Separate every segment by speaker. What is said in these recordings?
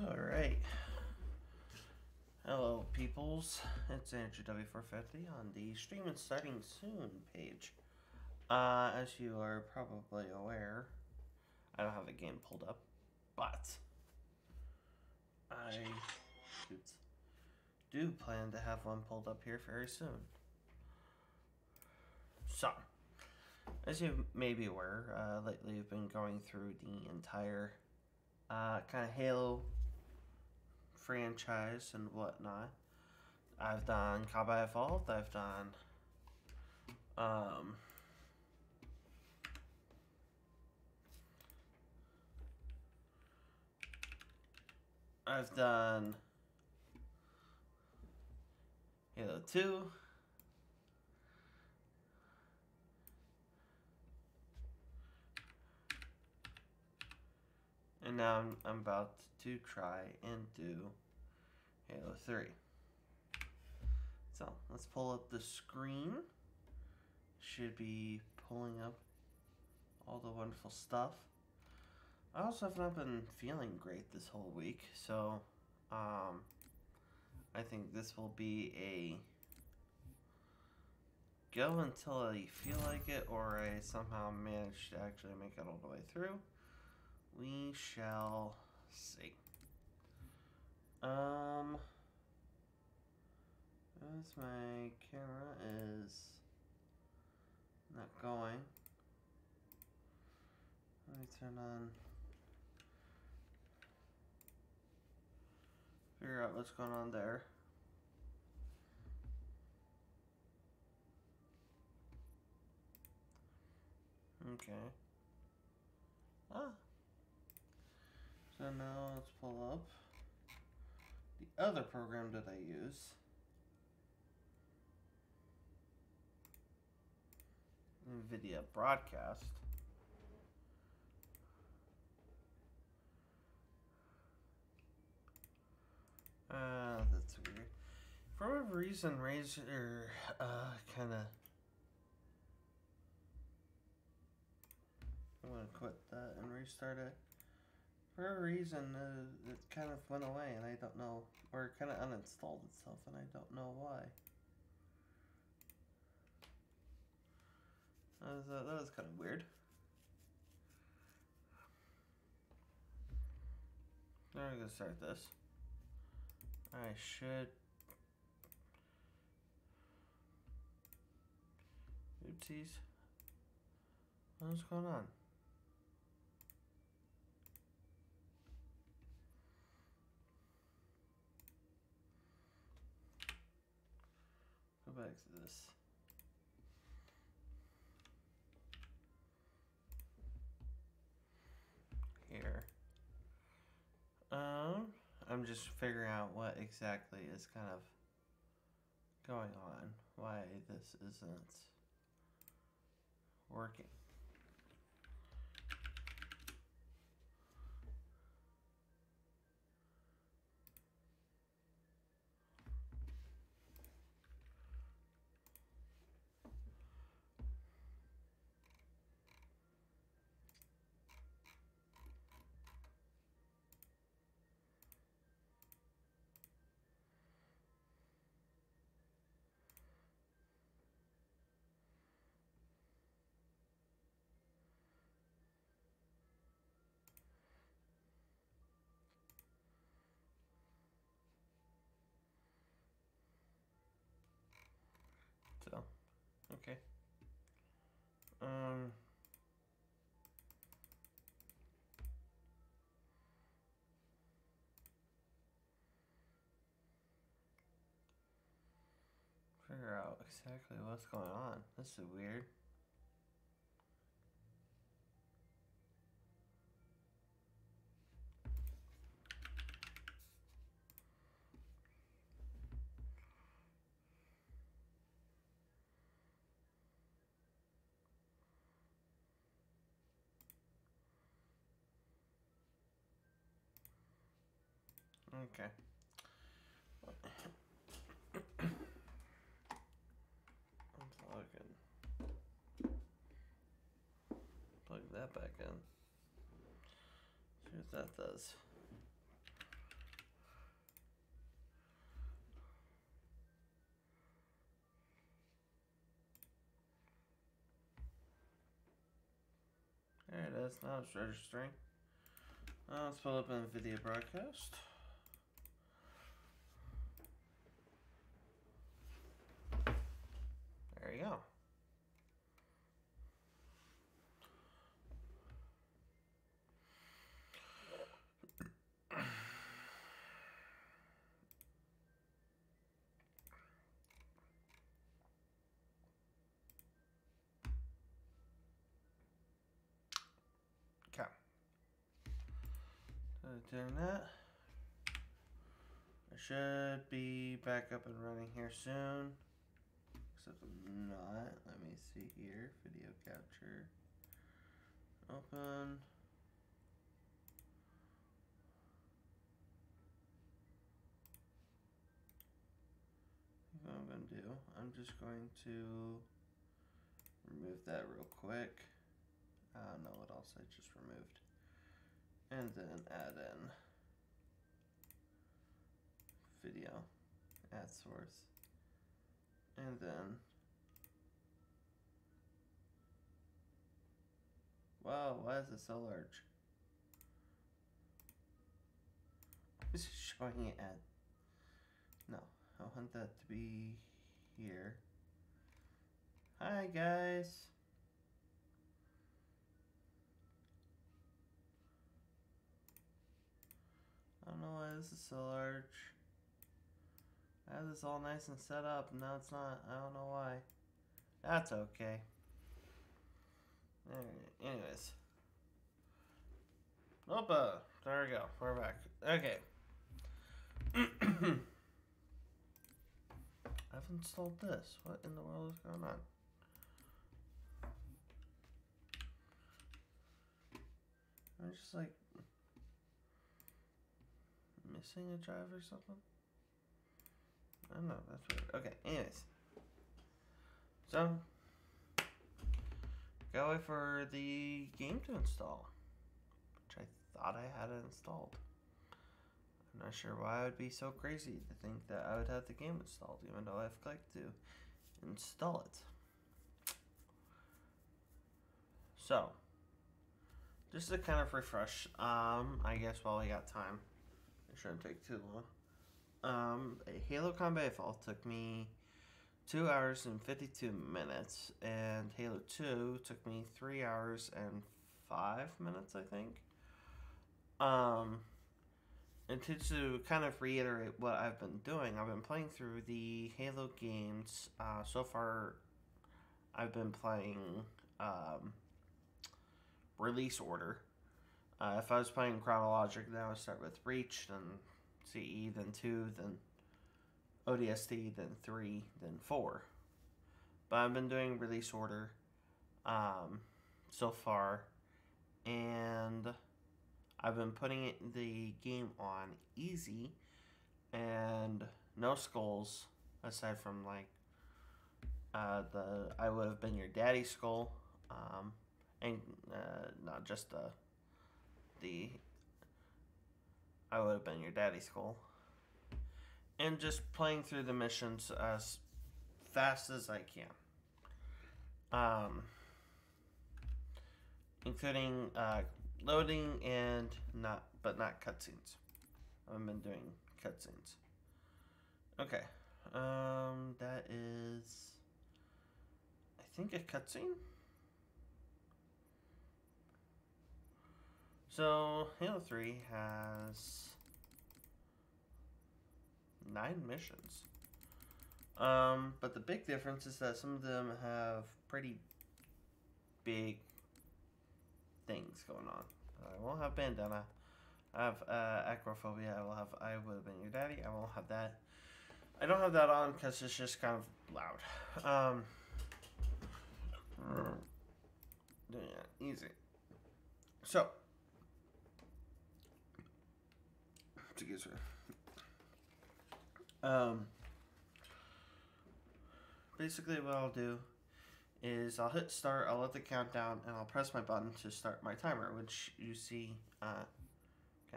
Speaker 1: Alright. Hello, peoples. It's Andrew W450 on the Streaming Starting Soon page. As you are probably aware, I don't have the game pulled up, but I do plan to have one pulled up here very soon. So, as you may be aware, lately I've been going through the entire kind of Halo franchise and whatnot. I've done Combat Evolved, um, I've done Halo 2, and now I'm about to try and do Halo 3. So, let's pull up the screen. Should be pulling up all the wonderful stuff. I also have not been feeling great this whole week, so I think this will be a go until I feel like it, or I somehow manage to actually make it all the way through. We shall see. As my camera is not going, let me turn on, figure out what's going on there. Okay. So now let's pull up the other program that I use. NVIDIA Broadcast. That's weird. For whatever reason, Razer kind of. I'm gonna quit that and restart it. For whatever reason, it kind of went away, and I don't know, or it kind of uninstalled itself, and I don't know why. That was kind of weird. Now I'm gonna start this. I should. Oopsies. What's going on? Go back to this. Here. I'm just figuring out what exactly is kind of going on. Why this isn't working. So, okay. Figure out exactly what's going on. This is weird. Okay. Let's log in. Plug that back in. See what that does. is. Now it's registering. Let's pull up an video broadcast. There you go. Okay. Doing that. I should be back up and running here soon. Except I'm not. Let me see here. Video capture. Open. What I'm going to do, I'm just going to remove that real quick. I don't know what else I just removed. And then add in video, add source, and then, wow, why is it so large? Is it showing it at, no, I want that to be here. Hi guys. I don't know why this is so large. I have this all nice and set up, and now it's not. I don't know why. That's okay. Anyways. Opa! There we go. We're back. Okay. I've installed this. What in the world is going on? I'm just like missing a drive or something? I don't know, that's weird. Okay, anyways. So, gotta wait for the game to install, which I thought I had it installed. I'm not sure why I would be so crazy to think that I would have the game installed, even though I've clicked to install it. So, just to kind of refresh, I guess while we got time, it shouldn't take too long. Halo Combat Evolved took me 2 hours and 52 minutes, and Halo 2 took me 3 hours and 5 minutes, I think. And to kind of reiterate what I've been doing, I've been playing through the Halo games. So far, I've been playing release order. If I was playing chronologic, then I would start with Reach, then CE, then 2, then ODST, then 3, then 4. But I've been doing release order so far, and I've been putting the game on easy and no skulls, aside from like the I Would Have Been Your Daddy skull, and not just the I Would Have Been Your Daddy skull, and just playing through the missions as fast as I can, including loading and not cutscenes. I've been doing cutscenes. Okay, that is, I think, a cutscene. So Halo 3 has 9 missions. But the big difference is that some of them have pretty big things going on. I won't have Bandana. I have Acrophobia. I will have I Would Have Been Your Daddy. I won't have that. I don't have that on because it's just kind of loud. Yeah, easy. So, excuse me. Basically what I'll do is I'll hit start, I'll let the countdown, and I'll press my button to start my timer, which you see kind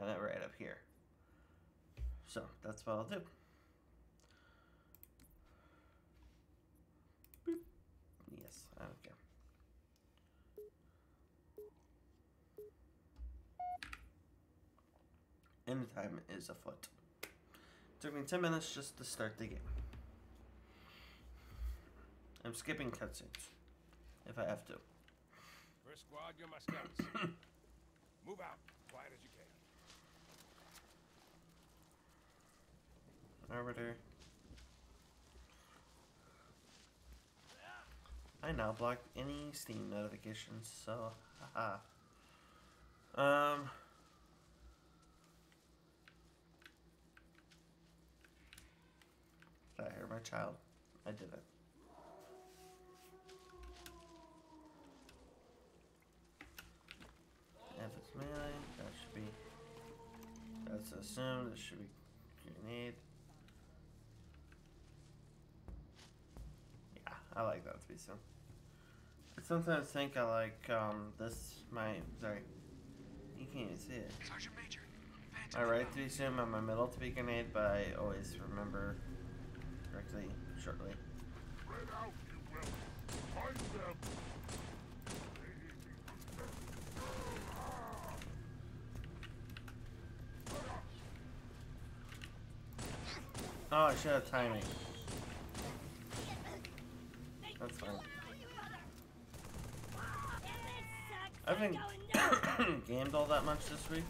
Speaker 1: of right up here. So that's what I'll do. Boop. Yes, I don't care. End time is afoot. Took me 10 minutes just to start the game. I'm skipping cutscenes if I have to.
Speaker 2: First squad, you're my scouts. Move out, quiet as you can.
Speaker 1: Arbiter. I now block any Steam notifications, so haha. Did I hear my child? I did it. If it's melee, that should be. That's assumed. This should be grenade. Yeah, I like that to be so. I sometimes think I like this. Sorry, you can't even see it.
Speaker 3: Sergeant Major.
Speaker 1: My right to be assumed and my middle to be grenade, but I always remember correctly shortly.
Speaker 3: Spread out, you will. Find them.
Speaker 1: Oh, I should have timing. That's fine. I haven't gamed all that much this week.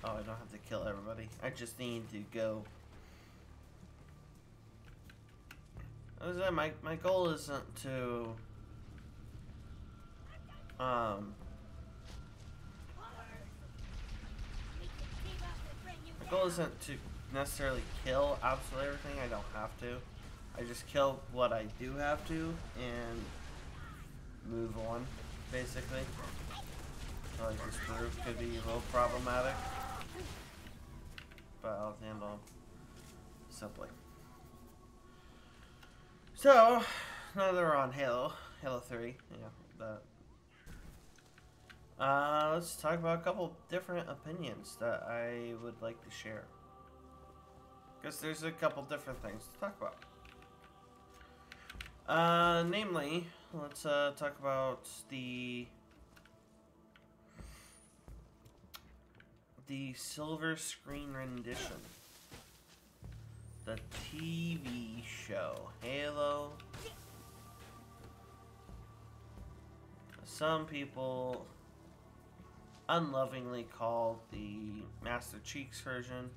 Speaker 1: Oh, I don't have to kill everybody. I just need to go. As I said, my goal isn't to my goal isn't to necessarily kill absolutely everything. I don't have to. I just kill what I do have to and move on, basically. Like this group could be a little problematic, but I'll handle them simply. So, now that we're on Halo 3, yeah, that. Let's talk about a couple different opinions that I would like to share. Because there's a couple different things to talk about. Namely, let's talk about the Silver Screen rendition. The TV show, Halo. Some people unlovingly call the Master Cheeks version.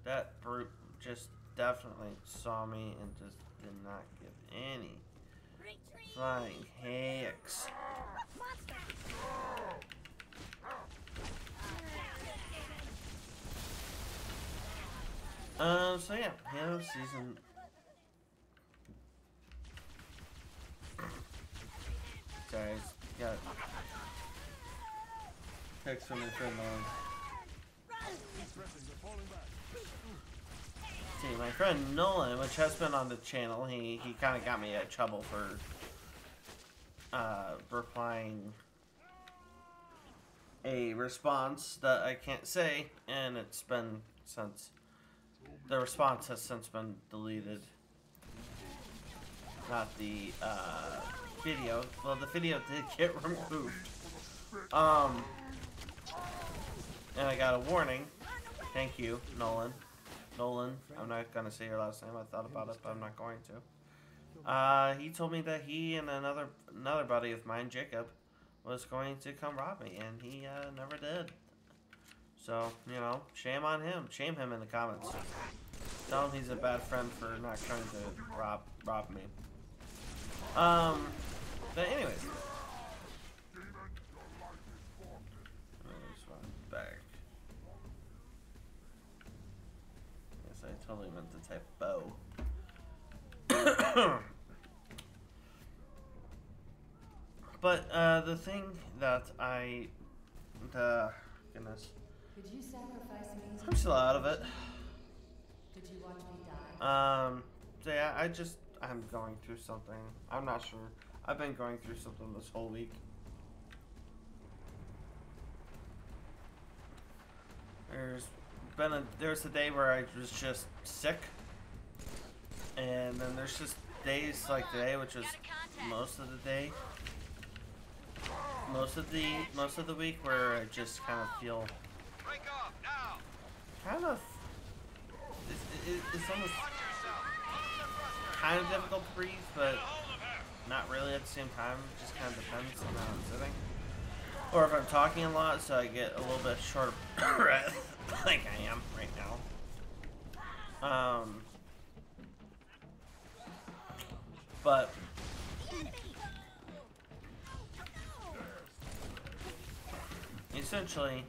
Speaker 1: That brute just definitely saw me and just did not give any flying hicks. So yeah, Halo season. Sorry, I just got text from my friend Nolan. See, my friend Nolan, which has been on the channel, he kind of got me in trouble for replying a response that I can't say, and it's been since. The response has since been deleted. Not the video. Well, the video did get removed. And I got a warning. Thank you, Nolan. Nolan, I'm not gonna say your last name. I thought about it, but I'm not going to. He told me that he and another buddy of mine, Jacob, was going to come rob me, and he never did. So, you know, shame on him. Shame him in the comments. Tell him he's a bad friend for not trying to rob me. But anyways. Let's run back. Yes, I totally meant to type bow. But, the thing that goodness.
Speaker 4: Could you sacrifice me?
Speaker 1: I'm still out of it.
Speaker 4: Could you watch me die?
Speaker 1: So yeah, I'm going through something. I'm not sure. I've been going through something this whole week. There's a day where I was just sick. And then there's just days like today, which is most of the day. Most of the week where I just kind of feel kind of it's almost kind of difficult to breathe, but not really at the same time. It just kind of depends on how I'm sitting, or if I'm talking a lot, so I get a little bit short of breath, like I am right now. But essentially,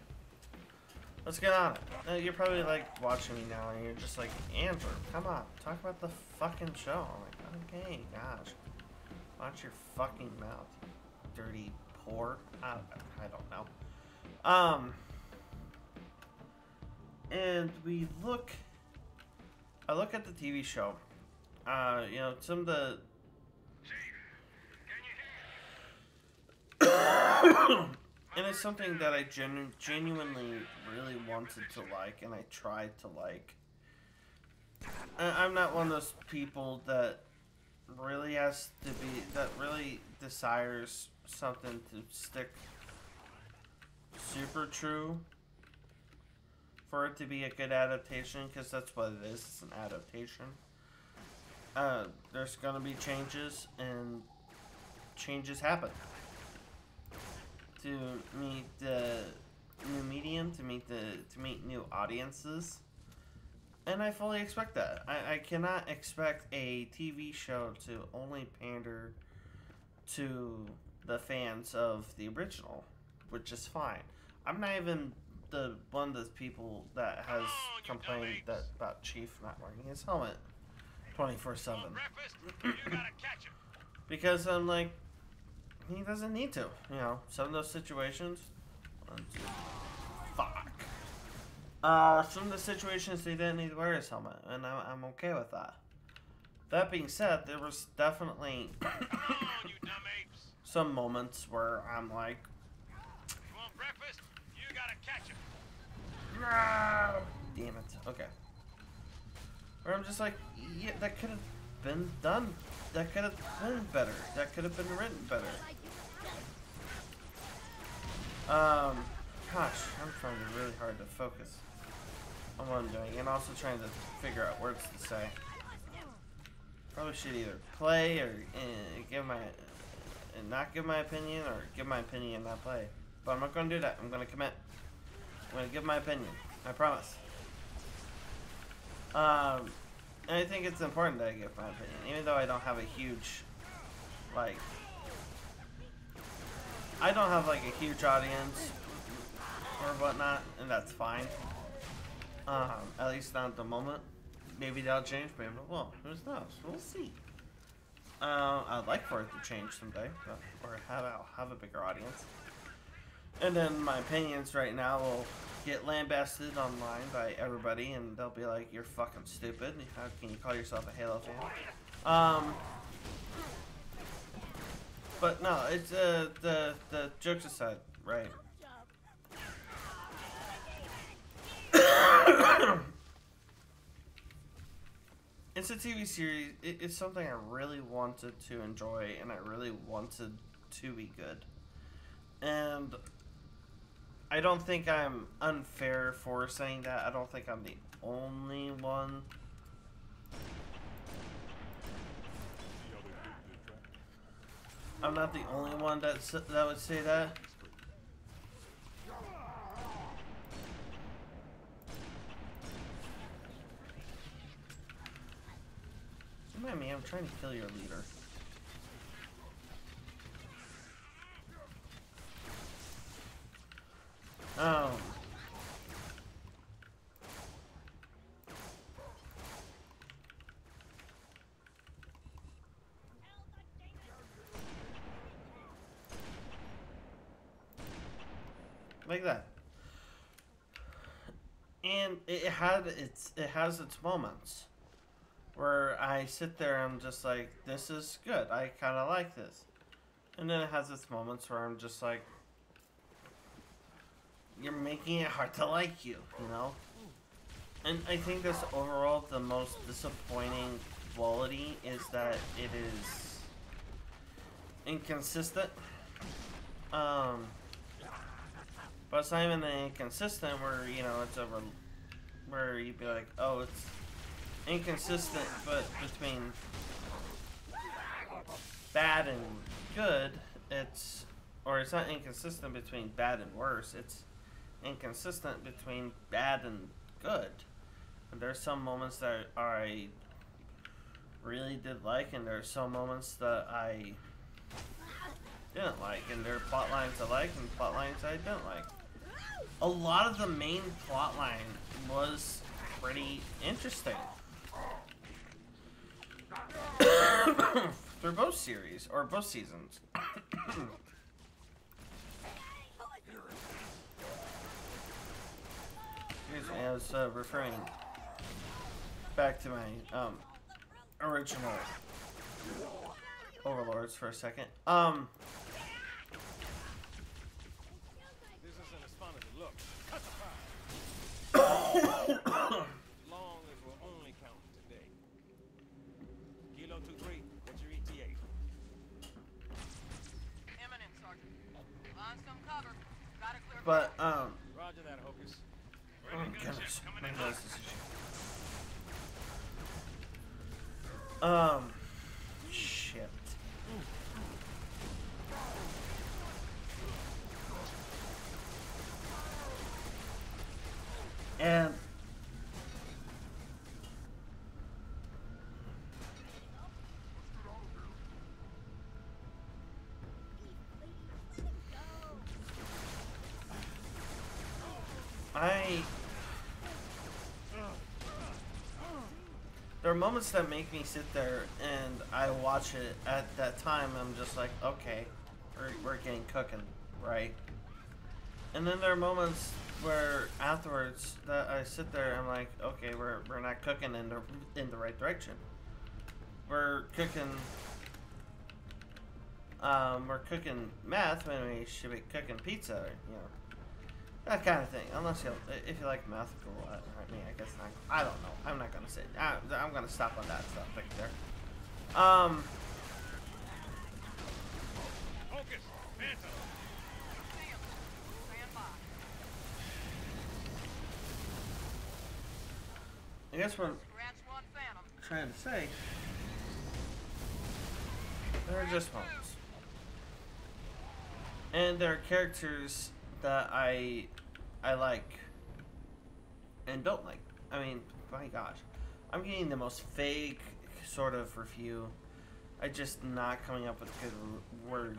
Speaker 1: let's get on it. You're probably like watching me now, and you're just like, Andrew, come on, talk about the fucking show. I'm like, okay, gosh, watch your fucking mouth, dirty whore. I don't know. And I look at the TV show. You know, some of the. And it's something that I genuinely really wanted to like, and I tried to like. I'm not one of those people that really really desires something to stick super true for it to be a good adaptation, because that's what it is. It's an adaptation. There's gonna be changes, and changes happen to meet the new medium, to meet new audiences, and I fully expect that. I cannot expect a TV show to only pander to the fans of the original, which is fine. I'm not even one of those people that has complained about Chief not wearing his helmet 24/7. Because I'm like, he doesn't need to. You know, some of those situations. Fuck. Some of the situations he didn't need to wear his helmet, and I'm okay with that. That being said, there was definitely some moments where I'm like,
Speaker 2: You want breakfast? You gotta catch him.
Speaker 1: no! Damn it. Okay. Where I'm just like, yeah, that could have been done. That could have been better. That could have been written better. Gosh, I'm trying really hard to focus on what I'm doing, and also trying to figure out words to say. Probably should either play or not give my opinion, or give my opinion and not play. But I'm not going to do that. I'm going to commit. I'm going to give my opinion. I promise. And I think it's important that I give my opinion, even though I don't have a huge, like, I don't have like a huge audience or whatnot, and that's fine. At least not at the moment. Maybe that'll change, maybe it won't. Who knows? We'll see. I'd like for it to change someday, or have a bigger audience. And then my opinions right now will get lambasted online by everybody, and they'll be like, "You're fucking stupid. How can you call yourself a Halo fan?" But no, it's the jokes aside, right? It's a TV series. It's something I really wanted to enjoy, and I really wanted to be good. And I don't think I'm unfair for saying that. I don't think I'm the only one. I'm not the only one that would say that. Remind me, I'm trying to kill your leader. Like that. And it has its moments where I sit there and I'm just like, this is good. I kind of like this. And then it has its moments where I'm just like, you're making it hard to like you know? And I think that's overall the most disappointing quality, is that it is inconsistent. But it's not even inconsistent where, you know, it's where you'd be like, oh, it's inconsistent, but between bad and good, it's not inconsistent between bad and worse, it's inconsistent between bad and good. And there's some moments that I really did like, and there's some moments that I didn't like, and there are plot lines I like and plot lines I didn't like. A lot of the main plot line was pretty interesting through both series, or both seasons. Excuse me, I was referring back to my original Overlords for a second.
Speaker 2: This isn't as fun as it looks. Cut the fire. Long as we're only counting today. Kilo 2-3, what's your ETA?
Speaker 5: Imminent, Sergeant. Find some cover. Gotta clear.
Speaker 1: But,
Speaker 2: Roger that, Hocus.
Speaker 1: oh goodness, my nose is shit. And there are moments that make me sit there and I watch it at that time. I'm just like, okay, we're getting cooking, right? And then there are moments where afterwards that I sit there, I'm like, okay, we're not cooking in the right direction. We're cooking meth when we should be cooking pizza, you know, that kind of thing. Unless if you like meth, cool. I mean, I guess not. I don't know. I'm not gonna say. I'm gonna stop on that stuff right there.
Speaker 2: Hocus, Phantom.
Speaker 5: Stand by.
Speaker 1: I guess what I'm
Speaker 5: Scratch one Phantom.
Speaker 1: trying to say, there are just moments, and there are characters that I like and don't like. I mean, my gosh, I'm getting the most vague sort of review. I'm just not coming up with good words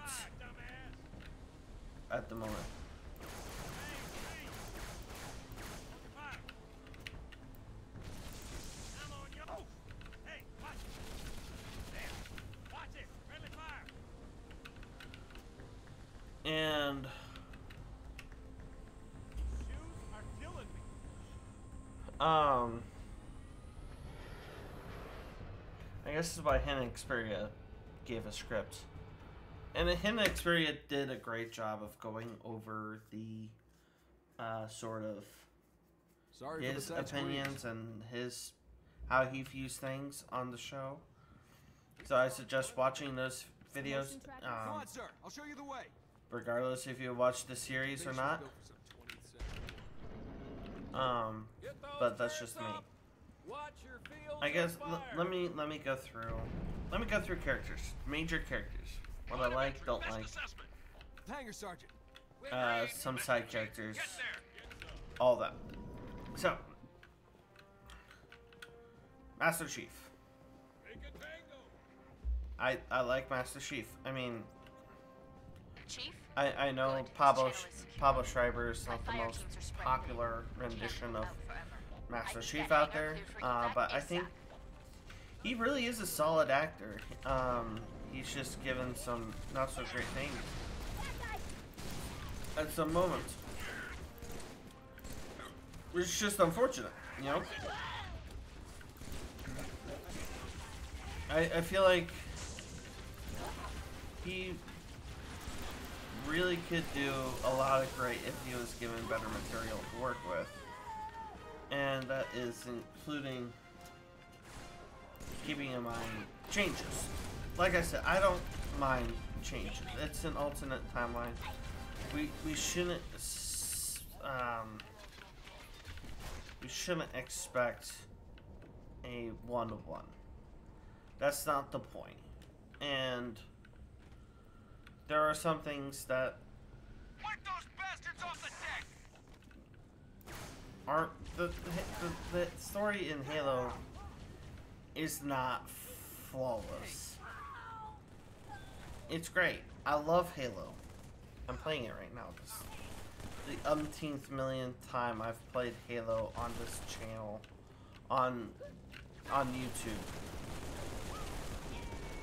Speaker 1: at the moment. And I guess this is why Hidden Xperia gave a script. And Hidden Xperia did a great job of going over the sort of his opinions and his how he views things on the show. So I suggest watching those videos.
Speaker 6: Come on, sir. I'll show you the way.
Speaker 1: Regardless if you watch the series or not. But that's just me. I guess let me go through characters, major characters. What I like, don't like.
Speaker 6: Hangar, Sergeant.
Speaker 1: Some side characters, all that. So, Master Chief. I like Master Chief. I mean,
Speaker 5: Chief?
Speaker 1: I know Pablo Schreiber is not the most popular rendition of Master Chief out there, but I think he really is a solid actor. He's just given some not so great things at some moments, which is just unfortunate, you know. I feel like he really could do a lot of great if he was given better material to work with. And that is including keeping in mind changes. Like I said, I don't mind changes. It's an alternate timeline. We shouldn't we shouldn't expect a 1-to-1. That's not the point. And there are some things that
Speaker 2: Wipe those bastards off the deck!
Speaker 1: aren't the story in Halo is not flawless. It's great. I love Halo. I'm playing it right now. This is the umpteenth millionth time I've played Halo on this channel, on YouTube.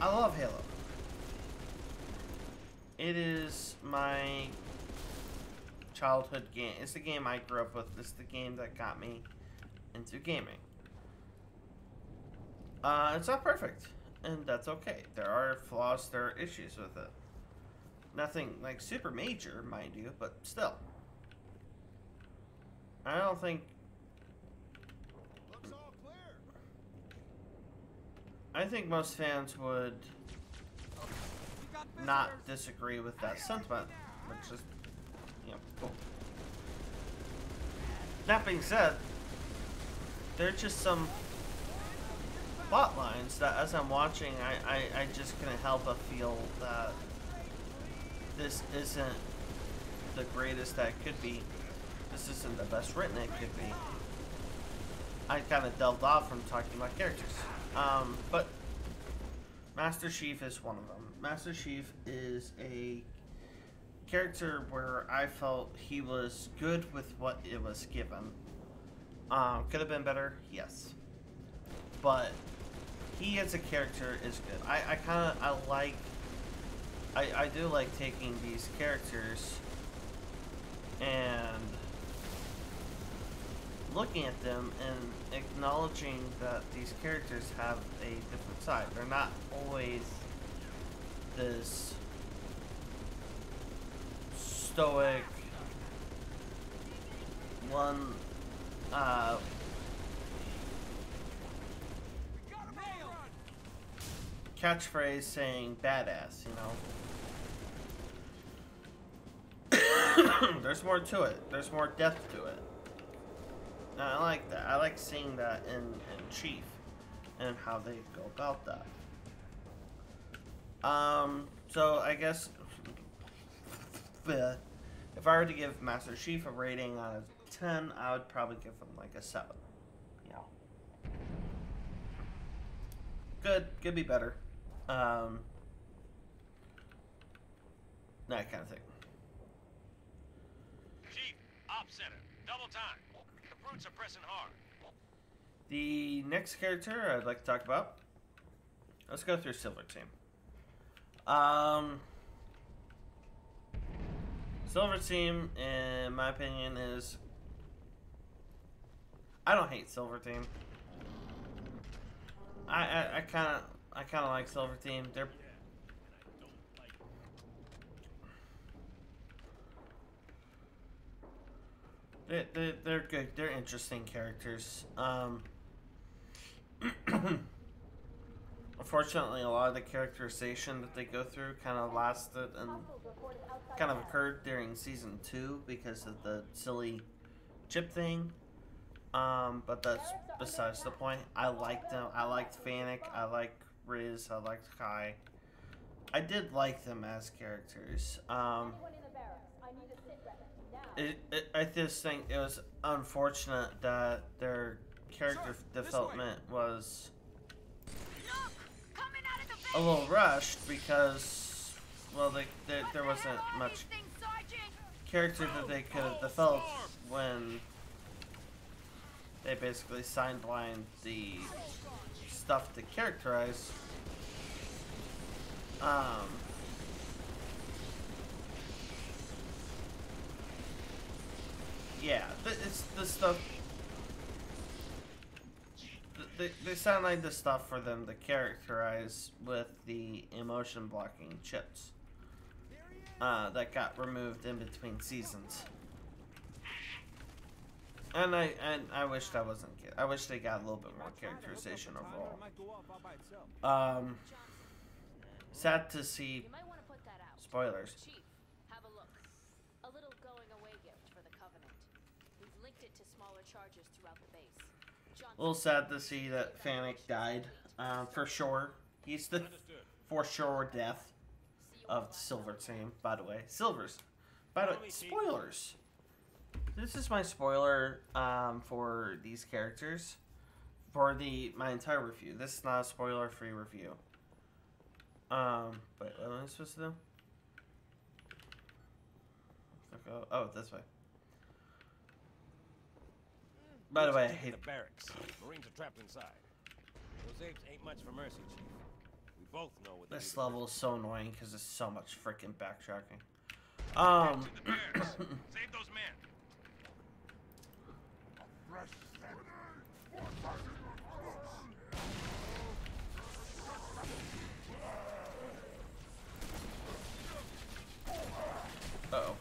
Speaker 1: I love Halo. It is my childhood game. It's the game I grew up with. It's the game that got me into gaming. It's not perfect, and that's okay. There are flaws, there are issues with it. Nothing like super major, mind you, but still. I don't think...
Speaker 6: Looks all clear.
Speaker 1: I think most fans would
Speaker 6: We got visitors.
Speaker 1: not disagree with that sentiment, which is, you know, cool. That being said, there are just some plot lines that as I'm watching, I just couldn't help but feel that this isn't the greatest that it could be. This isn't the best written it could be. I kind of delved off from talking about characters. But Master Chief is one of them. Master Chief is a character where I felt he was good with what it was given. Could have been better, yes. But he as a character is good. I do like taking these characters and looking at them and acknowledging that these characters have a different side. They're not always this stoic one catchphrase saying badass, you know. There's more to it. There's more depth to it. And I like that. I like seeing that in Chief and how they go about that. So I guess if I were to give Master Chief a rating out of 10, I would probably give him like a 7. You know. Good. Could be better. That kind of thing.
Speaker 2: Chief, op center. Double time. The brutes are pressing hard.
Speaker 1: The next character I'd like to talk about. Let's go through Silver Team. Silver Team, in my opinion, is... I don't hate Silver Team. I kind of like Silver Team. They're good. They're interesting characters. Unfortunately, a lot of the characterization that they go through kind of lasted and kind of occurred during season 2 because of the silly chip thing. But that's besides the point. I liked them. I liked Fennec. I liked Riz. I liked Kai. I did like them as characters. I just think it was unfortunate that their character development was a little rushed because, well, there wasn't much character that they could have developed when they basically signed blind the stuff to characterize. Yeah, it's the stuff. They sidelined the stuff for them to characterize with the emotion blocking chips that got removed in between seasons. And I wish that wasn't. I wish they got a little bit more characterization overall. Sad to see. Spoilers.
Speaker 7: Chief, have a look. A little going away gift for the Covenant. We've linked it to smaller charges soldiers throughout the base.
Speaker 1: A little sad to see that Fennec died. For sure. He's the for sure death of Silver Team, by the way. Silvers. By the way, spoilers. This is my spoiler for these characters. For my entire review. This is not a spoiler-free review. But what am I supposed to do? Oh, this way. By the way, I hate
Speaker 2: the barracks. Marines are trapped inside. Those apes ain't much for mercy, Chief. We both know what
Speaker 1: this level is so annoying because there's so much freaking backtracking.
Speaker 2: To the barracks. Save those men.
Speaker 3: Fresh
Speaker 1: Uh-oh.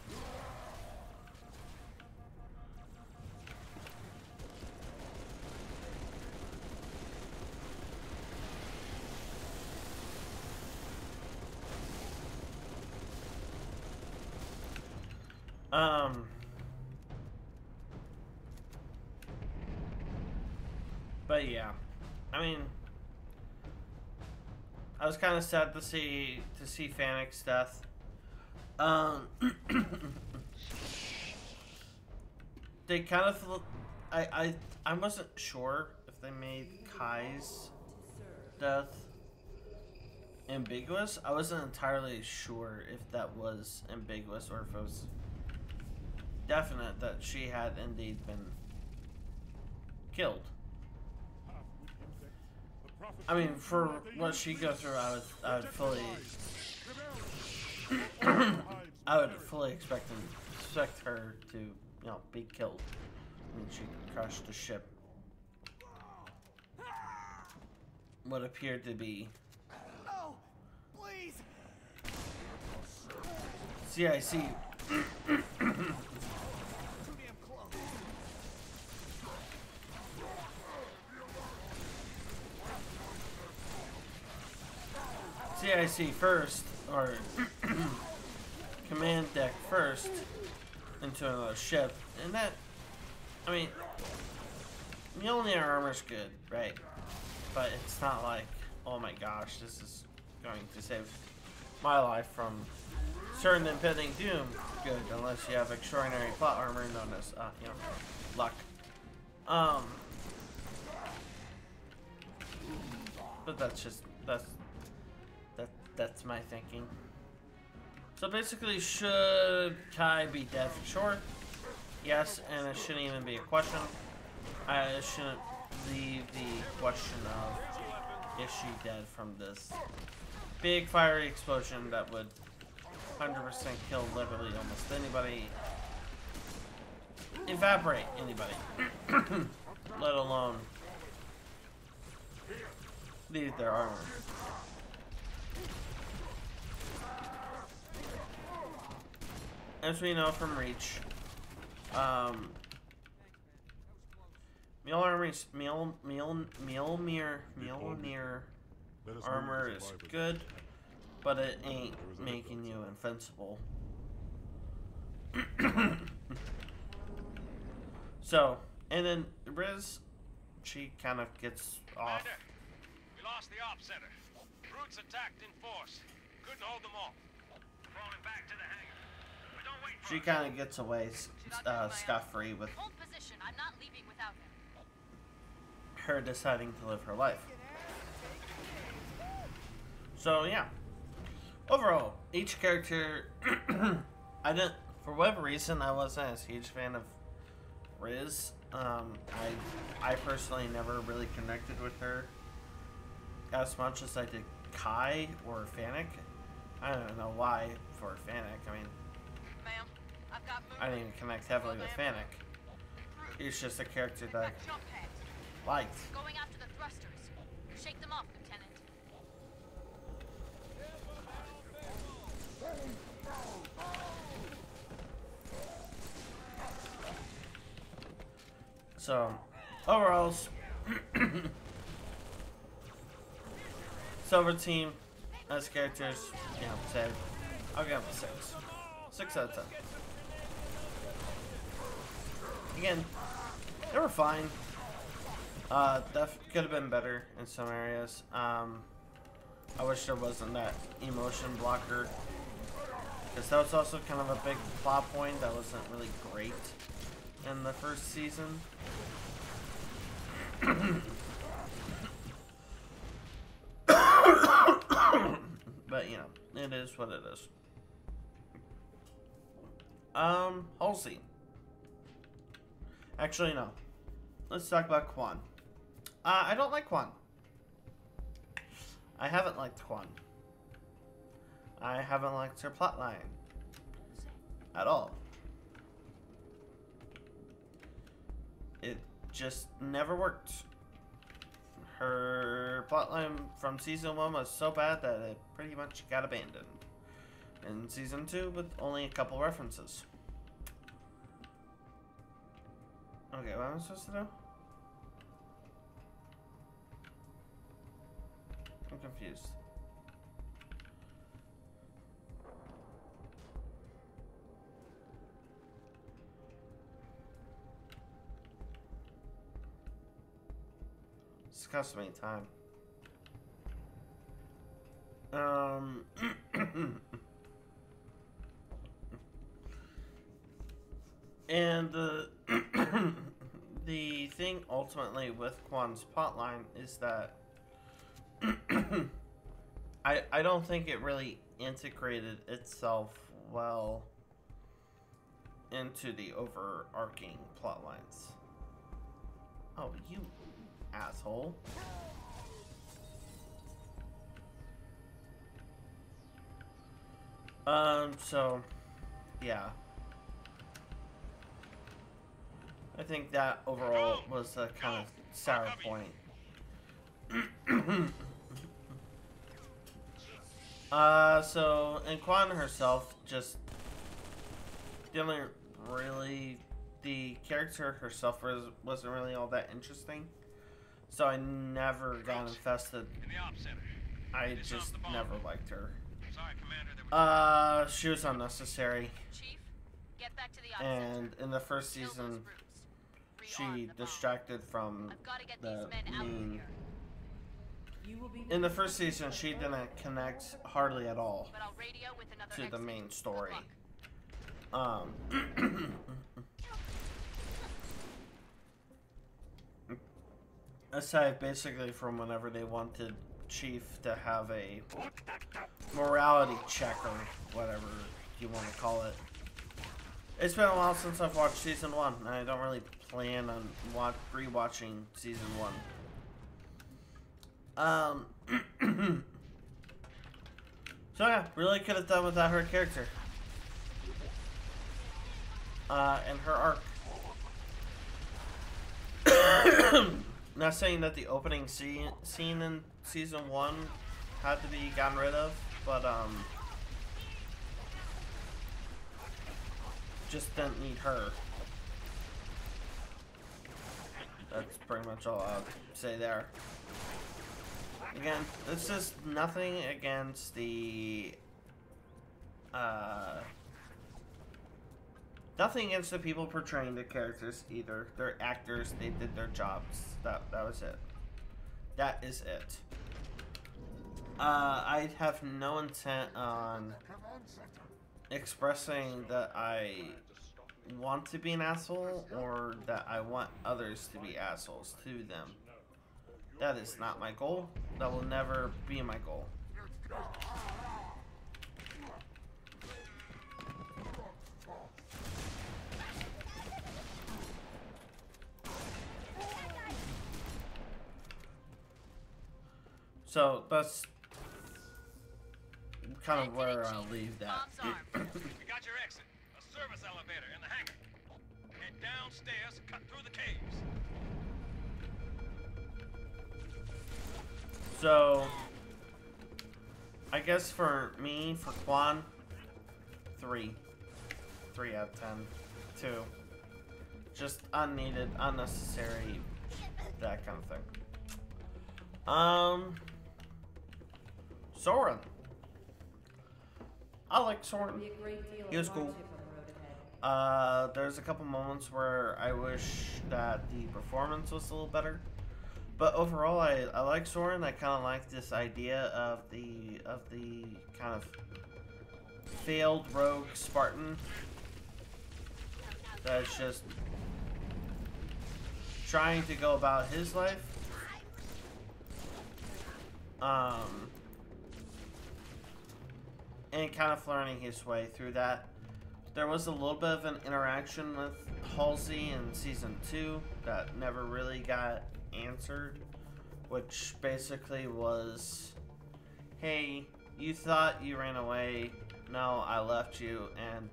Speaker 1: But yeah, I mean, I was kind of sad to see Fennec's death. They kind of, I wasn't sure if they made Kai's death ambiguous. I wasn't entirely sure if that was ambiguous or if it was definite that she had indeed been killed. I mean, for what she goes through, I would fully, I would fully expect her to, you know, be killed. I mean, she crushed the ship. What appeared to be
Speaker 6: No! Please!
Speaker 1: CIC.
Speaker 6: Too damn close.
Speaker 1: CIC first, or command deck first, into another ship, and that, I mean, Mjolnir armor's good, right? But it's not like, oh my gosh, this is going to save my life from certain impending doom. Good, unless you have extraordinary plot armor known as, you know, luck. But that's my thinking. So basically, should Kai be dead for sure? Yes, and it shouldn't even be a question. I shouldn't leave the question of is she dead from this big fiery explosion that would 100% kill literally almost anybody, evaporate anybody, let alone leave their armor. As we know from Reach, Mjolnir armor is good, but it ain't making you invincible. So, and then Riz, she kind of gets off.
Speaker 2: Commander, we lost the ops center. Brutes attacked in force. Couldn't hold them all. Crawling back to the hangar. But don't wait for
Speaker 1: She kind of gets away scot-free with
Speaker 7: Hold position. I'm not leaving without him.
Speaker 1: her deciding to live her life. So yeah, overall, each character, I didn't, for whatever reason, I wasn't a huge fan of Riz. I personally never really connected with her as much as I did Kai or Fennec. I don't know why for Fennec. I mean,
Speaker 5: Ma'am, I've got movement.
Speaker 1: I didn't even connect heavily with Fennec. He's just a character that
Speaker 5: Got jump pads.
Speaker 1: I liked.
Speaker 7: Going after the thrusters. Shake them off, Lieutenant.
Speaker 1: So, overall, Silver Team as characters, you know, say, I'll give them a 6. 6 out of 10. Again, They were fine. That could have been better in some areas. I wish there wasn't that emotion blocker, because that was also kind of a big plot point that wasn't really great in the first season. But you know, it is what it is. Halsey. Actually, no. Let's talk about Kwan. I don't like Kwan. I haven't liked Kwan. I haven't liked her plotline at all. It just never worked. Her plotline from season 1 was so bad that it pretty much got abandoned in season 2 with only a couple references. Okay, what am I supposed to do? I'm confused. It's costing me time. And the thing ultimately with Kwan's plotline is that I don't think it really integrated itself well into the overarching plot lines. Oh, you asshole. So, yeah. I think that overall was a kind of sour point. And Kwan herself just didn't really, the character herself wasn't really all that interesting. So I never got invested. I just never liked her.
Speaker 2: Sorry, Commander,
Speaker 1: she was unnecessary.
Speaker 7: Chief, get back to the
Speaker 1: And in the first season, she distracted from
Speaker 7: I've got to get
Speaker 1: the
Speaker 7: these men out of
Speaker 1: main.
Speaker 7: here.
Speaker 4: You will be
Speaker 1: In the first season, she didn't connect hardly at all
Speaker 7: But I'll radio with another
Speaker 1: to the
Speaker 7: exit.
Speaker 1: main
Speaker 7: Good
Speaker 1: story.
Speaker 7: luck.
Speaker 1: Aside basically from whenever they wanted Chief to have a morality check or whatever you want to call it. It's been a while since I've watched season 1, and I don't really plan on rewatching season 1. So yeah, really could have done without her character. And her arc. Not saying that the opening scene in season 1 had to be gotten rid of, but just didn't need her. That's pretty much all I'll say there. Again, this is nothing against the nothing against the people portraying the characters either. They're actors, they did their jobs. That was it. That is it. I have no intent on expressing that I want to be an asshole or that I want others to be assholes to them. That is not my goal. That will never be my goal. So that's kind of where I'll leave that.
Speaker 2: You got your exit. A service elevator in the hangar. Head downstairs, cut through the caves.
Speaker 1: So, I guess for me, for Kwan, 3. 3 out of 10. 2. Just unneeded, unnecessary, that kind of thing. Soren. I like Soren.
Speaker 4: be a great deal
Speaker 1: He was
Speaker 4: of
Speaker 1: cool.
Speaker 4: hardship on the road
Speaker 1: There's a couple moments where I wish that the performance was a little better. But overall, I like Soren. I kind of like this idea of the kind of failed rogue Spartan that's just trying to go about his life. And kind of learning his way through that. There was a little bit of an interaction with Halsey in Season 2 that never really got answered, which basically was, hey, you thought you ran away, no, I left you, and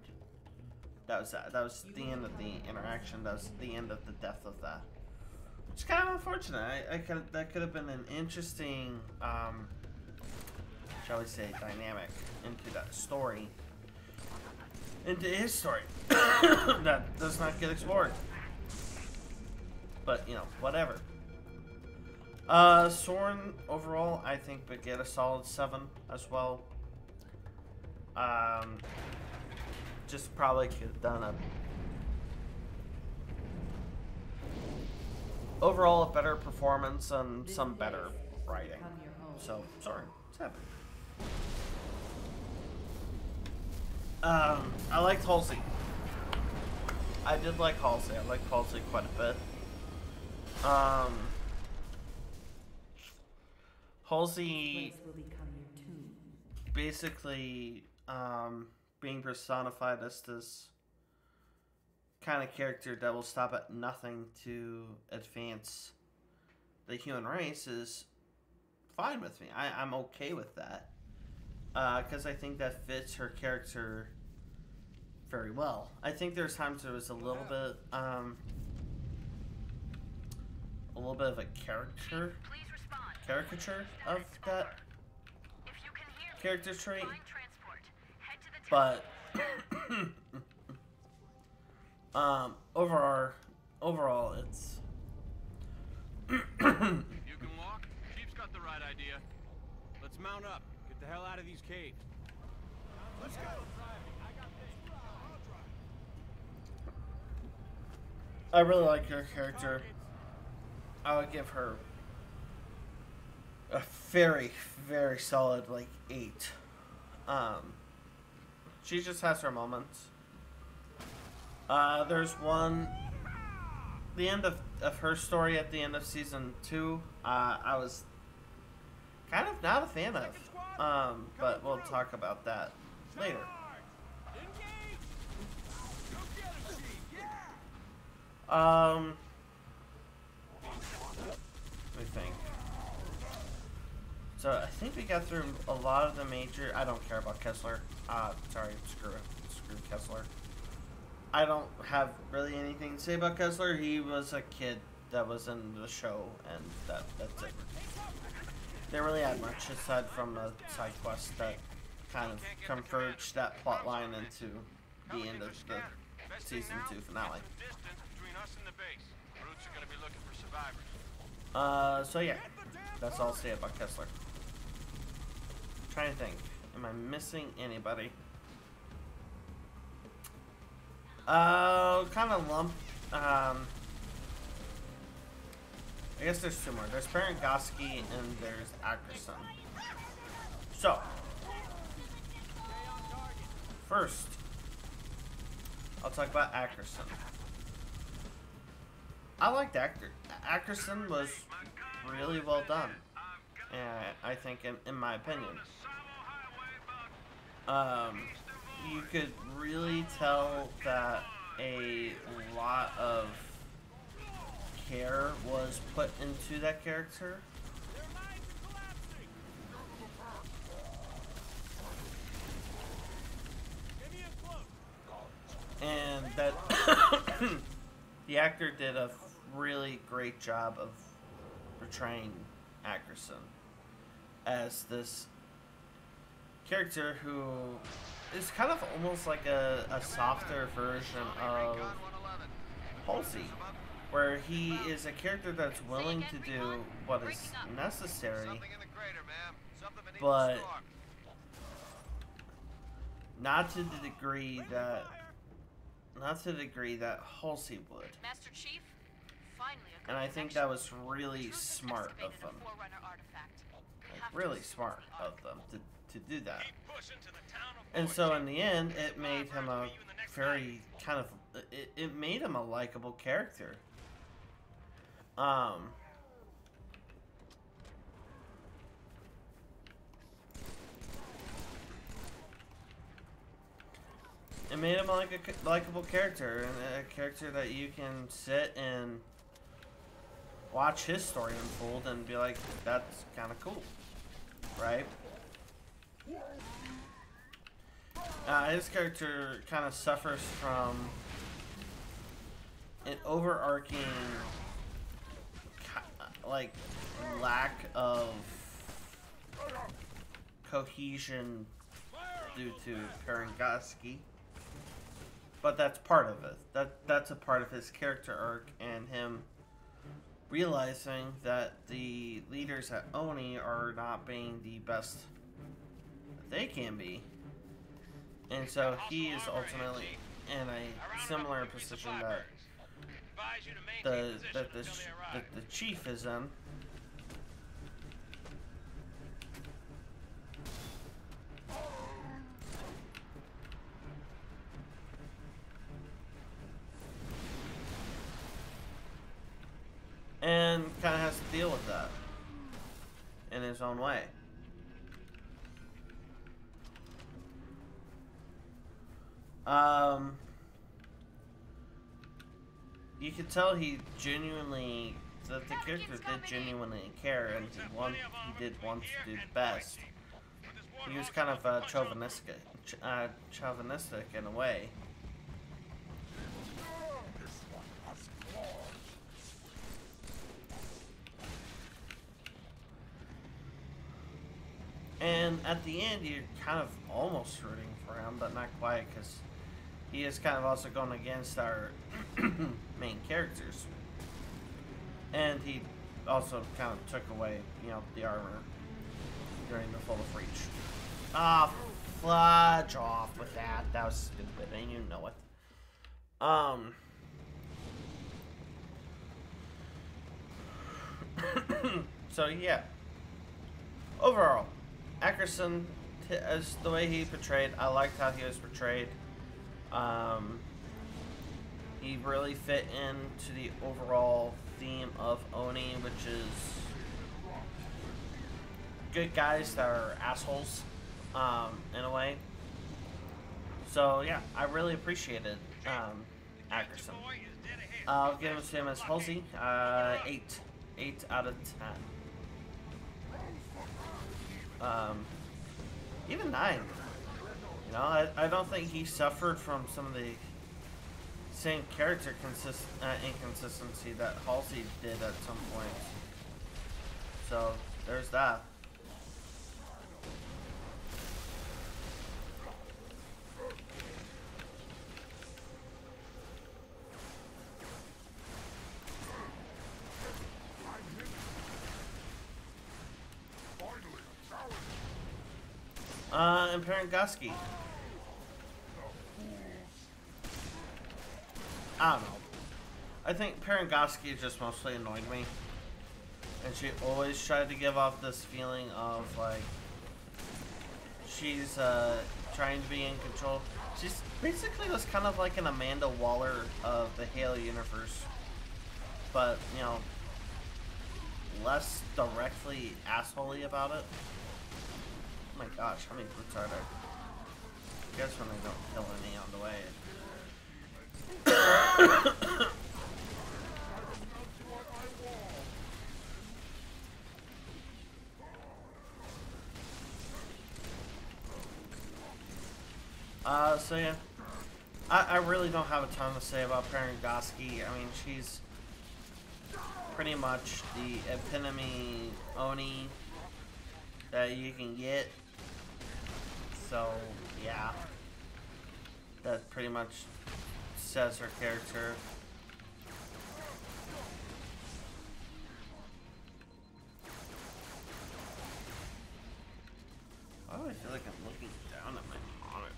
Speaker 1: that was that. That was the end of the interaction. That was the end of the death of that. It's kind of unfortunate. That could have been an interesting, shall we say, dynamic into that story. Into his story. That does not get explored. But, you know, whatever. Soren, overall, I think would get a solid 7 as well. Just probably could have done a... overall, a better performance and some better writing. So, Soren, 7. I liked Halsey. I did like Halsey. I liked Halsey quite a bit. Halsey basically being personified as this kind of character that will stop at nothing to advance the human race is fine with me. I'm okay with that. Because I think that fits her character very well. I think there's times there was a little bit of a caricature of that character trait. But overall, it's.
Speaker 2: You can walk? Chief's got the right idea. Let's mount up. Get the hell out of these caves. Let's go.
Speaker 1: I really like her character. I would give her a very, very solid, like, 8. She just has her moments. There's one... the end of her story at the end of Season 2, I was kind of not a fan of. But we'll talk about that later. Let me think. So I think we got through a lot of the major. I don't care about Kessler. Sorry, screw Kessler. I don't have really anything to say about Kessler. He was a kid that was in the show, and that's it. Didn't really add much aside from a side quest that kind of converged that plot line into the end of the Season 2 finale. So yeah, that's all I'll say about Kessler. Trying to think, am I missing anybody? Kind of lump. I guess there's 2 more. There's Baron Goski and there's Ackerson. So, first, I'll talk about Ackerson. I liked Ackerson was really well done, and I think, in my opinion, you could really tell that a lot of care was put into that character. And that the actor did a really great job of portraying Ackerson as this character who is kind of almost like a softer version of Halsey, where he is a character that's willing to do what is necessary, but not to the degree that not to the degree that Halsey would.
Speaker 7: Master Chief, finally a good
Speaker 1: And I think
Speaker 7: connection.
Speaker 1: that was really
Speaker 7: Truth is
Speaker 1: smart of
Speaker 7: excavated
Speaker 1: them.
Speaker 7: a Forerunner artifact. We
Speaker 1: Like,
Speaker 7: have to
Speaker 1: really
Speaker 7: restore
Speaker 1: smart
Speaker 7: the
Speaker 1: of
Speaker 7: Ark.
Speaker 1: them to do that.
Speaker 2: Keep pushing to the town of
Speaker 1: And
Speaker 2: Fort
Speaker 1: so
Speaker 2: Chief.
Speaker 1: in the end, it made him a
Speaker 2: Meet you in the next
Speaker 1: very kind of it made him a likable character. It made him like a likable character and a character that you can sit and watch his story unfold and be like, that's kind of cool, right? His character kind of suffers from an overarching like lack of cohesion due to Perengoski. But that's part of it. That's a part of his character arc and him realizing that the leaders at Oni are not being the best that they can be. And so he is ultimately in a similar position that the chief is in. And kind of has to deal with that in his own way. You could tell he genuinely, that the character did genuinely care, and he did want to do the best. He was kind of chauvinistic in a way. And at the end, you're kind of almost rooting for him, but not quite, because he is kind of also going against our main characters. And he also kind of took away, you know, the armor during the Full of Reach. Ah, fudge off with that. That was stupid, and you know it. So, yeah. Overall, Ackerson, as the way he portrayed, I liked how he was portrayed. He really fit into the overall theme of Oni, which is good guys that are assholes, in a way. So yeah, I really appreciated Ackerson. I'll give it to him as Halsey, 8 out of 10. Even 9. You know, I don't think he suffered from some of the same character inconsistency that Halsey did at some point. So there's that. And Perengoski. I don't know. I think Perengoski just mostly annoyed me. And she always tried to give off this feeling of, like, she's, trying to be in control. She's basically was kind of like an Amanda Waller of the Halo universe. But, you know, less directly assholey about it. Oh my gosh, how many brutes are there? I guess when they don't kill any on the way. So yeah, I really don't have a ton to say about Perengoski. I mean, she's pretty much the epitome Oni that you can get. So yeah, that pretty much says her character. Why do I feel like I'm looking down at my monitor?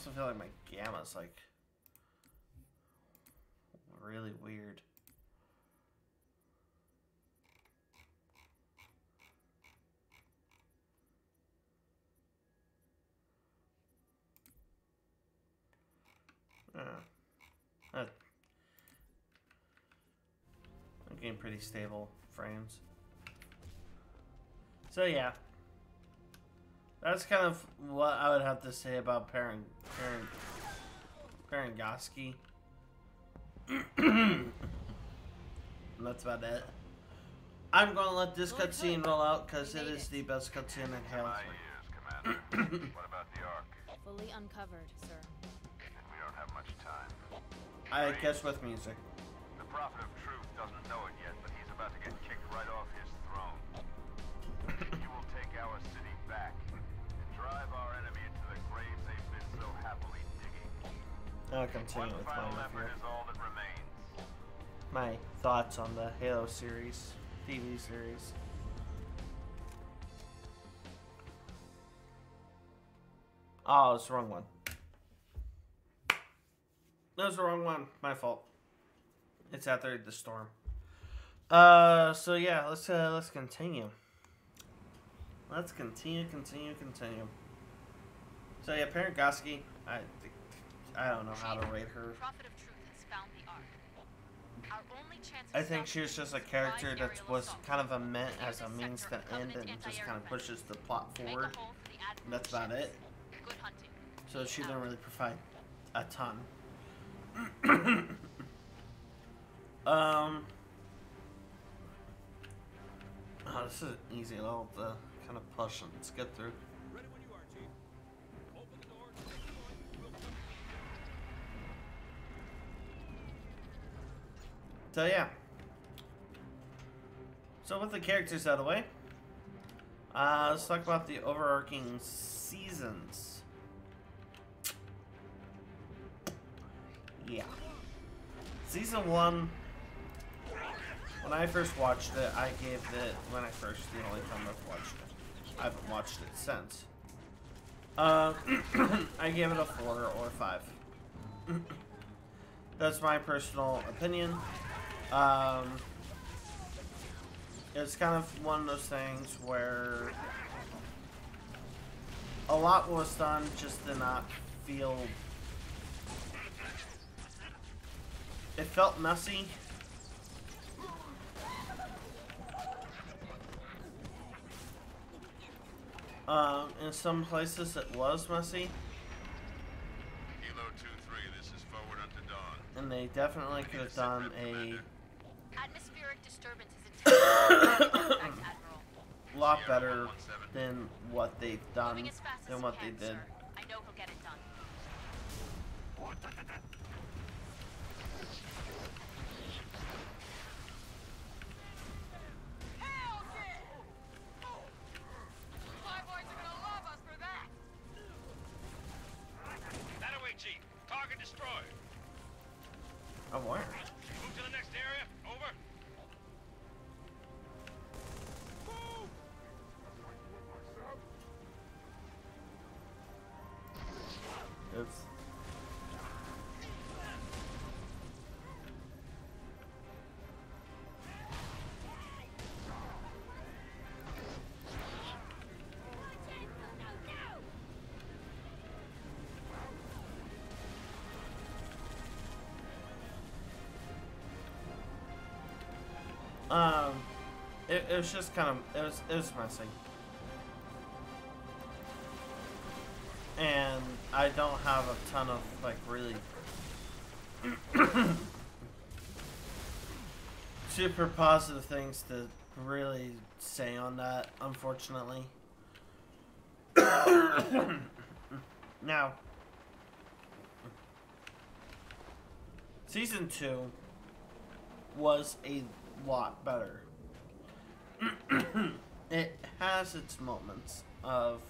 Speaker 1: also feel like my gamma's like really weird. I'm getting pretty stable frames. So yeah, that's kind of what I would have to say about Parangosky. And that's about it. I'm gonna let this cutscene roll out because it is the best cutscene in Halo 3.
Speaker 3: What about the Ark?
Speaker 8: Fully uncovered, sir.
Speaker 3: We don't have much time.
Speaker 1: I guess with music.
Speaker 3: The Prophet of Truth doesn't know it yet, but he's about to get kicked right off his throne. You will take our city back and drive our enemy into the graves they've been so happily digging.
Speaker 1: I'll continue with
Speaker 3: Final
Speaker 1: my
Speaker 3: effort
Speaker 1: review.
Speaker 3: is all that remains.
Speaker 1: My thoughts on the Halo series, TV series. Oh, it's the wrong one. That was the wrong one. My fault. It's after the storm. So yeah, let's continue. Let's continue. So yeah, Parangosky, I don't know how to rate her.
Speaker 7: Prophet of Truth has found the Ark. Our only chance of
Speaker 1: I think she
Speaker 7: stopping
Speaker 1: was just a
Speaker 7: him is
Speaker 1: character
Speaker 7: by
Speaker 1: that
Speaker 7: aerial
Speaker 1: was
Speaker 7: assault.
Speaker 1: kind of a meant as a
Speaker 7: Use this
Speaker 1: means
Speaker 7: sector
Speaker 1: to
Speaker 7: of
Speaker 1: end
Speaker 7: Covenant
Speaker 1: and just
Speaker 7: anti-air
Speaker 1: kind of
Speaker 7: defense.
Speaker 1: pushes the plot
Speaker 7: Make a
Speaker 1: forward.
Speaker 7: hole for the Admiral's
Speaker 1: That's about
Speaker 7: ships.
Speaker 1: it.
Speaker 7: Good hunting.
Speaker 1: So she didn't
Speaker 7: Out.
Speaker 1: really provide a ton. Oh, this is an easy level to kind of push and skip through.
Speaker 2: Ready when you are, Chief. Open the door.
Speaker 1: So yeah. So with the characters out of the way, let's talk about the overarching seasons. Yeah. Season 1, when I first watched it, I gave it, the only time I've watched it. I haven't watched it since. I gave it a 4 or 5. That's my personal opinion. It's kind of one of those things where a lot was done, just did not feel. It felt messy. In some places it was messy.
Speaker 3: Kilo 2-3, this is forward unto dawn.
Speaker 1: And they definitely could have done a
Speaker 7: Atmospheric disturbance is intense. Admiral.
Speaker 1: lot better than what they've done,
Speaker 7: Moving as fast as
Speaker 1: than
Speaker 7: you
Speaker 1: what
Speaker 7: can,
Speaker 1: they did.
Speaker 7: sir. I know he'll get it done.
Speaker 5: Hell yeah! Flyboys are gonna love us for that.
Speaker 2: That away, Chief. Target destroyed.
Speaker 1: Oh, where?
Speaker 2: Move to the next area. Over.
Speaker 1: Oops. It was just kind of, it was messy. And I don't have a ton of, like, really super positive things to really say on that, unfortunately. Now, Season 2 was a lot better. It has its moments of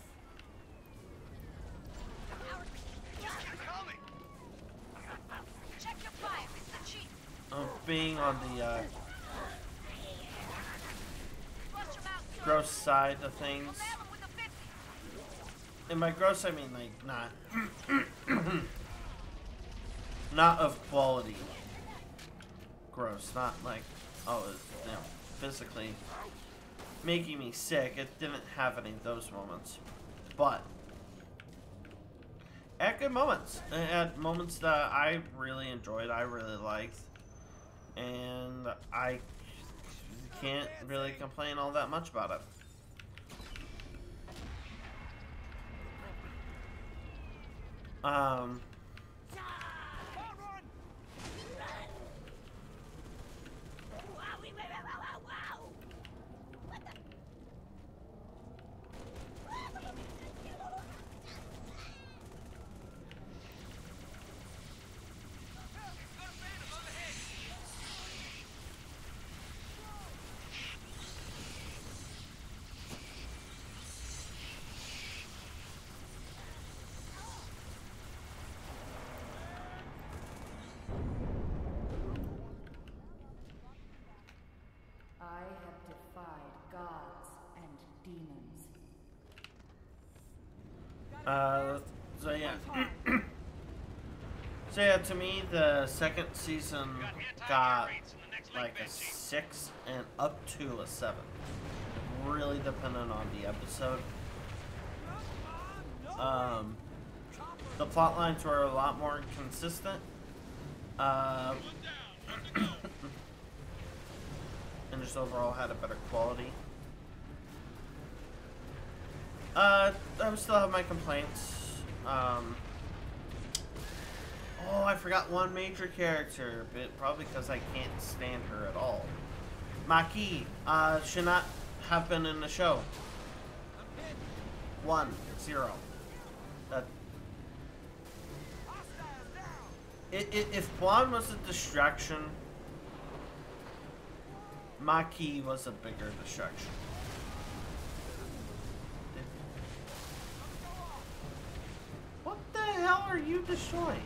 Speaker 7: Check your fire. It's the Chief.
Speaker 1: being on the
Speaker 7: Flush him out, sir.
Speaker 1: gross side of things.
Speaker 7: We'll nail him with a 50.
Speaker 1: And by gross, I mean like not of quality. Gross, not like it's, you know, physically making me sick. It didn't have any of those moments, but at good moments, at moments that I really enjoyed, I really liked, and I can't really complain all that much about it.
Speaker 4: I have defied gods and demons.
Speaker 1: So yeah. So yeah, to me, the second season got like a 6 and up to a 7. Really dependent on the episode. The plot lines were a lot more consistent. And just overall had a better quality. I would still have my complaints. Oh, I forgot one major character, but probably because I can't stand her at all. Maki should not have been in the show. 1-0. That. If Blonde was a distraction, Maki was a bigger distraction. What the hell are you destroying?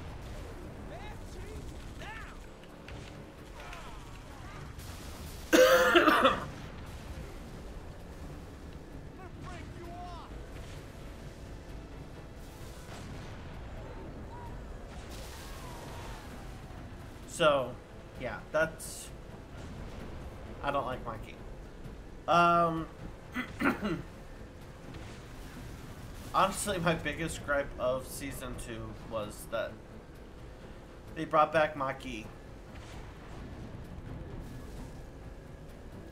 Speaker 1: So, yeah, that's... I don't like Mikey. Honestly, my biggest gripe of Season 2 was that they brought back Maki.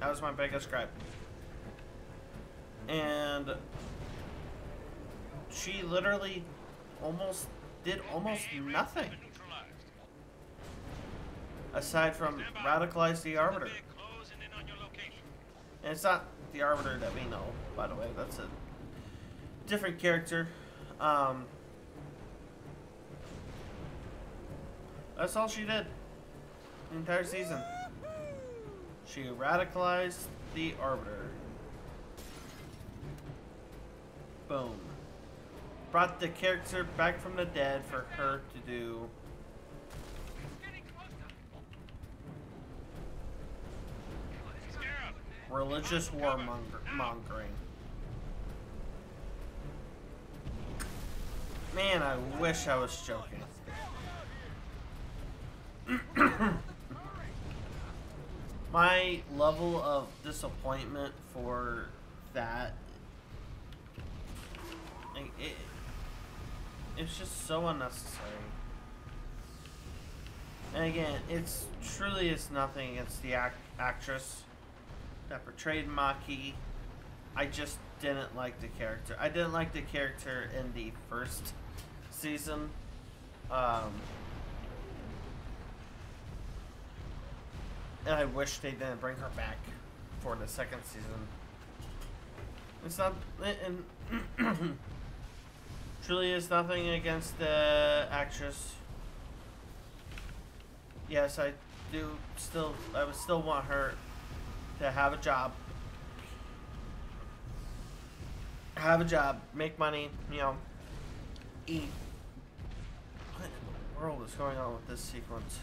Speaker 1: That was my biggest gripe. And she literally did almost nothing. Aside from radicalize the Arbiter. And it's not the Arbiter that we know, by the way. That's a different character. That's all she did the entire season. She radicalized the Arbiter. Boom. Brought the character back from the dead for her to do religious warmongering. Man, I wish I was joking. My level of disappointment for that, it's just so unnecessary. And again, it's truly is nothing against the actress that portrayed Maki. I just didn't like the character. I didn't like the character in the first season. And I wish they didn't bring her back for the second season. It's not, and truly is nothing against the actress. Yes, I would still want her to have a job. Have a job, make money, you know, eat. What in the world is going on with this sequence?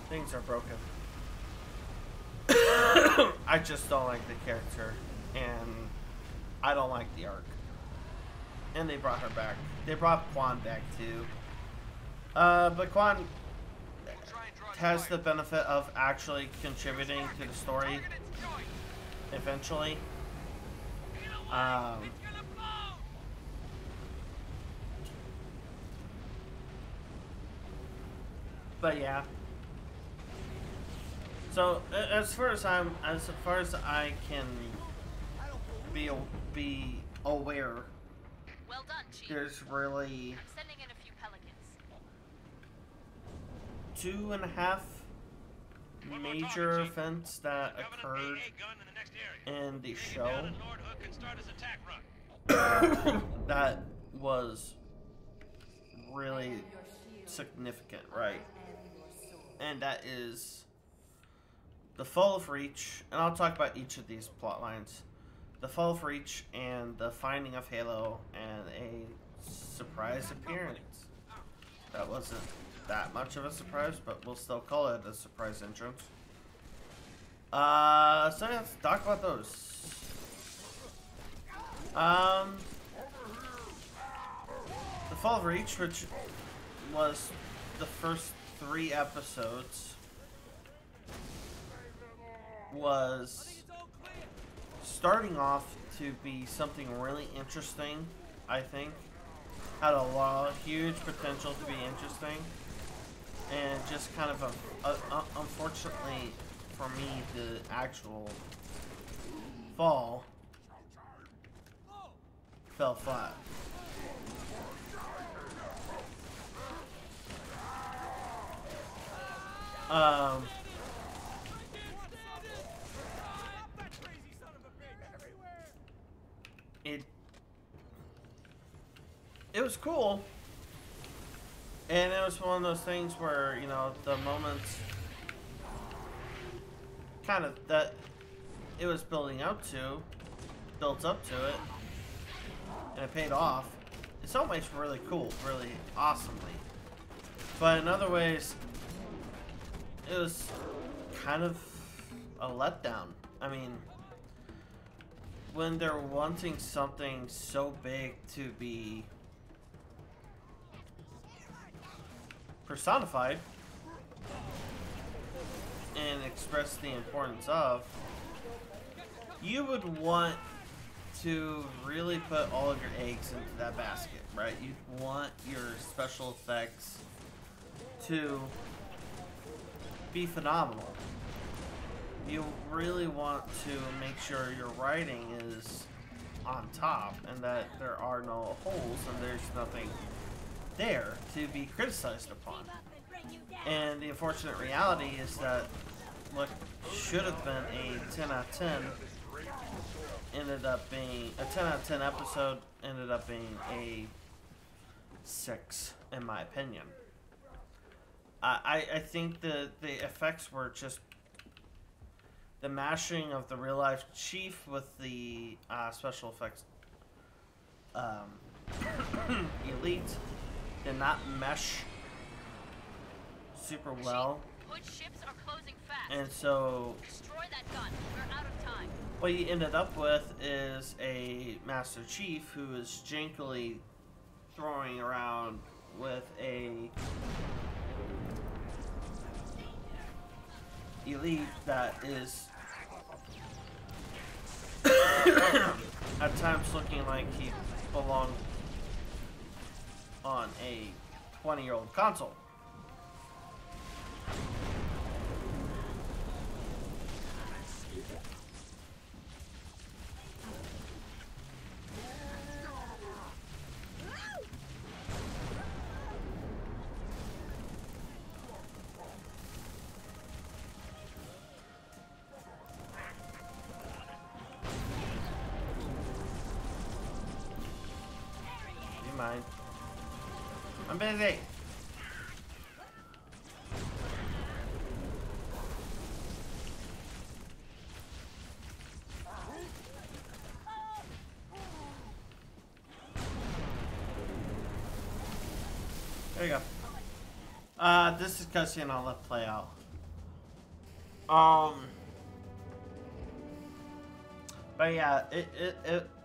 Speaker 1: Things are broken. I just don't like the character and I don't like the arc. And they brought her back. They brought Quan back too. But Quan has the benefit of actually contributing to the story eventually. But yeah. So as far as I can be aware,
Speaker 7: Well done, Chief.
Speaker 1: there's really
Speaker 7: I'm sending in a few pelicans.
Speaker 1: 2.5 major events that occurred in the show that was really significant, right? And that is the Fall of Reach, and I'll talk about each of these plot lines. The Fall of Reach and the finding of Halo and a surprise appearance. That wasn't that much of a surprise, but we'll still call it a surprise entrance. So yeah, let's talk about those. The Fall of Reach, which was the first 3 episodes, was starting off to be something really interesting, I think. Had a lot, huge potential to be interesting. And just kind of unfortunately for me, the actual fall fell flat. It was cool, and it was one of those things where, you know, the moments kind of that it was built up to it, and it paid off. In some ways really cool, really awesomely, but in other ways it was kind of a letdown. I mean, when they're wanting something so big to be personified and express the importance of, you would want to really put all of your eggs into that basket, right? You'd want your special effects to be phenomenal. You really want to make sure your writing is on top and that there are no holes and there's nothing there to be criticized upon. And the unfortunate reality is that what should have been a 10 out of 10 ended up being a 10 out of 10 episode ended up being a 6, in my opinion. I think the effects were just the mashing of the real life Chief with the special effects Elite did not mesh super well.
Speaker 7: Hood ships are closing fast.
Speaker 1: And so
Speaker 7: Destroy that gun. We're out of time.
Speaker 1: what you ended up with is a Master Chief who is jankily throwing around with a Elite that is at times looking like he belonged on a 20-year-old console. You mind? I'm busy. There you go. This is cutscene I'll let play out. But yeah,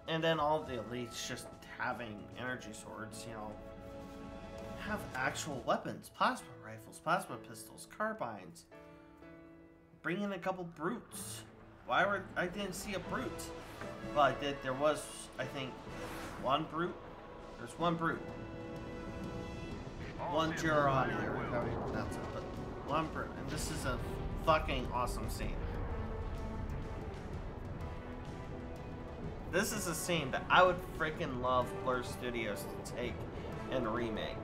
Speaker 1: and then all the elites just having energy swords, you know, have actual weapons, plasma rifles, plasma pistols, carbines. Bring in a couple brutes. I didn't see a brute. Well, I did. There was, I think, one brute. There's one brute. One Juron, or however you pronounce it, but one brute. And this is a fucking awesome scene. This is a scene that I would freaking love Blur Studios to take and remake.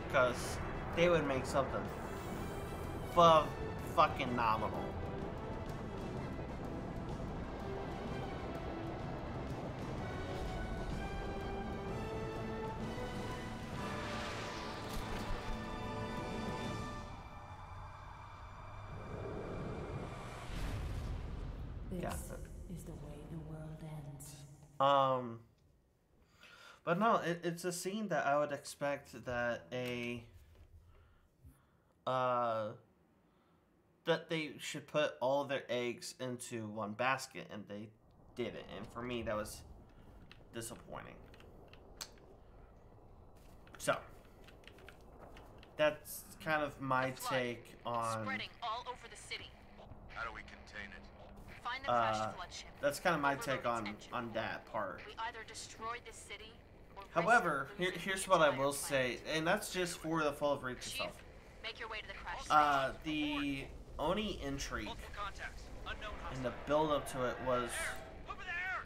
Speaker 1: Because they would make something fucking nominal.
Speaker 4: This is the way the world ends.
Speaker 1: But no, it's a scene that I would expect that that they should put all of their eggs into one basket, and they didn't. And for me, that was disappointing. So, that's kind of my take on.
Speaker 7: Spreading all over the city.
Speaker 3: How do we contain it?
Speaker 7: Find the crashed flood ship.
Speaker 1: That's kind of my take
Speaker 7: Overload its
Speaker 1: on
Speaker 7: engine.
Speaker 1: that part.
Speaker 7: We either destroy this city or
Speaker 1: However,
Speaker 7: risk losing
Speaker 1: here's
Speaker 7: the
Speaker 1: what I
Speaker 7: entire
Speaker 1: will
Speaker 7: planet.
Speaker 1: say, and that's just for the Fall of Reach
Speaker 7: Chief,
Speaker 1: itself.
Speaker 7: make your way to the crash site.
Speaker 1: The Oni intrigue
Speaker 2: Multiple contacts. Unknown
Speaker 1: and the
Speaker 2: hostile.
Speaker 1: build up to it
Speaker 2: Over there!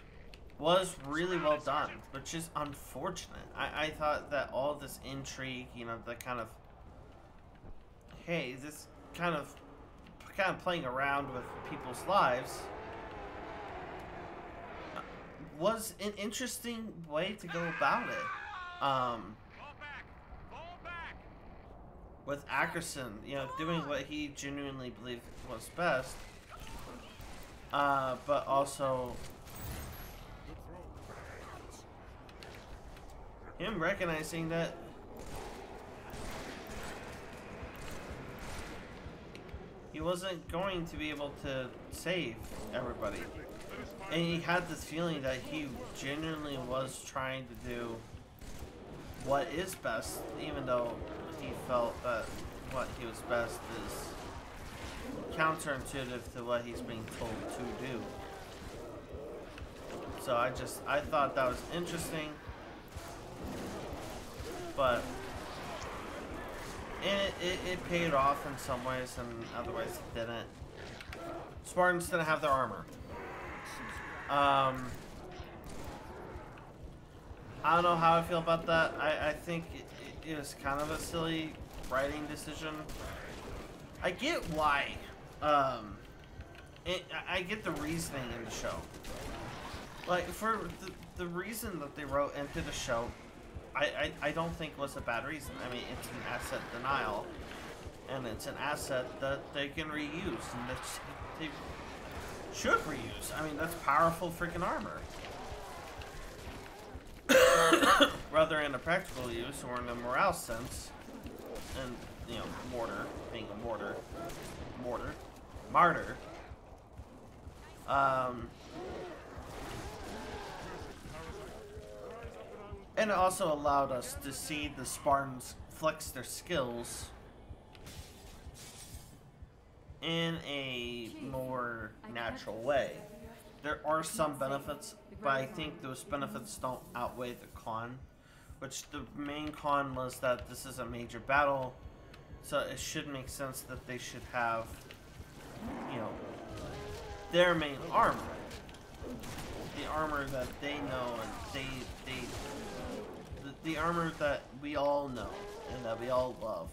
Speaker 1: was really well done, which is unfortunate. I thought that all this intrigue, you know, the kind of, hey, this kind of playing around with people's lives was an interesting way to go about it.
Speaker 2: Fall back! Fall back!
Speaker 1: With Ackerson, you know, doing what he genuinely believed was best, but also him recognizing that he wasn't going to be able to save everybody. And he had this feeling that he genuinely was trying to do what is best, even though he felt that what he was best is counterintuitive to what he's being told to do. So I thought that was interesting, but and it paid off in some ways, and other ways it didn't. Spartans didn't have their armor. I don't know how I feel about that. I think it was kind of a silly writing decision. I get why. I get the reasoning in the show. Like, for the reason that they wrote into the show, I don't think was a bad reason. I mean, it's an asset denial, and it's an asset that they can reuse, and that they should reuse. I mean, that's powerful freaking armor. Whether in a practical use or in a morale sense, and, you know, mortar, being a martyr, and it also allowed us to see the Spartans flex their skills in a more natural way. There are some benefits, but I think those benefits don't outweigh the con, which the main con was that this is a major battle, so it should make sense that they should have, you know, their main armor. The armor that they know, and the armor that we all know and that we all love.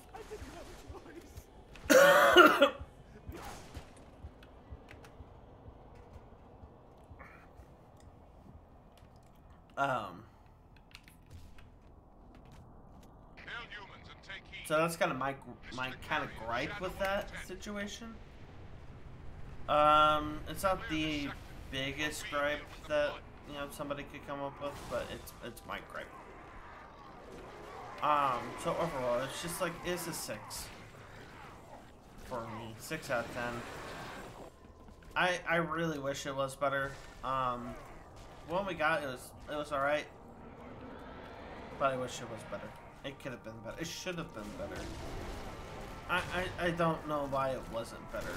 Speaker 1: So that's kind of my kind of gripe with that situation. It's not the biggest gripe that, you know, somebody could come up with, but it's my gripe. So overall, it's just like, it's a 6 for me. 6 out of 10. I really wish it was better. When we got it was alright. But I wish it was better. It could have been better. It should have been better. I don't know why it wasn't better.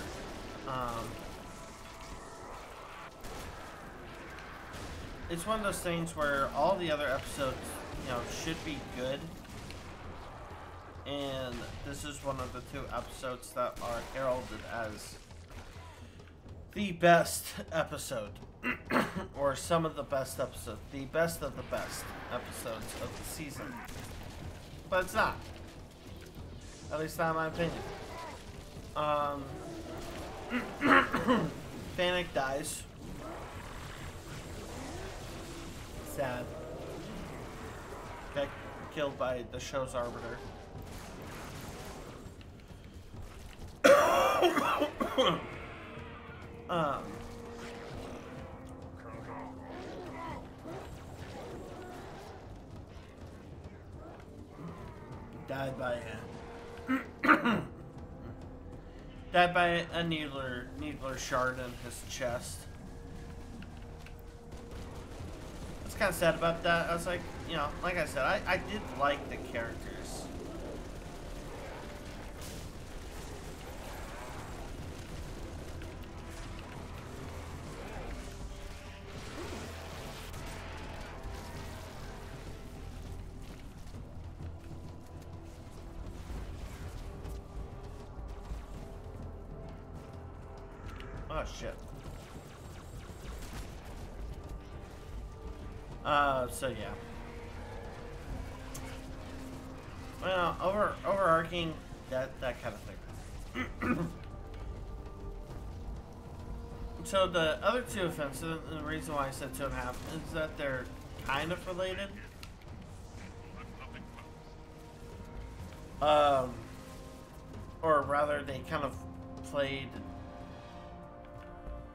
Speaker 1: It's one of those things where all the other episodes, you know, should be good. And this is one of the 2 episodes that are heralded as the best episode. Or some of the best episodes. The best of the best episodes of the season. But it's not. At least not in my opinion. Fennec dies. Sad. Got killed by the show's arbiter. Died by a needler shard in his chest. What's kind of sad about that, I was like, you know, like I said, I did like the characters. Oh shit. So yeah. Well, overarching that kind of thing. So the other 2 events, the reason why I said 2.5 is that they're kind of related. Or rather, they kind of played.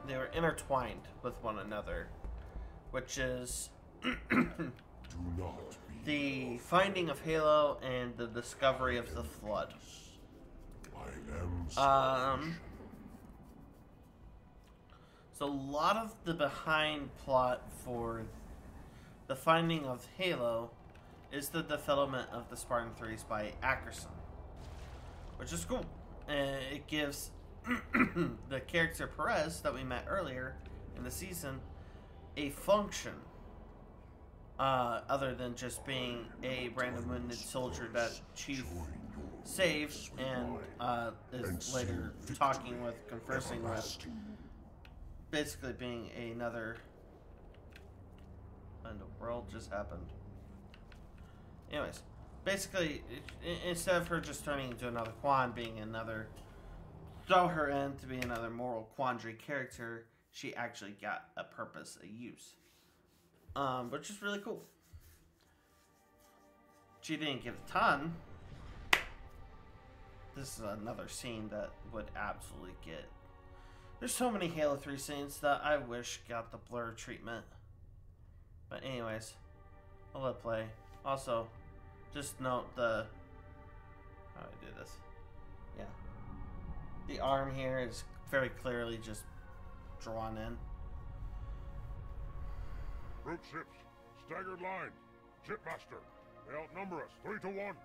Speaker 1: They were intertwined with one another, which is the finding of Halo and the discovery of the Flood. So a lot of the behind plot for the finding of Halo is the development of the Spartan 3s by Ackerson, which is cool. And it gives the character Perez that we met earlier in the season a function other than just being a random wounded soldier that Chief saved and is later conversing with, basically being another. And the world just happened. Anyways, basically, instead of her just turning into another Quan, being another, throw her in to be another moral quandary character, she actually got a purpose, a use. Which is really cool. She didn't get a ton. This is another scene that would absolutely get. There's so many Halo 3 scenes that I wish got the blur treatment. But anyways, I'll let play. Also, just note the... How do I do this? Yeah. The arm here is very clearly just drawn in.
Speaker 9: Root ships, staggered line. Shipmaster, they outnumber us 3-1.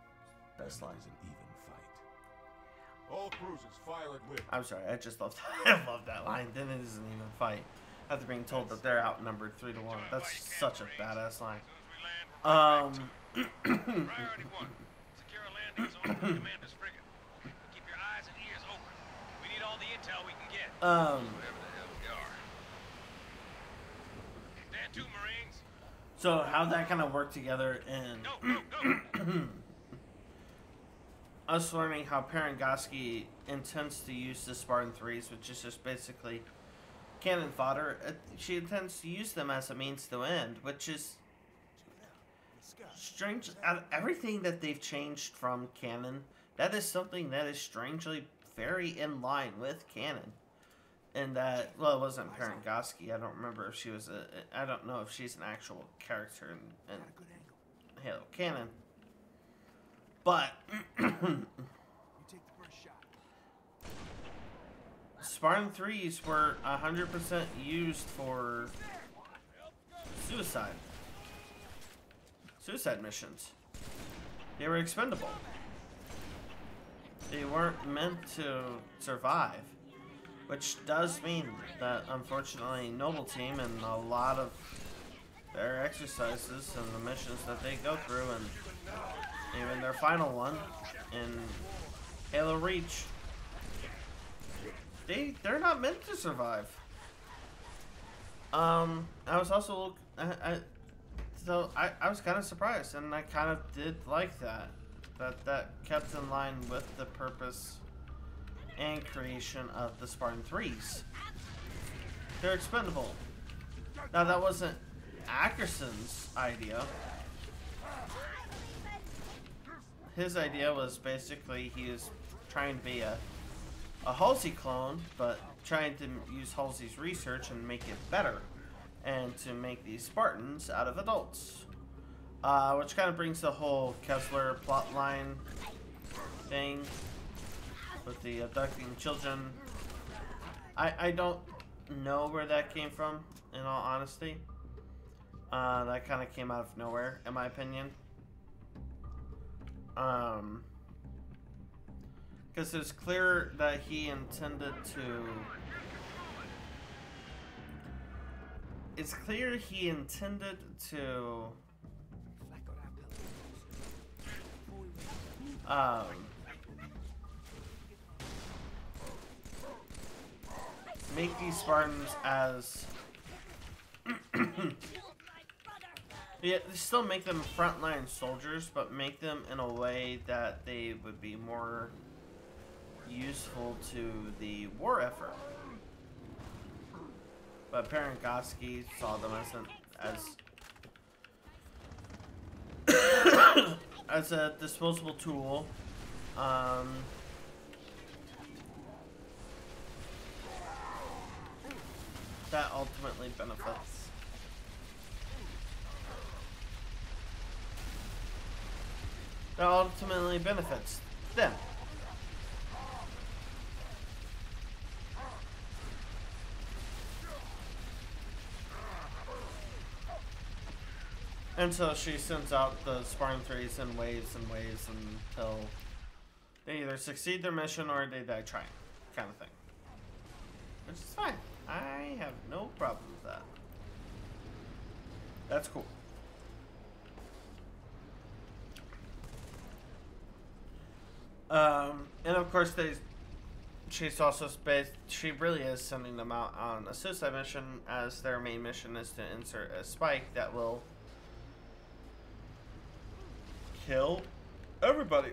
Speaker 1: Best line.
Speaker 10: It's an even fight. All cruisers fire at will.
Speaker 1: I'm sorry, I just love that. I love that line. Then it isn't even a fight. After being told that they're outnumbered 3-1. That's such a badass line.
Speaker 2: Priority 1. Secure a landing zone for the commander's frigate. Keep your eyes and ears open. We need all the intel we can get. Whatever the hell we are. Stand to, Marines.
Speaker 1: So how'd that kind of work together and
Speaker 2: Go.
Speaker 1: us learning how Parangosky intends to use the Spartan 3s, which is just basically cannon fodder. She intends to use them as a means to end, which is strange. Out of everything that they've changed from canon, that is something that is strangely very in line with canon. And that, well, it wasn't Parangosky. I don't remember if she was I don't know if she's an actual character in Halo canon. But Spartan 3s were 100% used for suicide missions. They were expendable. They weren't meant to survive, which does mean that unfortunately Noble Team and a lot of their exercises and the missions that they go through, and even their final one in Halo Reach, they're not meant to survive. I was also I was kind of surprised, and I kind of did like that kept in line with the purpose and creation of the Spartan 3s. They're expendable. Now, that wasn't Ackerson's idea. His idea was basically he was trying to be a Halsey clone, but trying to use Halsey's research and make it better, and to make these Spartans out of adults. Which kind of brings the whole Kessler plotline thing with the abducting children. I don't know where that came from, in all honesty. That kind of came out of nowhere, in my opinion. Because it's clear that he intended to... It's clear he intended to... make these Spartans as... yeah, still make them frontline soldiers, but make them in a way that they would be more useful to the war effort. But Parangosky saw them as a disposable tool. That ultimately benefits. That ultimately benefits them. And so she sends out the Spartan 3s in waves and waves until they either succeed their mission or they die trying, kind of thing. Which is fine. I have no problem with that. That's cool. And of course she really is sending them out on a suicide mission, as their main mission is to insert a spike that will kill everybody.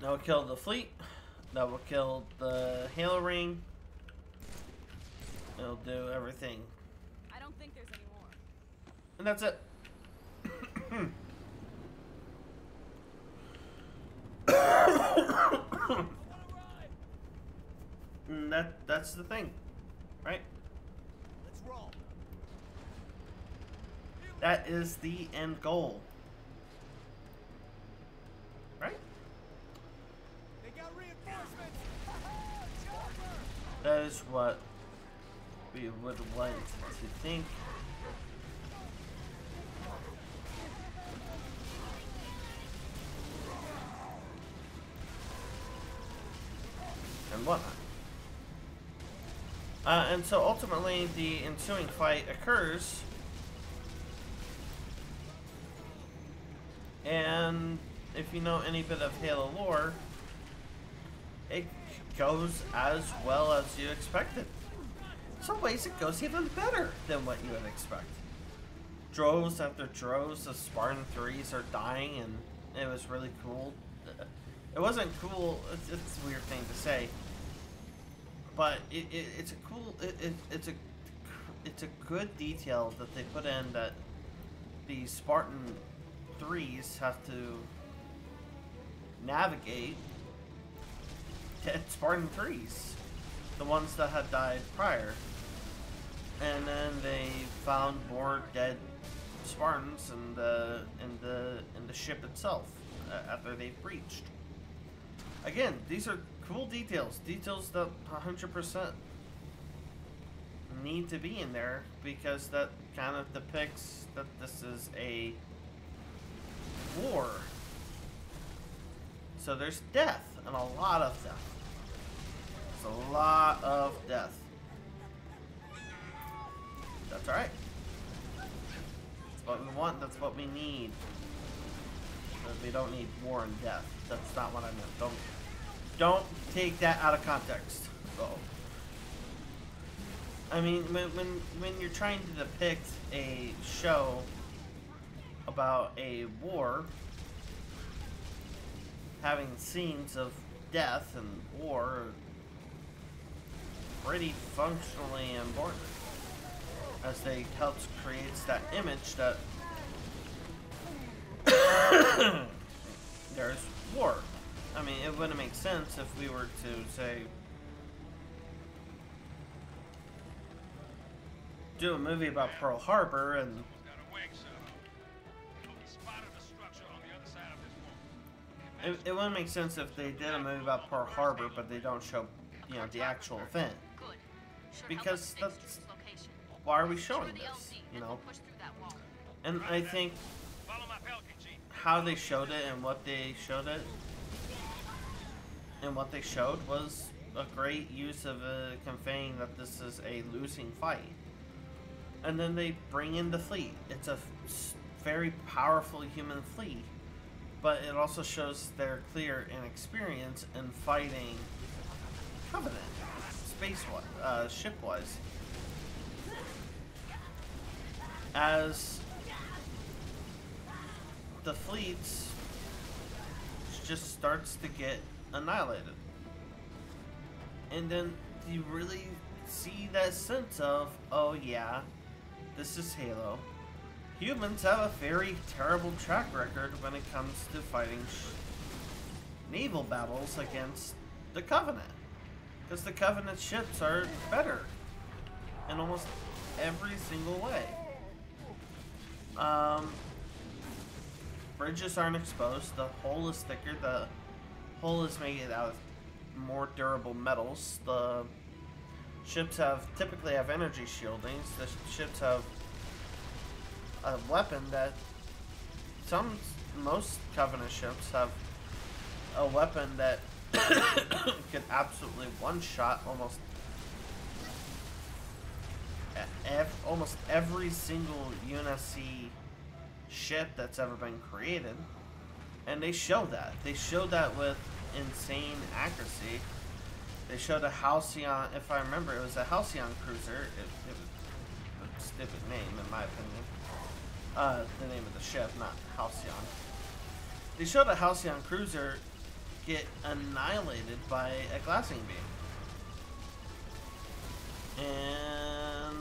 Speaker 1: That will kill the fleet. That will kill the Halo ring. It'll do everything.
Speaker 5: I don't think there's any more.
Speaker 1: And that's it. And that's the thing, right?
Speaker 6: Let's roll.
Speaker 1: That is the end goal, right?
Speaker 6: They got reinforcements.
Speaker 1: That is what we would like to think. And whatnot. And so ultimately the ensuing fight occurs, and if you know any bit of Halo lore, it goes as well as you expected. In some ways it goes even better than what you would expect. Droves after droves of Spartan 3s are dying, and it was really cool. It wasn't cool, it's a weird thing to say, but it's a cool, it's a good detail that they put in, that the Spartan 3s have to navigate dead Spartan 3s, the ones that had died prior, and then they found more dead Spartans in the ship itself after they breached. Again, these are cool details. Details that 100% need to be in there because that kind of depicts that this is a war. So there's death, and a lot of death. There's a lot of death. That's alright. That's what we want, that's what we need. But we don't need war and death. That's not what I meant. Don't take that out of context. So, I mean, when you're trying to depict a show about a war, having scenes of death and war, pretty functionally important, as they helped create that image that there's war. I mean, it wouldn't make sense if we were to say do a movie about Pearl Harbor and it wouldn't make sense if they did a movie about Pearl Harbor but they don't show, you know, the actual event. Because that's why are we showing this, you know? And I think how they showed it and what they showed it and what they showed was a great use of conveying that this is a losing fight. And then they bring in the fleet. It's a very powerful human fleet, but it also shows their clear inexperience in fighting Covenant, space-wise, ship-wise. As the fleet just starts to get annihilated. And then you really see that sense of, oh yeah, this is Halo. Humans have a very terrible track record when it comes to fighting naval battles against the Covenant. Because the Covenant ships are better in almost every single way. Bridges aren't exposed, the hull is thicker, the hull is made out of more durable metals, the ships typically have energy shieldings, the ships have a weapon that most Covenant ships have a weapon that could absolutely one-shot almost every single UNSC ship that's ever been created, and they show that. They show that with insane accuracy. They showed a Halcyon, if I remember, it was a Halcyon cruiser. It was a stupid name, in my opinion. The name of the ship, not Halcyon. They showed a Halcyon cruiser get annihilated by a glassing beam. And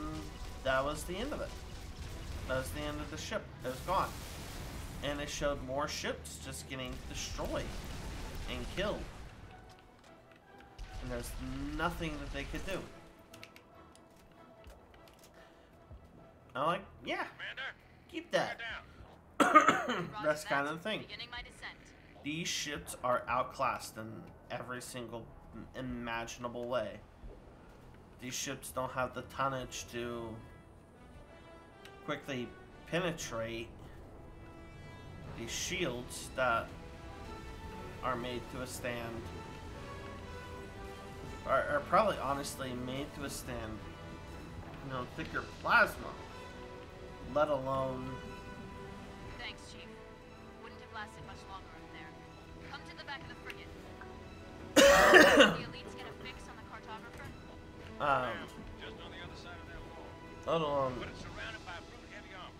Speaker 1: that was the end of it. That was the end of the ship. It was gone. And it showed more ships just getting destroyed and killed. And there's nothing that they could do. I'm like, yeah, keep that. That's kind of the thing. These ships are outclassed in every single imaginable way. These ships don't have the tonnage to quickly penetrate these shields that are made to withstand, are probably honestly made to withstand, you know, thicker plasma, let alone.
Speaker 5: Thanks, Chief. Wouldn't have lasted much longer up there. Come to the back of the frigate. The elites get a fix on the cartographer?
Speaker 2: Just on the other side of that wall.
Speaker 1: Let alone
Speaker 2: But it's surrounded by brute heavy armor.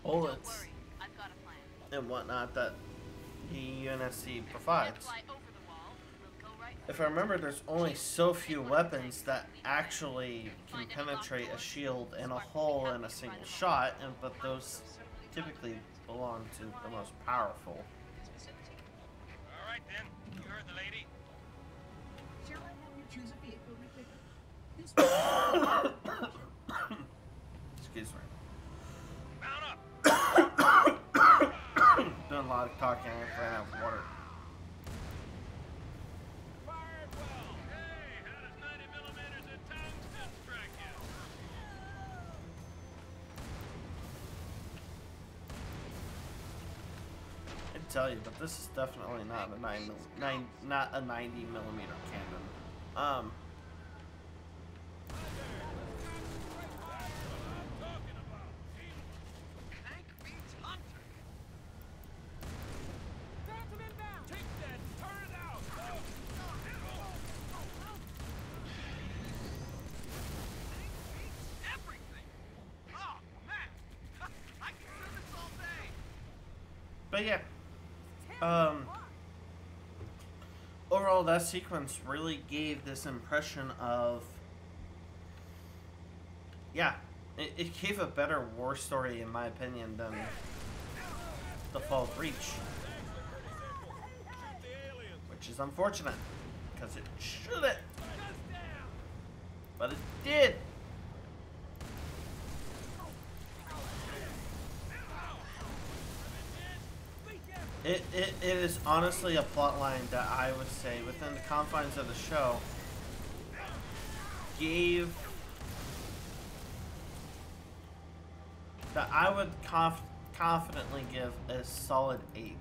Speaker 1: bullets
Speaker 5: Don't worry, I've got a plan.
Speaker 1: and whatnot that the UNSC
Speaker 5: Can't
Speaker 1: provides.
Speaker 5: fly over the wall. We'll go right
Speaker 1: If I remember, there's only so few weapons that actually can penetrate a shield and a hull in a single shot, but those typically belong to the most powerful.
Speaker 2: All right then, you heard the lady.
Speaker 11: Shall I have you choose a vehicle, Rick? This
Speaker 1: Excuse me.
Speaker 2: Mount up.
Speaker 1: Doing a lot of talking. I ran out of water. tell you, but this is definitely not a not a 90mm cannon. But yeah, overall that sequence really gave this impression of, yeah, it gave a better war story in my opinion than The Fall of Reach, which is unfortunate because it shouldn't, but it did. It is honestly a plot line that I would say, within the confines of the show, gave, that I would confidently give a solid 8.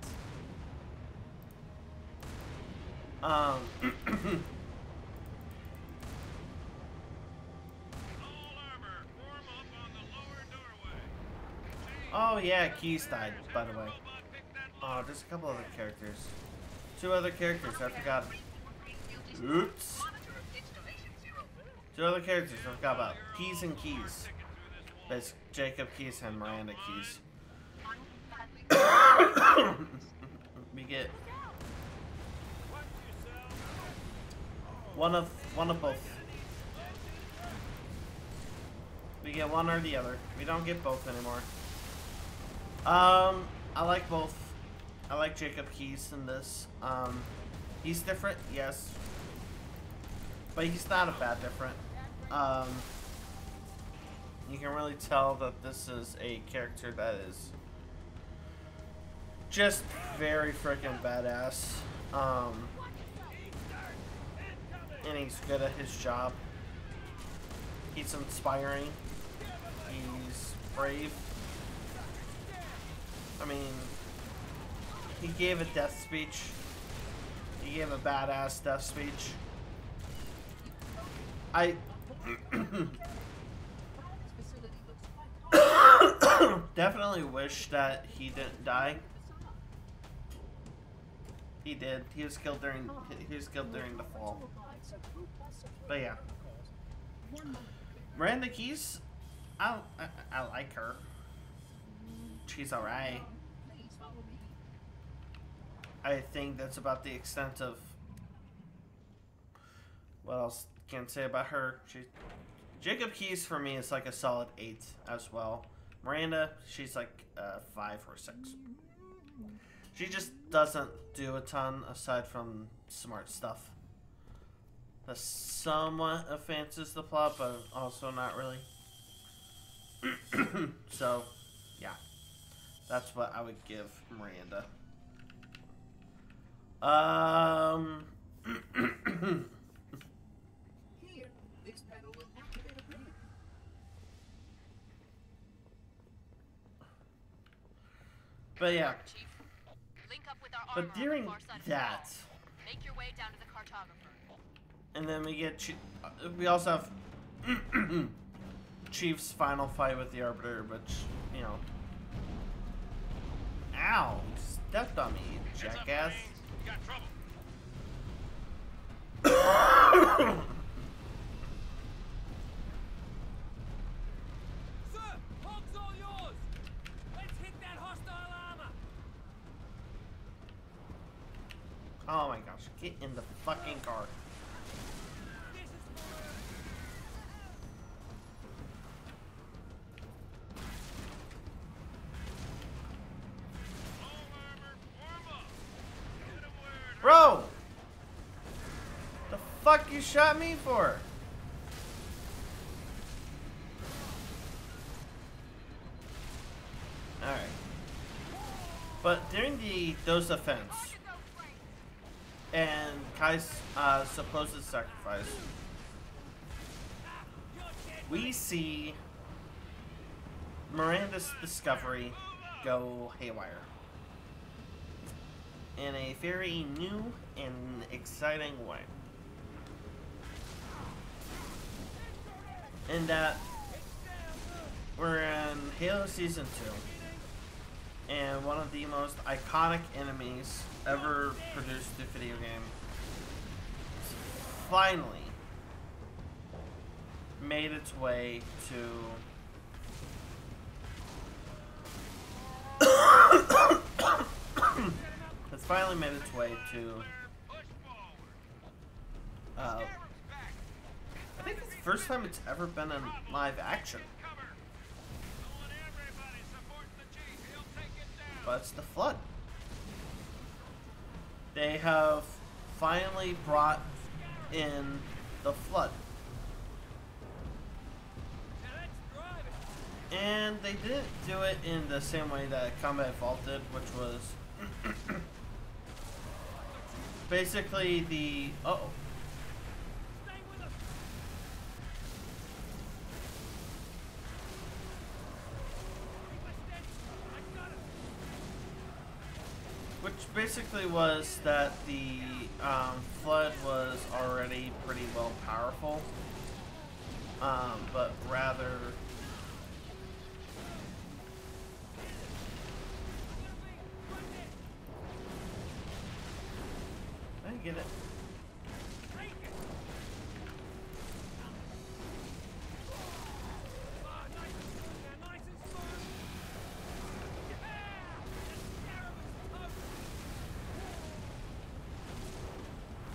Speaker 1: Oh yeah, Keys died, by the way. Oh, there's a couple other characters. 2 other characters, I forgot. Oops. 2 other characters I forgot about. Keys and Keys. There's Jacob Keyes and Miranda Keyes. We get one of both. We get one or the other. We don't get both anymore. I like both. I like Jacob Keyes in this. He's different, yes. But he's not a bad different. You can really tell that this is a character that is just very freaking badass. And he's good at his job. He's inspiring. He's brave. I mean, he gave a death speech. He gave a badass death speech. I definitely wish that he didn't die. He did. He was killed during the fall. But yeah, Miranda Keyes, I like her. She's alright. I think that's about the extent of what else can say about her. Jacob Keyes for me is like a solid 8 as well. Miranda, she's like 5 or 6. She just doesn't do a ton aside from smart stuff. That somewhat advances the plot, but also not really. So, yeah. That's what I would give Miranda. But yeah. But during that,
Speaker 5: make your way down to the cartographer.
Speaker 1: And then we also have Chief's final fight with the Arbiter, which, you know. Ow! You stepped on me, you jackass.
Speaker 2: You got trouble.
Speaker 6: Sir, hog's all yours. Let's hit that hostile armor.
Speaker 1: Oh my gosh, get in the fucking car. Bro! The fuck you shot me for? Alright. But during those events and Kai's supposed sacrifice, we see Miranda's discovery go haywire. in a very new and exciting way. In that we're in Halo Season 2, and one of the most iconic enemies ever produced in a video game finally made its way to it's finally made its way to I think it's the first time it's ever been in live action. But it's the Flood. They have finally brought in the Flood. And they didn't do it in the same way that Combat Evolved did, which was basically the which basically was that the Flood was already pretty well powerful, but rather I get it.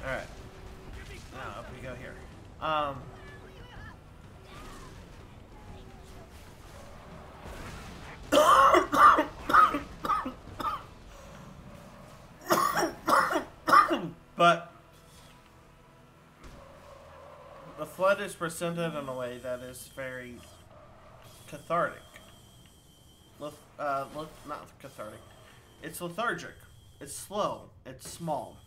Speaker 1: Alright. Now up we go here. But the Flood is presented in a way that is very cathartic. Not cathartic. It's lethargic. It's slow. It's small.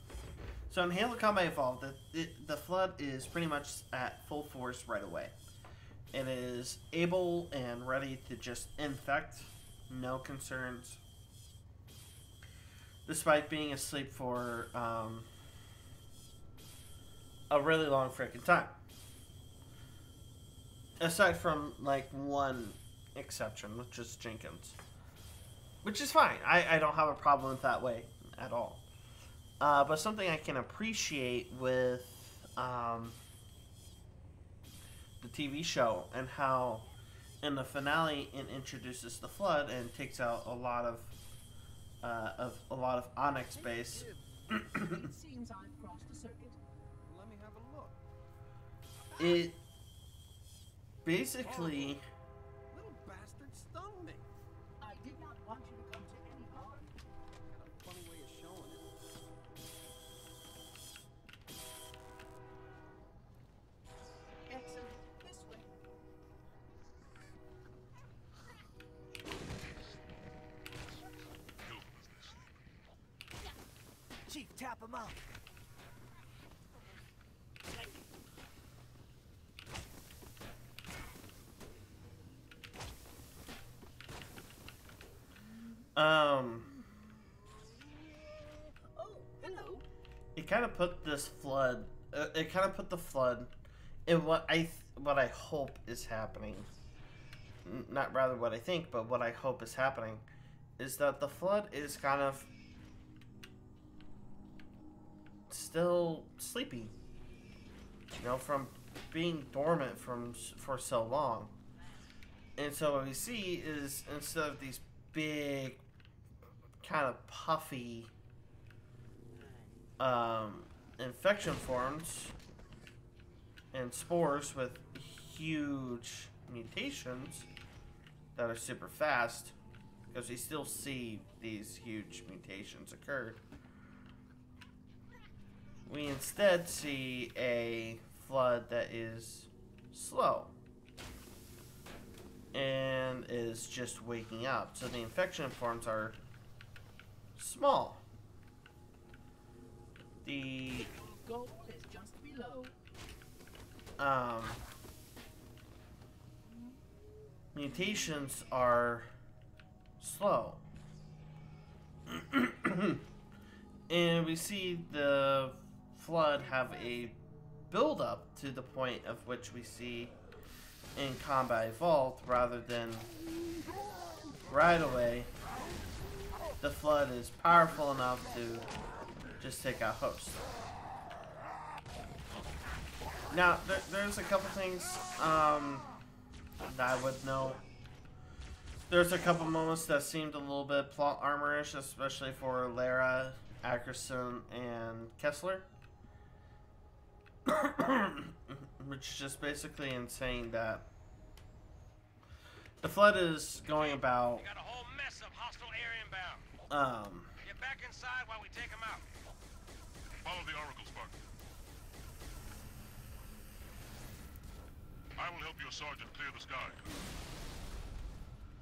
Speaker 1: So in Halo Combat Evolved, the Flood is pretty much at full force right away. It is able and ready to just infect, no concerns, despite being asleep for a really long freaking time. Aside from like one exception, which is Jenkins, which is fine. I don't have a problem with that way at all. But something I can appreciate with the TV show and how in the finale it introduces the Flood and takes out a lot of Onyx base.
Speaker 11: It seems I've crossed the circuit.
Speaker 10: Let me have a look.
Speaker 1: It basically
Speaker 10: Little bastard stung me.
Speaker 11: I did not want you to come to any harm.
Speaker 10: Got a funny way of showing it.
Speaker 11: Excellent. This way.
Speaker 6: Chief, tap him out.
Speaker 11: Oh, hello.
Speaker 1: it kind of put this Flood. It kind of put the Flood in what I hope is happening. Not rather what I think, but what I hope is happening is that the Flood is kind of still sleepy. You know, from being dormant for so long. And so what we see is instead of these big, kind of puffy infection forms and spores with huge mutations that are super fast, because we still see these huge mutations occur, we instead see a Flood that is slow and is just waking up. So the infection forms are small. The
Speaker 11: Goal is just below.
Speaker 1: Mutations are slow. And we see the Flood have a build-up to the point of which we see in Combat Evolved, rather than right away. The Flood is powerful enough to just take out Host. Now, there's a couple things that I would know. There's a couple moments that seemed a little bit plot armor-ish, especially for Lara, Ackerson, and Kessler. Which is just basically insane that the Flood is going about...
Speaker 2: We got a whole mess of hostile air inbound. Get back inside while we take them out.
Speaker 9: Follow the Oracle, Spark. I will help your sergeant clear the sky.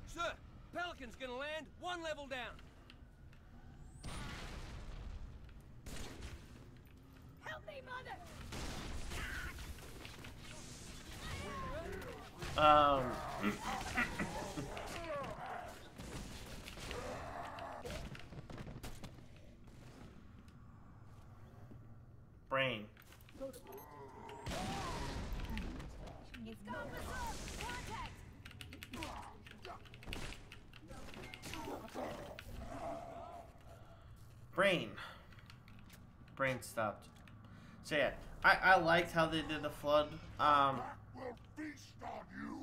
Speaker 6: Sir, Pelican's gonna land 1 level down.
Speaker 11: Help me, mother!
Speaker 1: Brain.
Speaker 11: It's gone berserk! Contact!
Speaker 1: Brain. Brain stopped. So yeah, I liked how they did the Flood.
Speaker 9: Will feast on you.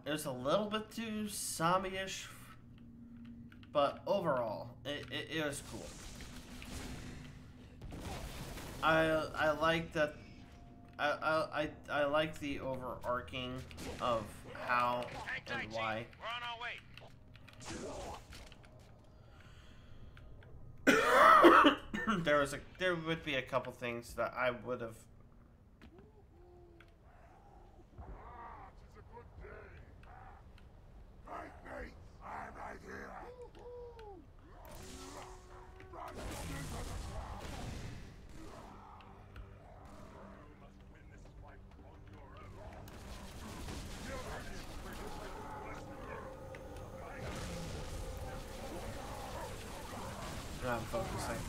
Speaker 1: It was a little bit too zombie-ish, but overall, it was cool. I like that. I like the overarching of how and why.
Speaker 2: We're on our way.
Speaker 1: There would be a couple things that I would have.
Speaker 9: It's a good day. Right, mate. I'm right here.
Speaker 1: I'm focusing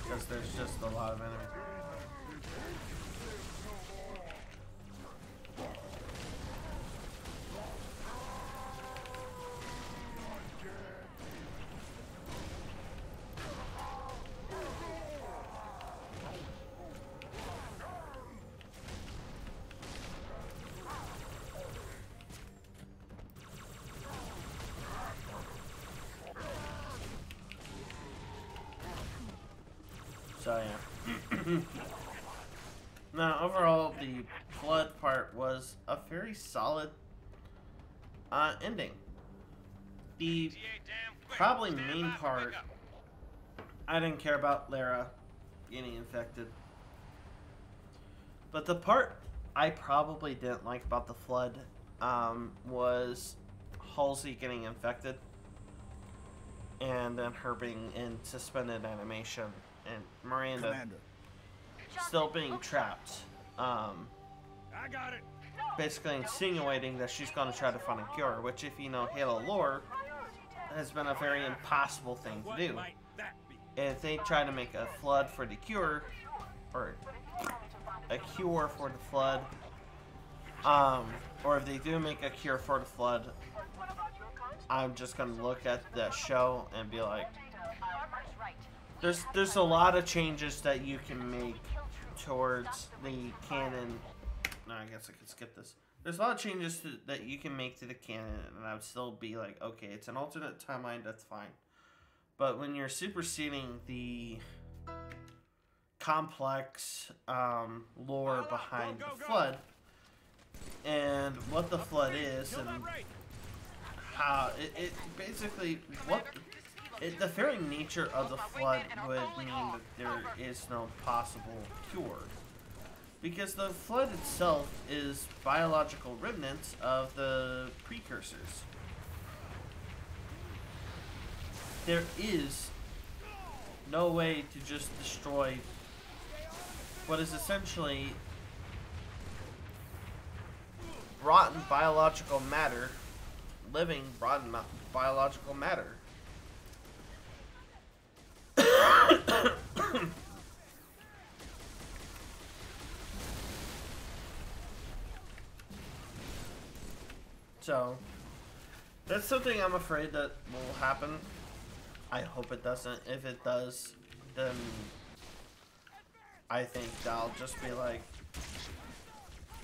Speaker 1: because there's just a lot of enemies. So yeah. Now overall, the Flood part was a very solid ending. The probably main part, I didn't care about Lara getting infected. But the part I probably didn't like about the Flood was Halsey getting infected. And then her being in suspended animation. And Miranda
Speaker 10: Commander.
Speaker 1: still being trapped.
Speaker 6: I got it.
Speaker 1: Basically insinuating that she's going to try to find a cure, which, if you know Halo lore, has been a very impossible thing to do. If they try to make a Flood for the cure, or a cure for the Flood, or if they do make a cure for the Flood, I'm just going to look at that show and be like, there's a lot of changes that you can make towards the canon. No, I guess I could skip this. There's a lot of changes that you can make to the canon, and I would still be like, okay, it's an alternate timeline, that's fine. But when you're superseding the complex lore behind the Flood, and what the Flood is, and how it basically, the very nature of the Flood would mean that there is no possible cure. Because the Flood itself is biological remnants of the precursors. There is no way to just destroy what is essentially rotten biological matter, living rotten biological matter. So, that's something I'm afraid that will happen. I hope it doesn't. If it does, then I think that'll just be like,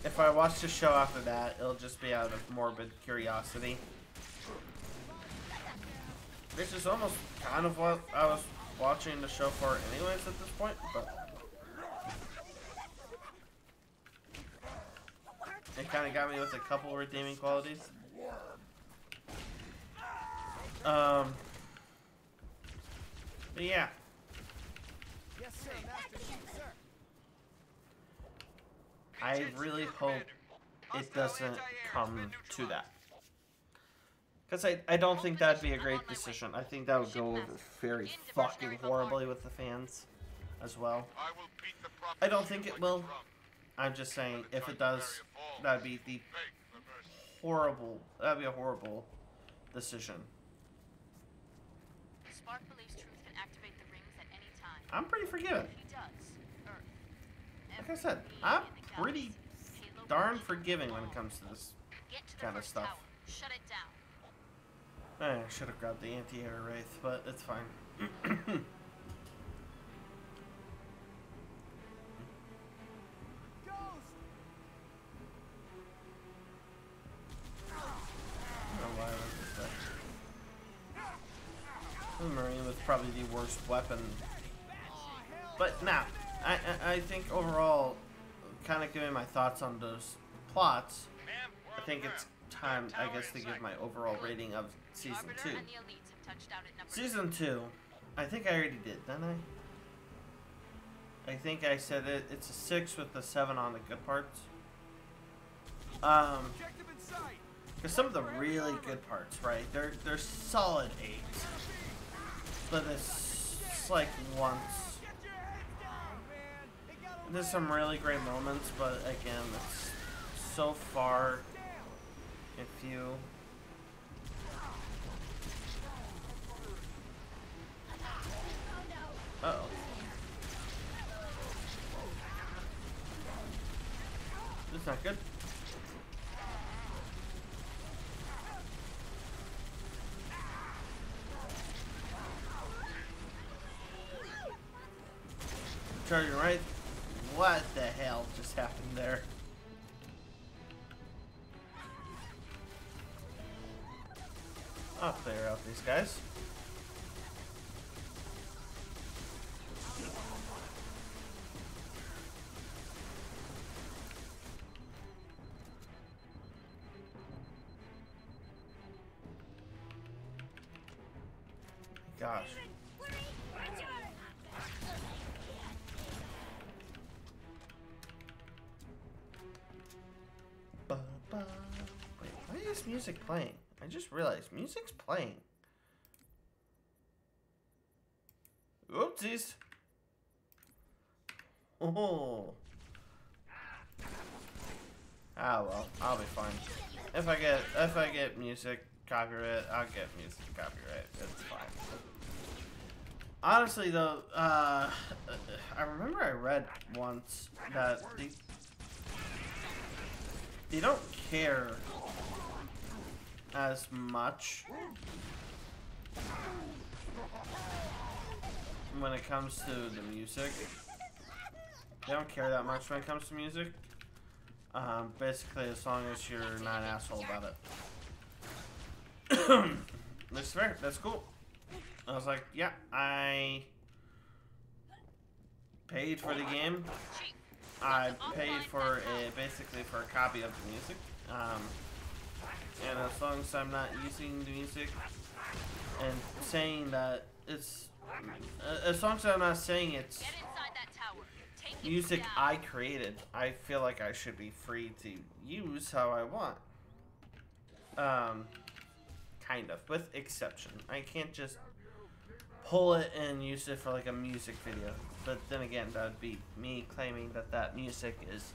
Speaker 1: if I watch the show after that, it'll just be out of morbid curiosity. Which is almost kind of what I was watching the show for anyways at this point, but it kind of got me with a couple redeeming qualities. But yeah.
Speaker 6: Yes, sir, Master Chief, sir.
Speaker 1: I really hope it doesn't come to that. Because I don't think that'd be a great decision. I think that would go over very fucking horribly with the fans as well. I don't think it will. I'm just saying, if it does, that'd be the that'd be a horrible decision.
Speaker 5: Spark believes Truth can activate the rings at any time.
Speaker 1: I'm pretty forgiving.
Speaker 5: He does.
Speaker 1: Like I said, I'm pretty darn forgiving when it comes to this kind of stuff.
Speaker 5: Shut it down.
Speaker 1: I should have grabbed the anti-air wraith, but it's fine. The Marine was probably the worst weapon. But now, I think overall, kind of giving my thoughts on those plots, I think it's time, I guess, to give my overall rating of Season 2. Season 2, I think I already did, didn't I? I think I said it's a 6 with the 7 on the good parts. Because some of the really good parts, right, they're solid 8s. But it's like once. There's some really great moments, but again, it's so far and few. Uh-oh. This is not good. Charging right. What the hell just happened there? I'll clear out these guys. Gosh. Wait, why is music playing? I just realized music's playing. Oopsies. Oh. Ah well, I'll be fine. If I get music copyright, I'll get music copyright. It's fine. Honestly though, I remember I read once that they don't care as much when it comes to the music. They don't care that much when it comes to music. Basically, as long as you're not an asshole about it. That's fair. That's cool. I was like, yeah, I paid for the game. I paid for basically for a copy of the music. And as long as I'm not using the music and saying that it's, as long as I'm not saying it's music I created, I feel like I should be free to use how I want. Kind of, with exception. I can't just pull it and use it for like a music video. But then again, that would be me claiming that that music is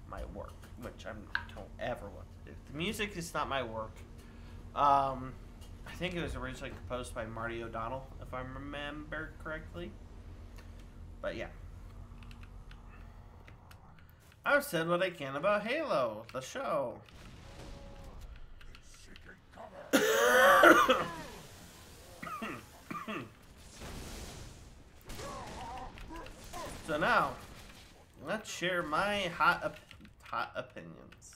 Speaker 1: my work, which I don't ever want to do. The music is not my work. I think it was originally composed by Marty O'Donnell, if I remember correctly. But yeah. I've said what I can about Halo, the show. So now, let's share my hot opinions.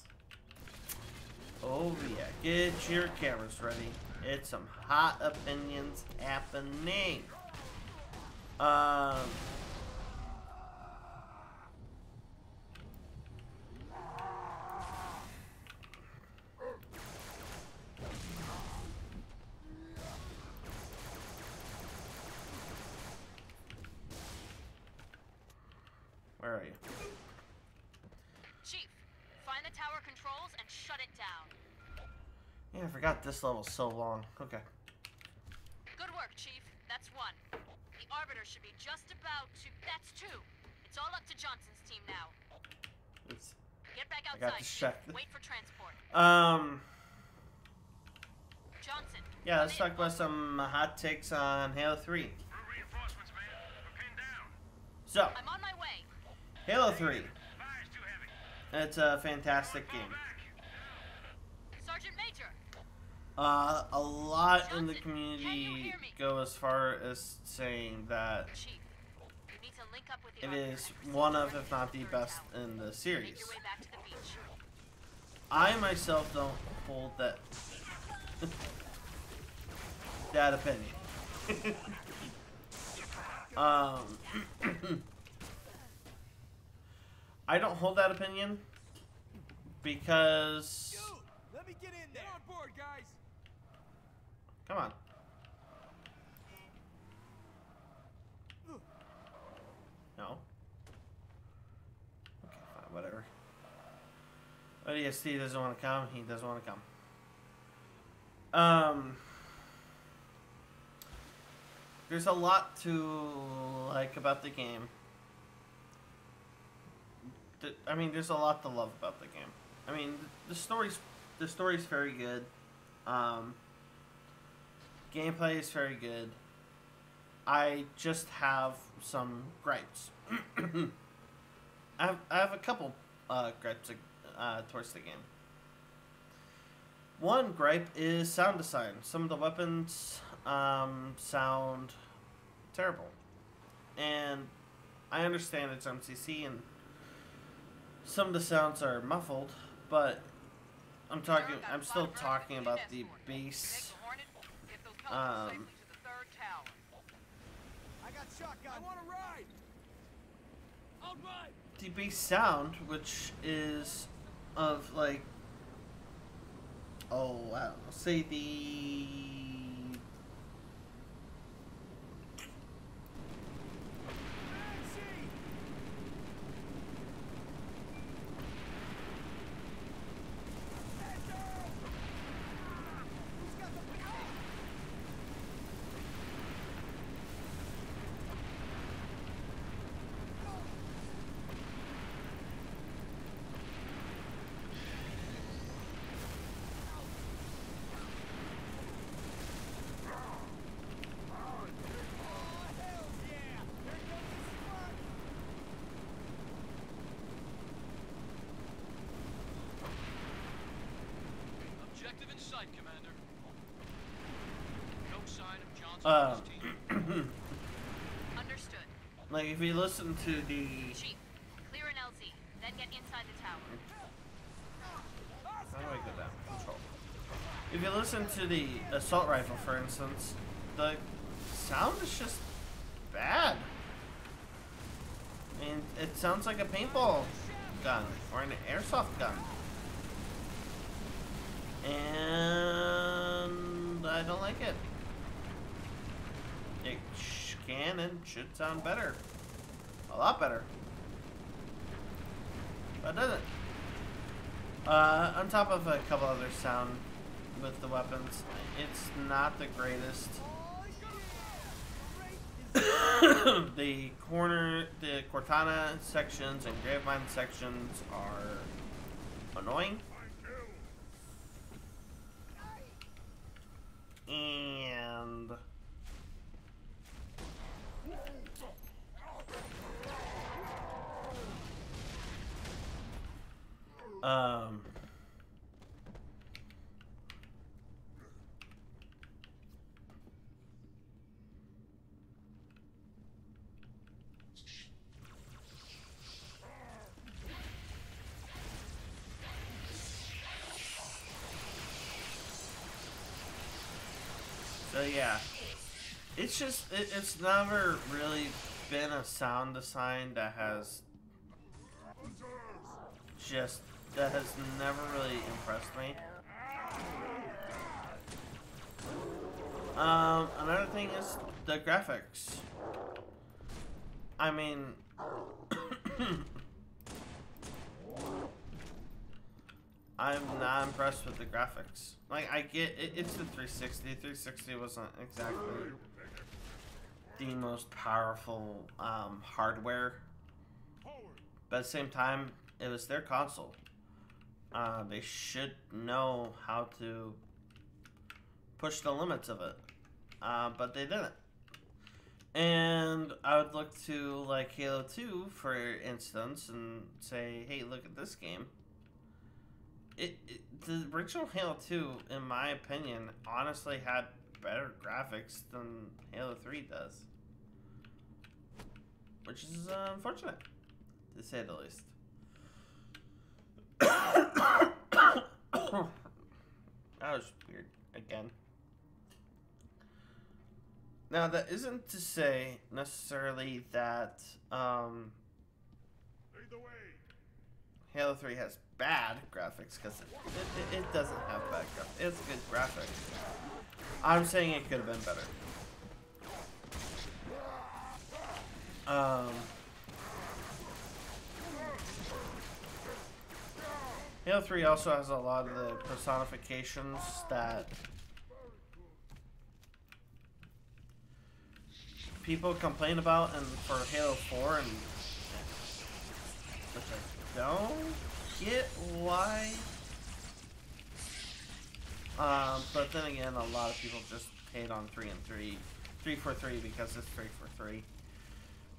Speaker 1: Oh yeah, get your cameras ready. It's some hot opinions happening. Where are you?
Speaker 5: Chief, find the tower controls and shut it down.
Speaker 1: Yeah, I forgot this level's so long. Okay.
Speaker 5: Good work, Chief. That's one. The Arbiter should be just about to... That's two. It's all up to Johnson's team now.
Speaker 1: Oops.
Speaker 5: Get back
Speaker 1: I got
Speaker 5: outside,
Speaker 1: distracted.
Speaker 5: Chief. Wait for transport. Johnson.
Speaker 1: Yeah, let's talk about some hot takes on Halo 3.
Speaker 2: Reinforcements, man. We're pinned down.
Speaker 1: So,
Speaker 5: I'm on my way.
Speaker 1: Halo 3.
Speaker 2: Fire's too heavy.
Speaker 1: It's a fantastic game.
Speaker 5: Sergeant Major.
Speaker 1: A lot in the
Speaker 5: Johnson, can you
Speaker 1: community
Speaker 5: hear me?
Speaker 1: go as far as saying that
Speaker 5: Chief, you need to link up with the
Speaker 1: it
Speaker 5: Arbiter
Speaker 1: is
Speaker 5: and
Speaker 1: one
Speaker 5: proceed
Speaker 1: of, if not the
Speaker 5: third
Speaker 1: best
Speaker 5: tower.
Speaker 1: in the
Speaker 5: Make
Speaker 1: series.
Speaker 5: your way back to the beach.
Speaker 1: I myself don't hold that that opinion. I don't hold that opinion because
Speaker 6: Let me get in there. Get on board, guys.
Speaker 1: come on. No. Okay, fine, whatever. ODST doesn't want to come. He doesn't want to come. There's a lot to like about the game. I mean, there's a lot to love about the game. I mean, the story's very good. Gameplay is very good. I just have some gripes. I have a couple gripes towards the game. One gripe is sound design. Some of the weapons sound terrible, and I understand it's MCC and some of the sounds are muffled, but I'm still talking about the base.
Speaker 6: I got shotgun. I want to ride. I'll ride.
Speaker 1: The base sound, which is of like, oh wow, say the
Speaker 6: Objective in sight, Commander. No sign of Johnson and his team.
Speaker 5: Understood.
Speaker 1: like if you listen to the
Speaker 5: Chief, clear an LZ, then get inside the tower.
Speaker 1: how do I go down? Control. If you listen to the assault rifle, for instance, the sound is just bad. I mean, it sounds like a paintball gun or an airsoft gun. And I don't like it. It can and should sound better. A lot better. But it doesn't. On top of a couple other sound with the weapons, it's not the greatest. the Cortana sections and Gravemind sections are annoying. And so yeah, it's just it's never really been a sound design that has never really impressed me. Another thing is the graphics. I mean, I'm not impressed with the graphics. Like, I get it, it's the 360. 360 wasn't exactly the most powerful hardware, but at the same time, it was their console. They should know how to push the limits of it, but they didn't. And I would look to like Halo 2, for instance, and say, hey, look at this game. The original Halo 2, in my opinion, honestly had better graphics than Halo 3 does. Which is unfortunate, to say the least. That was weird, again. Now, that isn't to say, necessarily, that Halo 3 has bad graphics, because it doesn't have bad graphics. It's good graphics. I'm saying it could have been better. Halo 3 also has a lot of the personifications that people complain about, and for Halo 4, and which I don't get why. But then again, a lot of people just hate on 343 because it's 343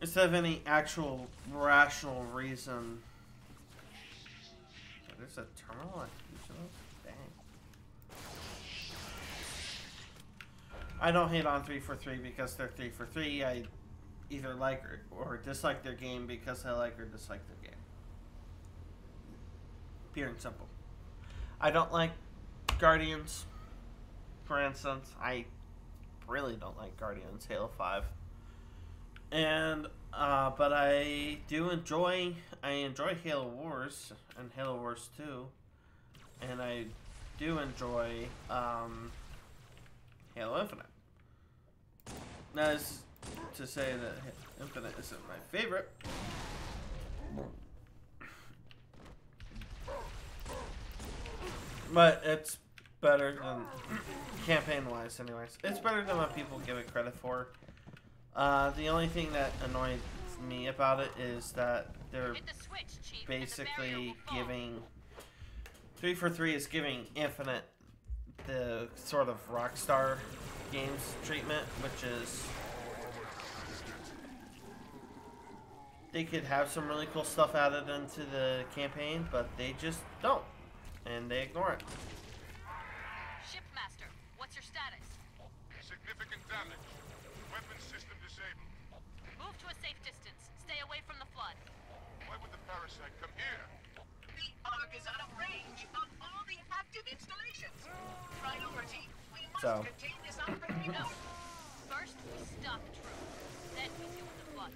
Speaker 1: instead of any actual rational reason. Okay, there's a terminal at Fusion. Dang. I don't hate on 343 because they're 343. I either like or dislike their game because I like or dislike their game. Pure and simple. I don't like Guardians, for instance. I really don't like Guardians Halo 5. And but I enjoy Halo Wars and Halo Wars 2, and I do enjoy Halo Infinite. That is to say that Infinite isn't my favorite. But it's better than, campaign-wise anyways, it's better than what people give it credit for. The only thing that annoys me about it is that they're basically giving 343 is giving Infinite the sort of Rockstar Games treatment, which is they could have some really cool stuff added into the campaign, but they just don't, and they ignore it.
Speaker 5: Shipmaster, what's your status?
Speaker 9: Significant damage. Weapon system disabled.
Speaker 5: Move to a safe distance. Stay away from the flood.
Speaker 9: Why would the parasite come here?
Speaker 11: The Ark is out of range of all the active installations. Priority. We must contain this operation.
Speaker 5: No. First, we stop True. Then we deal with the flood.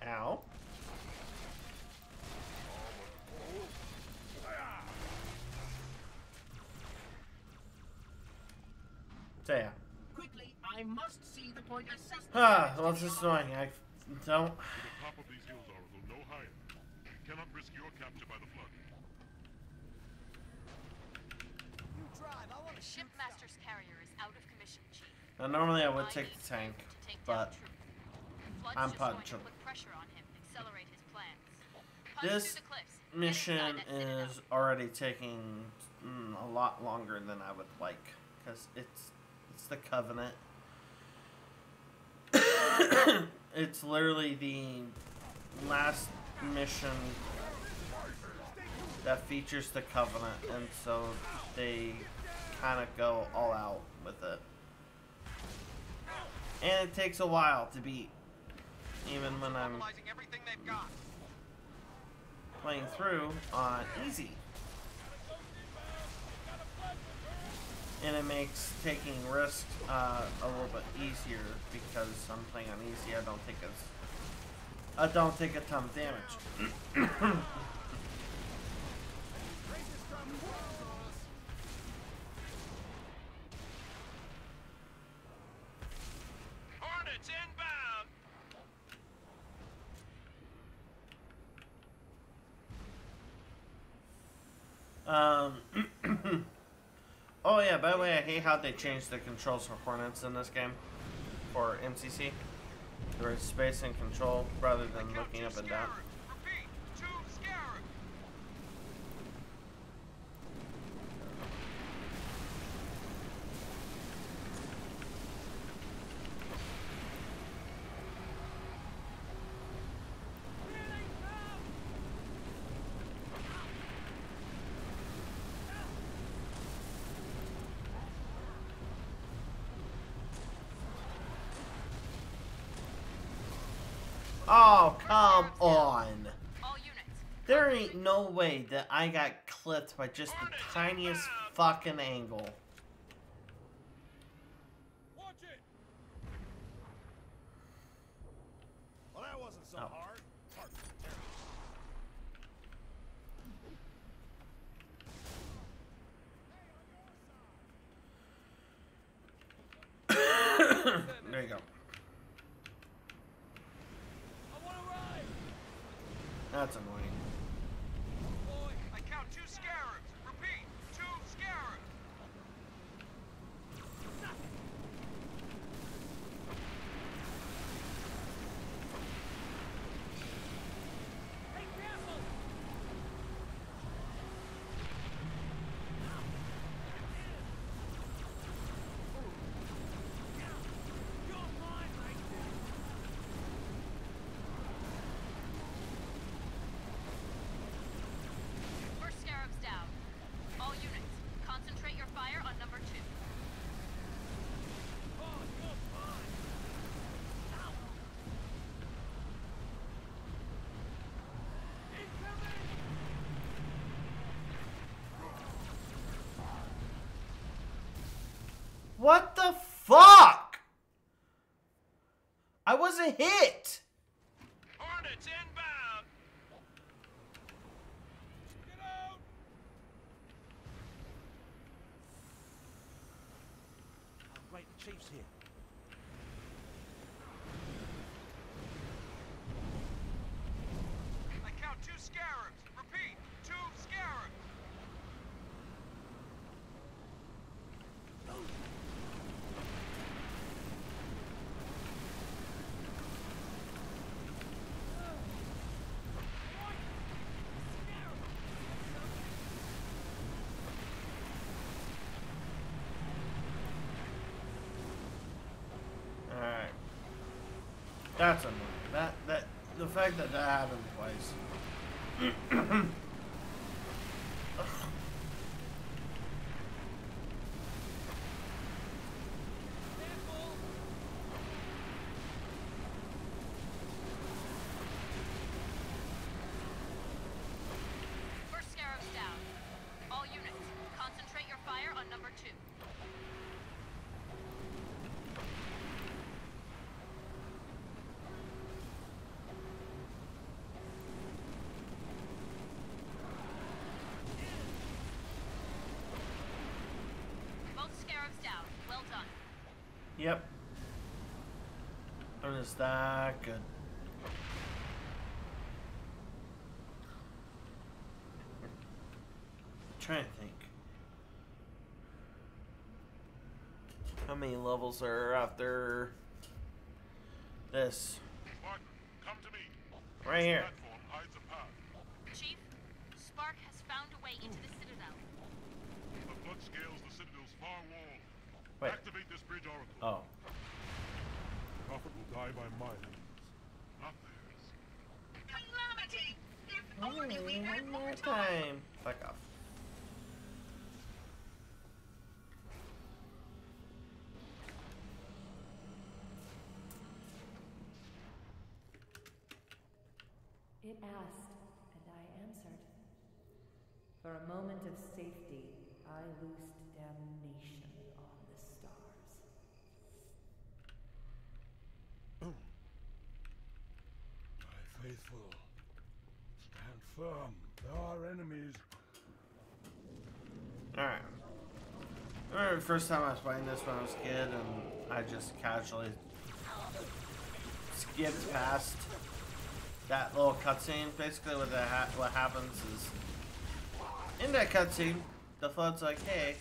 Speaker 1: Ow. So yeah.
Speaker 11: Quickly, I must see the point of suspect.
Speaker 1: Well, it's just annoying. I Don't.
Speaker 9: To the top of these hills, Oracle, no higher. You cannot risk your capture by the flood.
Speaker 6: You drive. I want
Speaker 5: The
Speaker 6: to shoot
Speaker 5: shipmaster's carrier is out of commission, Chief.
Speaker 1: Now, normally I would
Speaker 5: I
Speaker 1: take
Speaker 5: need
Speaker 1: the tank,
Speaker 5: you to take down
Speaker 1: but
Speaker 5: Troop. Flood's
Speaker 1: I'm
Speaker 5: just going to
Speaker 1: punching.
Speaker 5: put pressure on him, accelerate his plans. Punch
Speaker 1: This
Speaker 5: through the cliffs. Get
Speaker 1: mission
Speaker 5: inside that citadel.
Speaker 1: is already taking a lot longer than I would like, because it's the Covenant. It's literally the last mission that features the Covenant, and so they kind of go all out with it. And it takes a while to beat, even when I'm
Speaker 2: everything they've got.
Speaker 1: playing through on easy. And it makes taking risks a little bit easier because I'm playing on easy. I don't take a ton of damage.
Speaker 2: Hornets inbound.
Speaker 1: Oh yeah, by the way, I hate how they changed the controls for Hornets in this game. For MCC. There is space and control rather than looking up and down.
Speaker 2: Repeat, 2 Scarabs.
Speaker 1: Oh, come on.
Speaker 5: All units.
Speaker 1: There ain't no way that I got clipped by just the tiniest fucking angle.
Speaker 6: Watch it. Well, that wasn't so hard.
Speaker 1: There you go.
Speaker 6: I want to ride.
Speaker 1: That's annoying.
Speaker 6: Boy,
Speaker 2: I count 2 Scarabs. Repeat, 2 Scarabs.
Speaker 6: hey, careful. You're mine right there.
Speaker 5: First Scarab's down. All units, concentrate your fire on number 2.
Speaker 6: Oh, you're mine. Incoming.
Speaker 1: What the fuck? I wasn't hit.
Speaker 2: Hornets inbound.
Speaker 6: Get out. Oh, great, the chief's here.
Speaker 2: I count 2 Scarabs. Repeat, 2 Scarabs.
Speaker 1: Alright. That's annoying. The fact that happened twice.
Speaker 5: First Scarab's down. All units, concentrate your fire on number 2. Both Scarabs down. Well done.
Speaker 1: Yep. I'm just that good. trying to think. How many levels are after this?
Speaker 9: Spark, come to me.
Speaker 1: Right here.
Speaker 9: This platform hides a path.
Speaker 5: Chief, Spark has found a way into the Citadel.
Speaker 9: The flood scales the Citadel's far wall.
Speaker 1: Wait.
Speaker 9: Activate this bridge oracle.
Speaker 1: Oh.
Speaker 9: Prophet will die by my hands, not theirs.
Speaker 11: Calamity! If only we
Speaker 1: One
Speaker 11: had
Speaker 1: more
Speaker 11: more time!
Speaker 1: time. Fuck off.
Speaker 4: It asked, and I answered. For a moment of safety, I loosed damnation on the stars.
Speaker 9: My faithful, stand firm. There are enemies.
Speaker 1: Alright. I remember the first time I was playing this when I was a kid, and I just casually skipped past that little cutscene. Basically, what happens is, in that cutscene, the flood's like, hey,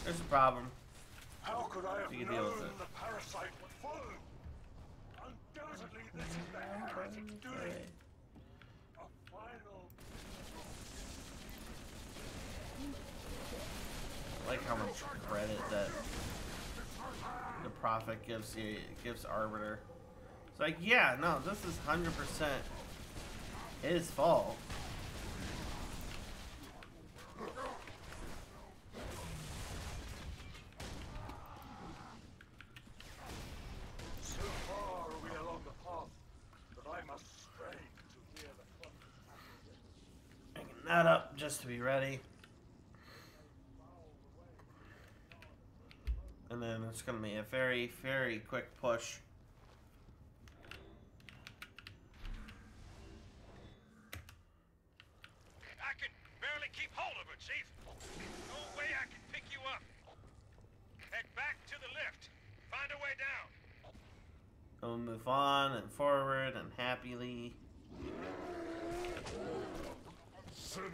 Speaker 1: there's a problem.
Speaker 9: How could I have
Speaker 1: You can deal with it.
Speaker 9: the parasite would follow? Undoubtedly, this is the heretic doing. A final.
Speaker 1: I like how much credit that the Prophet gives Arbiter. It's like, yeah, no, this is 100% his fault.
Speaker 9: So far are we along the path that I must strain to hear the thunder.
Speaker 1: Picking that up just to be ready. And then it's going to be a very, very quick push.
Speaker 2: I can barely keep hold of it, Chief. No way I can pick you up. Head back to the lift. Find a way down.
Speaker 1: We'll move on and forward and happily.
Speaker 9: Sinner.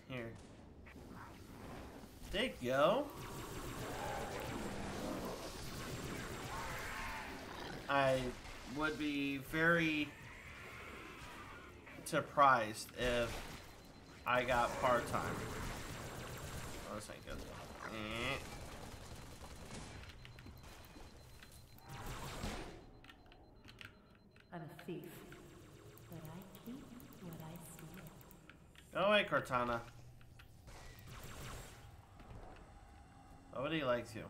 Speaker 1: Here. There you go. I would be very surprised if I got part-time. Oh, this ain't good.
Speaker 4: I'm a thief, but I keep what I steal.
Speaker 1: Go away, Cortana. Nobody likes you.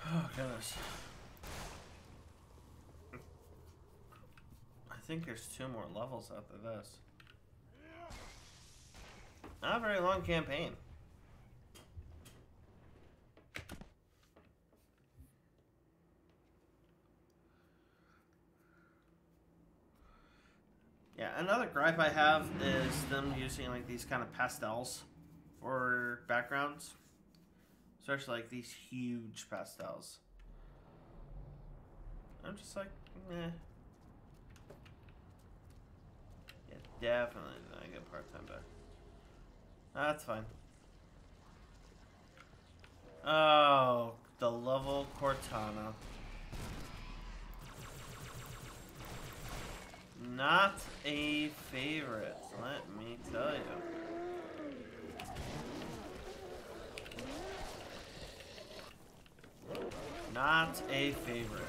Speaker 1: Oh, goodness. I think there's 2 more levels after this. Not a very long campaign. Yeah, another gripe I have is them using like these kind of pastels for backgrounds. Especially like these huge pastels. I'm just like, eh. Yeah, definitely not a good part-time back. That's fine. Oh, the level Cortana. Not a favorite, let me tell you. Not a favorite.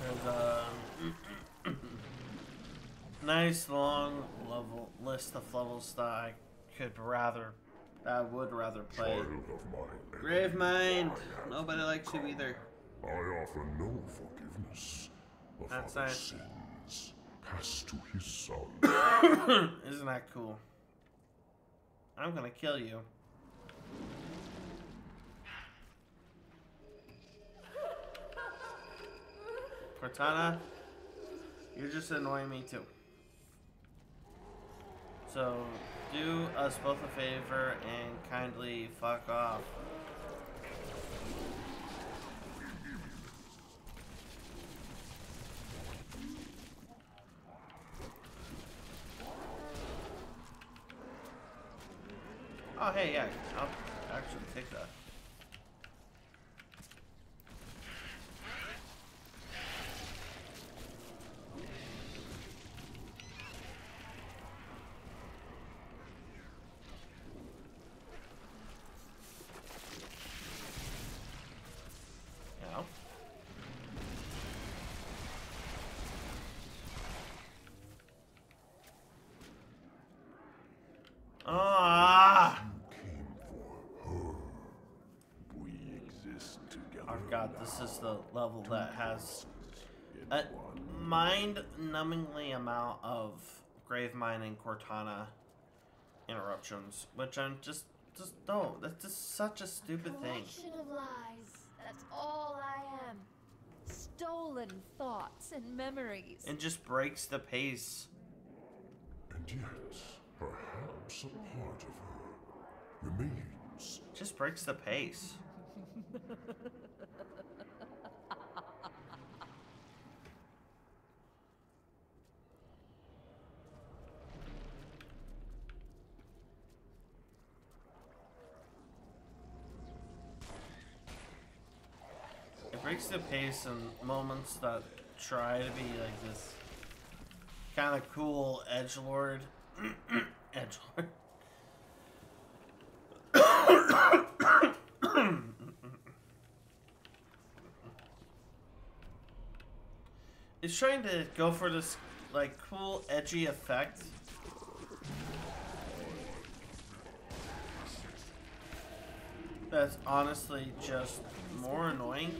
Speaker 1: There's a nice long list of levels that I could rather I would rather play
Speaker 10: Child of my
Speaker 1: Gravemind. Nobody likes you either.
Speaker 10: I offer no forgiveness. The
Speaker 1: That's
Speaker 10: father's
Speaker 1: nice.
Speaker 10: sins pass to his son.
Speaker 1: Isn't that cool? I'm gonna kill you. Cortana, you're just annoying me too. So, do us both a favor and kindly fuck off. Oh, hey, yeah, I'll actually take that. Ah!
Speaker 10: We exist together.
Speaker 1: Oh god, this is the level that has a mind-numbingly amount of Gravemind and Cortana interruptions, which I'm just don't. That's just such a stupid thing.
Speaker 4: Collection of lies. That's all I am. Stolen thoughts and memories.
Speaker 1: It just breaks the pace.
Speaker 10: And yet, perhaps a part of her remains.
Speaker 1: Just breaks the pace. It breaks the pace in moments that try to be like this kind of cool edgelord. Edgelord. It's trying to go for this like cool edgy effect. That's honestly just more annoying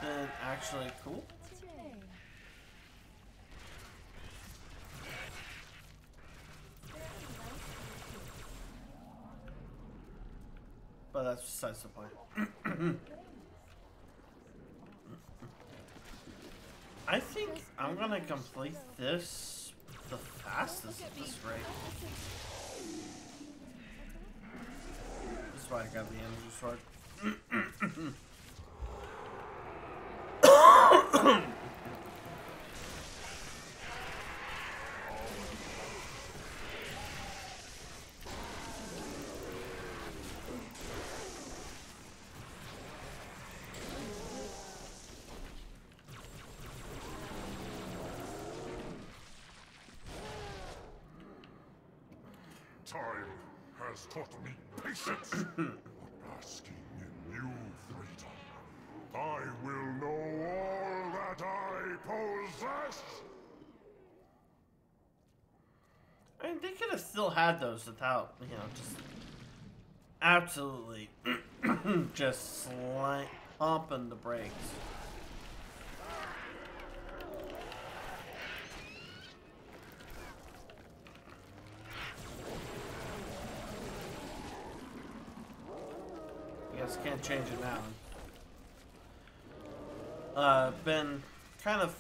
Speaker 1: than actually cool. But that's besides the point. I think I'm gonna complete this the fastest at this rate. This is why I got the energy sword.
Speaker 10: Time has taught me patience. Basking in new freedom, I will know all that I possess.
Speaker 1: I mean, they could have still had those without, you know, just absolutely just pumping the brakes. Guess can't change it now. Been kind of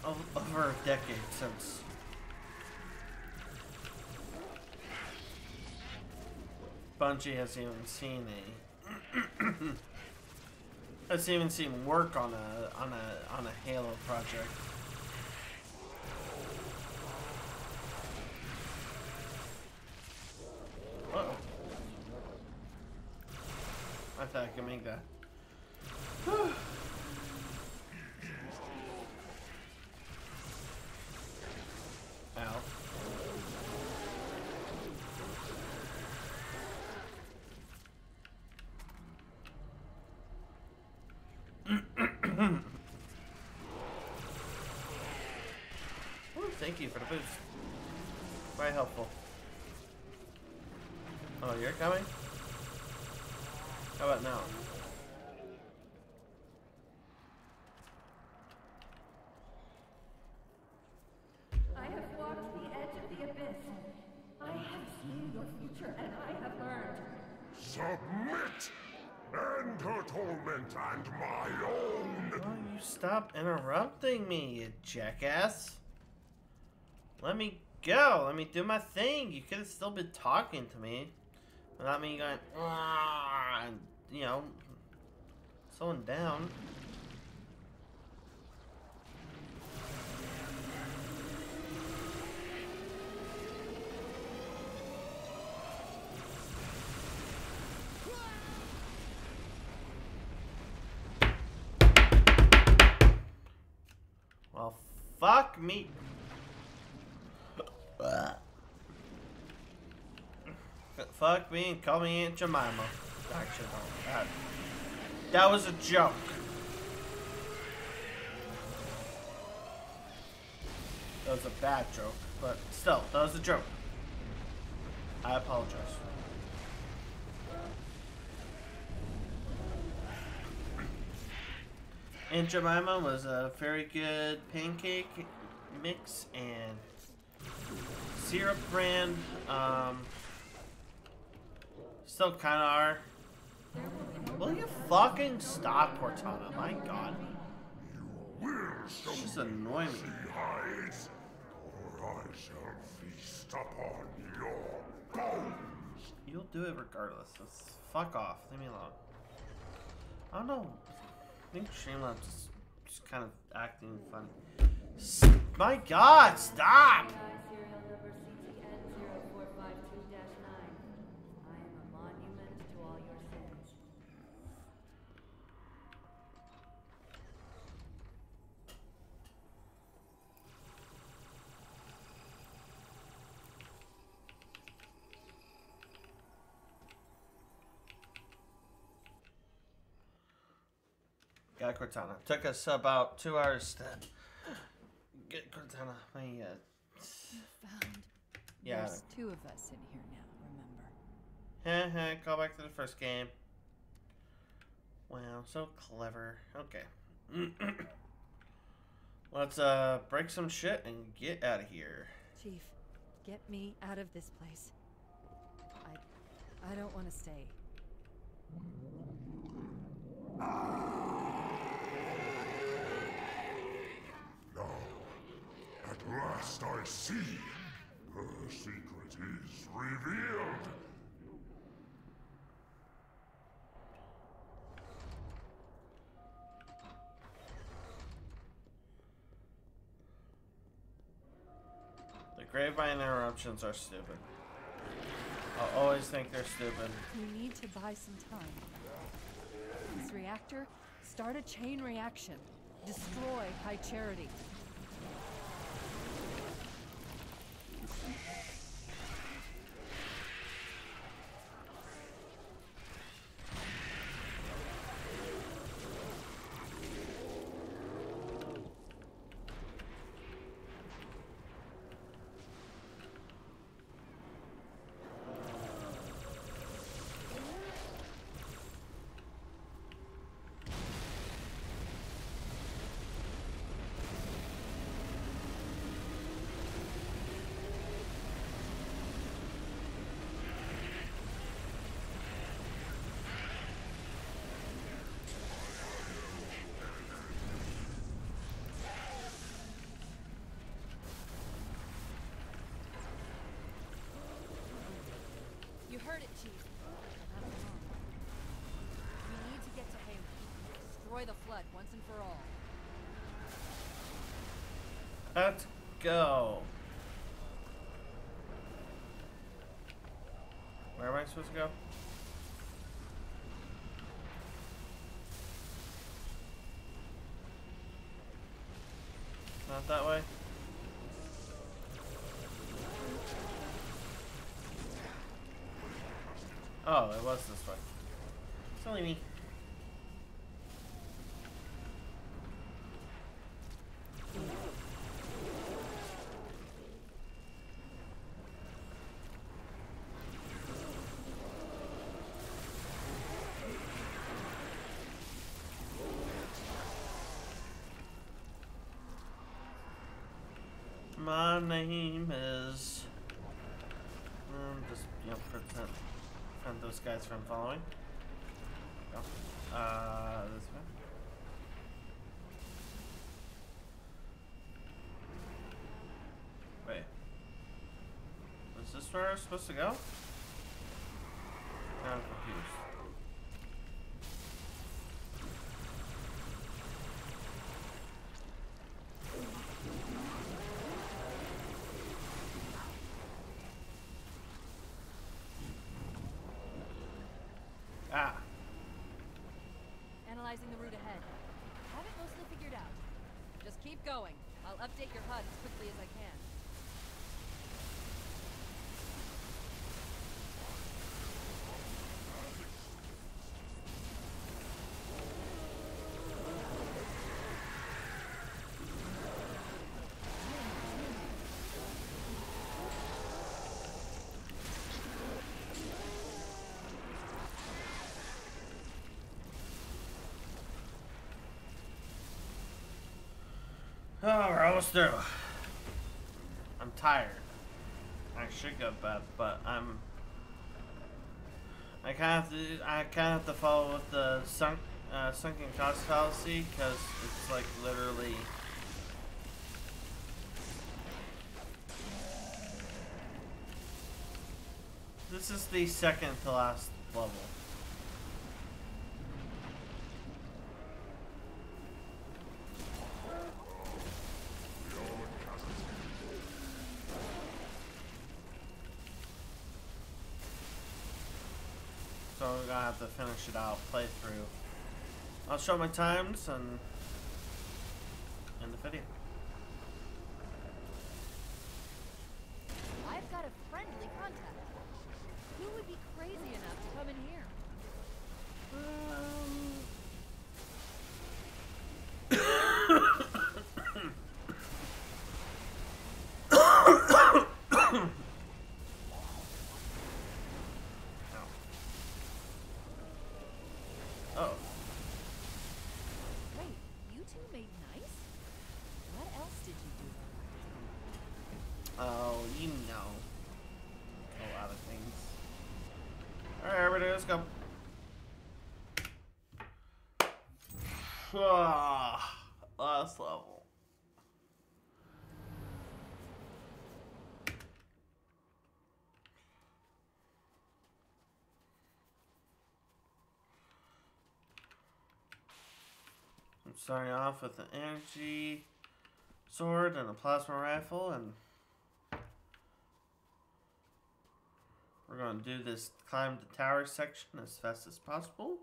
Speaker 1: over a decade since Bungie has even seen has even seen work on a Halo project. Uh-oh. I thought I could make that. Ow. Ooh, thank you for the boost. Quite helpful. Oh, you're coming? How about now?
Speaker 4: I have walked the edge of the abyss. I have seen your future, and I have learned.
Speaker 10: Submit! End her torment and my own!
Speaker 1: Will you stop interrupting me, you jackass? Let me go. Let me do my thing. You could have still been talking to me without me going, and, you know, slowing down. Well, fuck me. Fuck me and call me Aunt Jemima. Actually, no. That was a joke. That was a bad joke, but still, that was a joke. I apologize. Aunt Jemima was a very good pancake mix and syrup brand. Still kind of are. Will you fucking stop, Cortana? My God.
Speaker 10: You will
Speaker 1: Just annoy me.
Speaker 10: hides, or I shall feast upon your bones.
Speaker 1: You'll do it regardless. Just fuck off. Leave me alone. I don't know. I think Streamlabs just kind of acting funny. My God, stop!
Speaker 4: Serial number CTN-0452-9. I am a monument to all your sins.
Speaker 1: Got Cortana. Took us about 2 hours to get Cortana. My,
Speaker 8: Found.
Speaker 1: yeah.
Speaker 8: There's two of us in here now, remember?
Speaker 1: Call back to the first game. Wow, so clever. Okay. Let's break some shit and get out of here.
Speaker 8: Chief, get me out of this place. I don't want to stay.
Speaker 10: Now, at last I see. Her secret is revealed.
Speaker 1: The Gravemind interruptions are stupid. I'll always think they're stupid.
Speaker 8: We need to buy some time. This reactor, start a chain reaction. Destroy High Charity. You heard it, Chief. Not alone. We need to get to Halo. Destroy the flood once and for all.
Speaker 1: Let's go. Where am I supposed to go? Not that way? Oh, it was this way. Silly me. My name is. Just prevent those guys from following. Go. This way. Wait. Is this where I was supposed to go? Now I'm confused. Ah.
Speaker 8: Analyzing the route ahead. Have it mostly figured out. Just keep going. I'll update your HUD as quickly as I can.
Speaker 1: Oh, we're almost through. I'm tired. I should go to bed, but I kind of have to follow with the sunken cost fallacy because it's like literally. This is the second to last level. So we're gonna have to finish it out, playthrough. I'll show my times and end the video.
Speaker 8: I've got a friendly contact. Who would be crazy enough to come in here?
Speaker 1: Oh.
Speaker 8: Wait, you two made nice? What else did you do?
Speaker 1: Oh, you know. A lot of things. Alright, everybody, let's go. Last level. I'm starting off with an energy sword and a plasma rifle, and we're going to do this climb the tower section as fast as possible.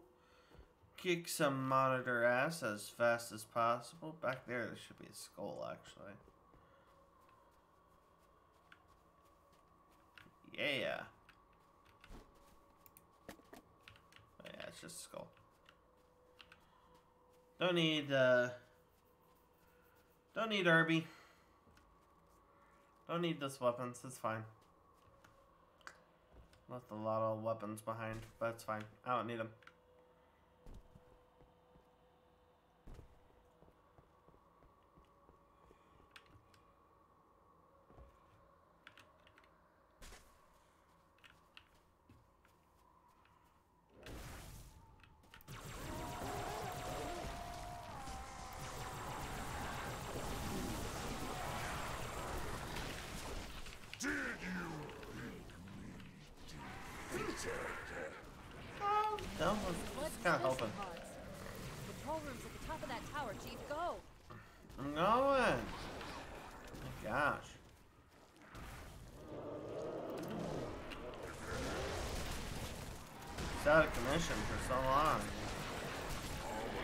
Speaker 1: Kick some monitor ass as fast as possible. Back there should be a skull, actually. Yeah. Oh, yeah, it's just a skull. Don't need Irby. Don't need those weapons, it's fine. Left a lot of weapons behind, but it's fine. I don't need them. No, it's kind of helping.
Speaker 8: Control room's at the top of that tower, Chief. Go!
Speaker 1: I'm going. My gosh. It's out of commission for so long.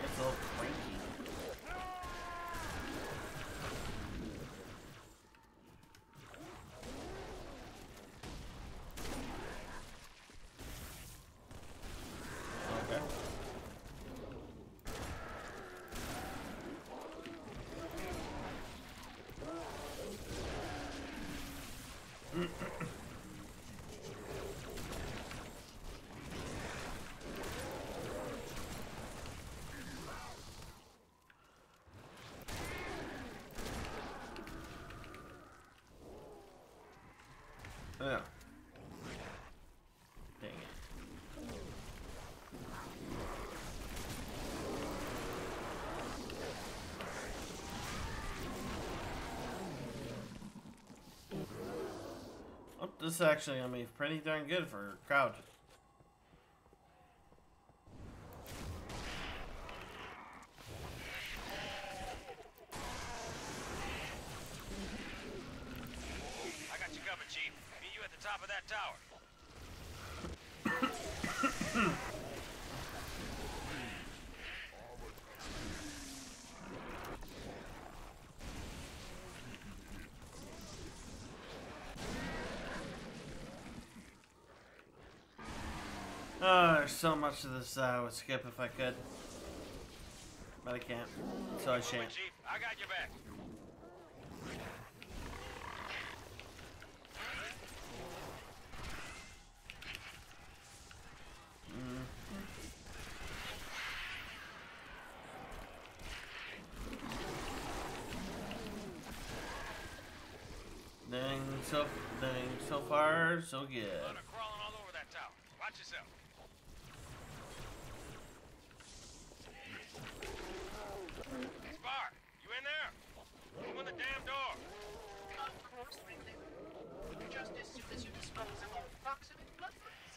Speaker 1: It's a little cranky. Yeah. Dang it. Oh, this is actually gonna be pretty darn good for a crowd.
Speaker 2: I got you covered, Chief. Meet you at the top of that tower.
Speaker 1: Oh, there's so much of this I would skip if I could. But I can't. So I shan't.
Speaker 2: Chief, I got your back.
Speaker 1: Dang, so far, so good.
Speaker 2: Crawling all over that tower. Watch yourself. Spar, you in there? Open the damn door.
Speaker 11: Of course, Ringling. Just as soon as you dispose of all proximate blood flows.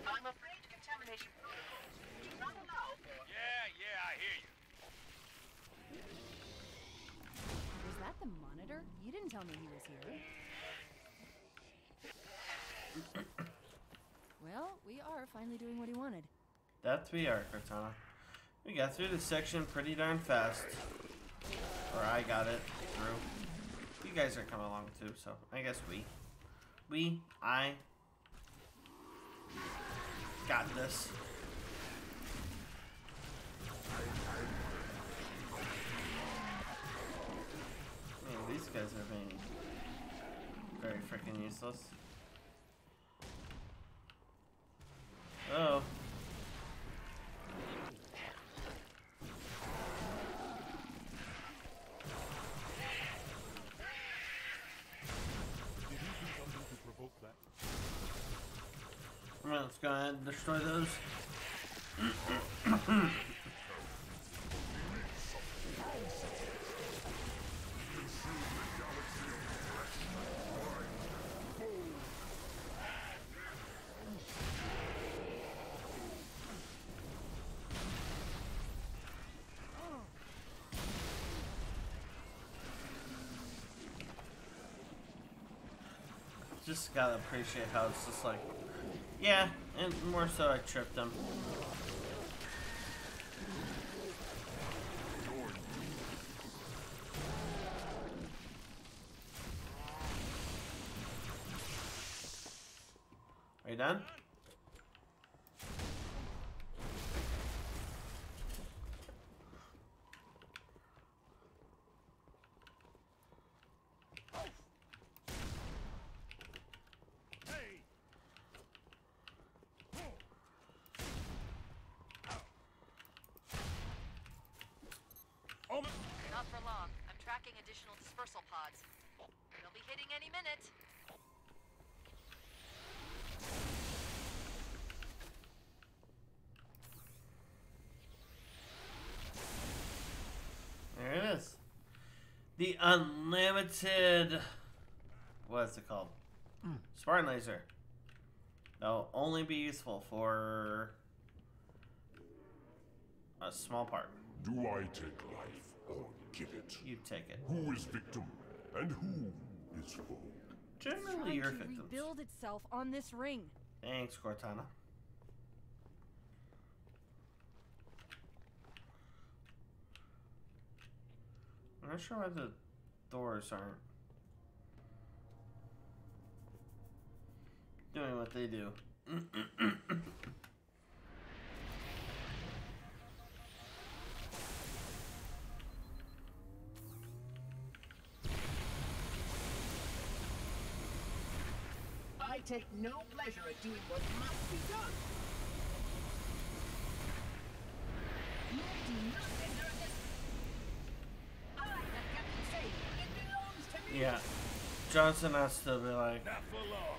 Speaker 11: I'm afraid contamination protocols do not allow for...
Speaker 2: Yeah, I hear you.
Speaker 8: Was that the Monitor? You didn't tell me he was here. Well, we are finally doing what he wanted.
Speaker 1: That we are, Cortana. We got through this section pretty darn fast. Or I got it through. You guys are coming along too, so I guess I got this. Man, these guys are being very freaking useless. Oh. Alright, let's go ahead and destroy those. Just gotta appreciate how it's just like, yeah, and more so I tripped him. Are you done?
Speaker 5: Not for long. I'm tracking additional dispersal pods. They'll be hitting any minute.
Speaker 1: There it is. The unlimited... What's it called? Spartan Laser. That'll only be useful for a small part.
Speaker 10: Do I take life or give it?
Speaker 1: You take it.
Speaker 10: Who is victim and who is foe?
Speaker 1: Generally, you're victims.
Speaker 8: Rebuild itself on this ring.
Speaker 1: Thanks, Cortana. I'm not sure why the doors aren't doing what they do.
Speaker 11: I take no pleasure at doing what must be done. You do not deserve this. I have kept it safe. It belongs to me.
Speaker 1: Yeah. Johnson has to be like,
Speaker 6: Not for long.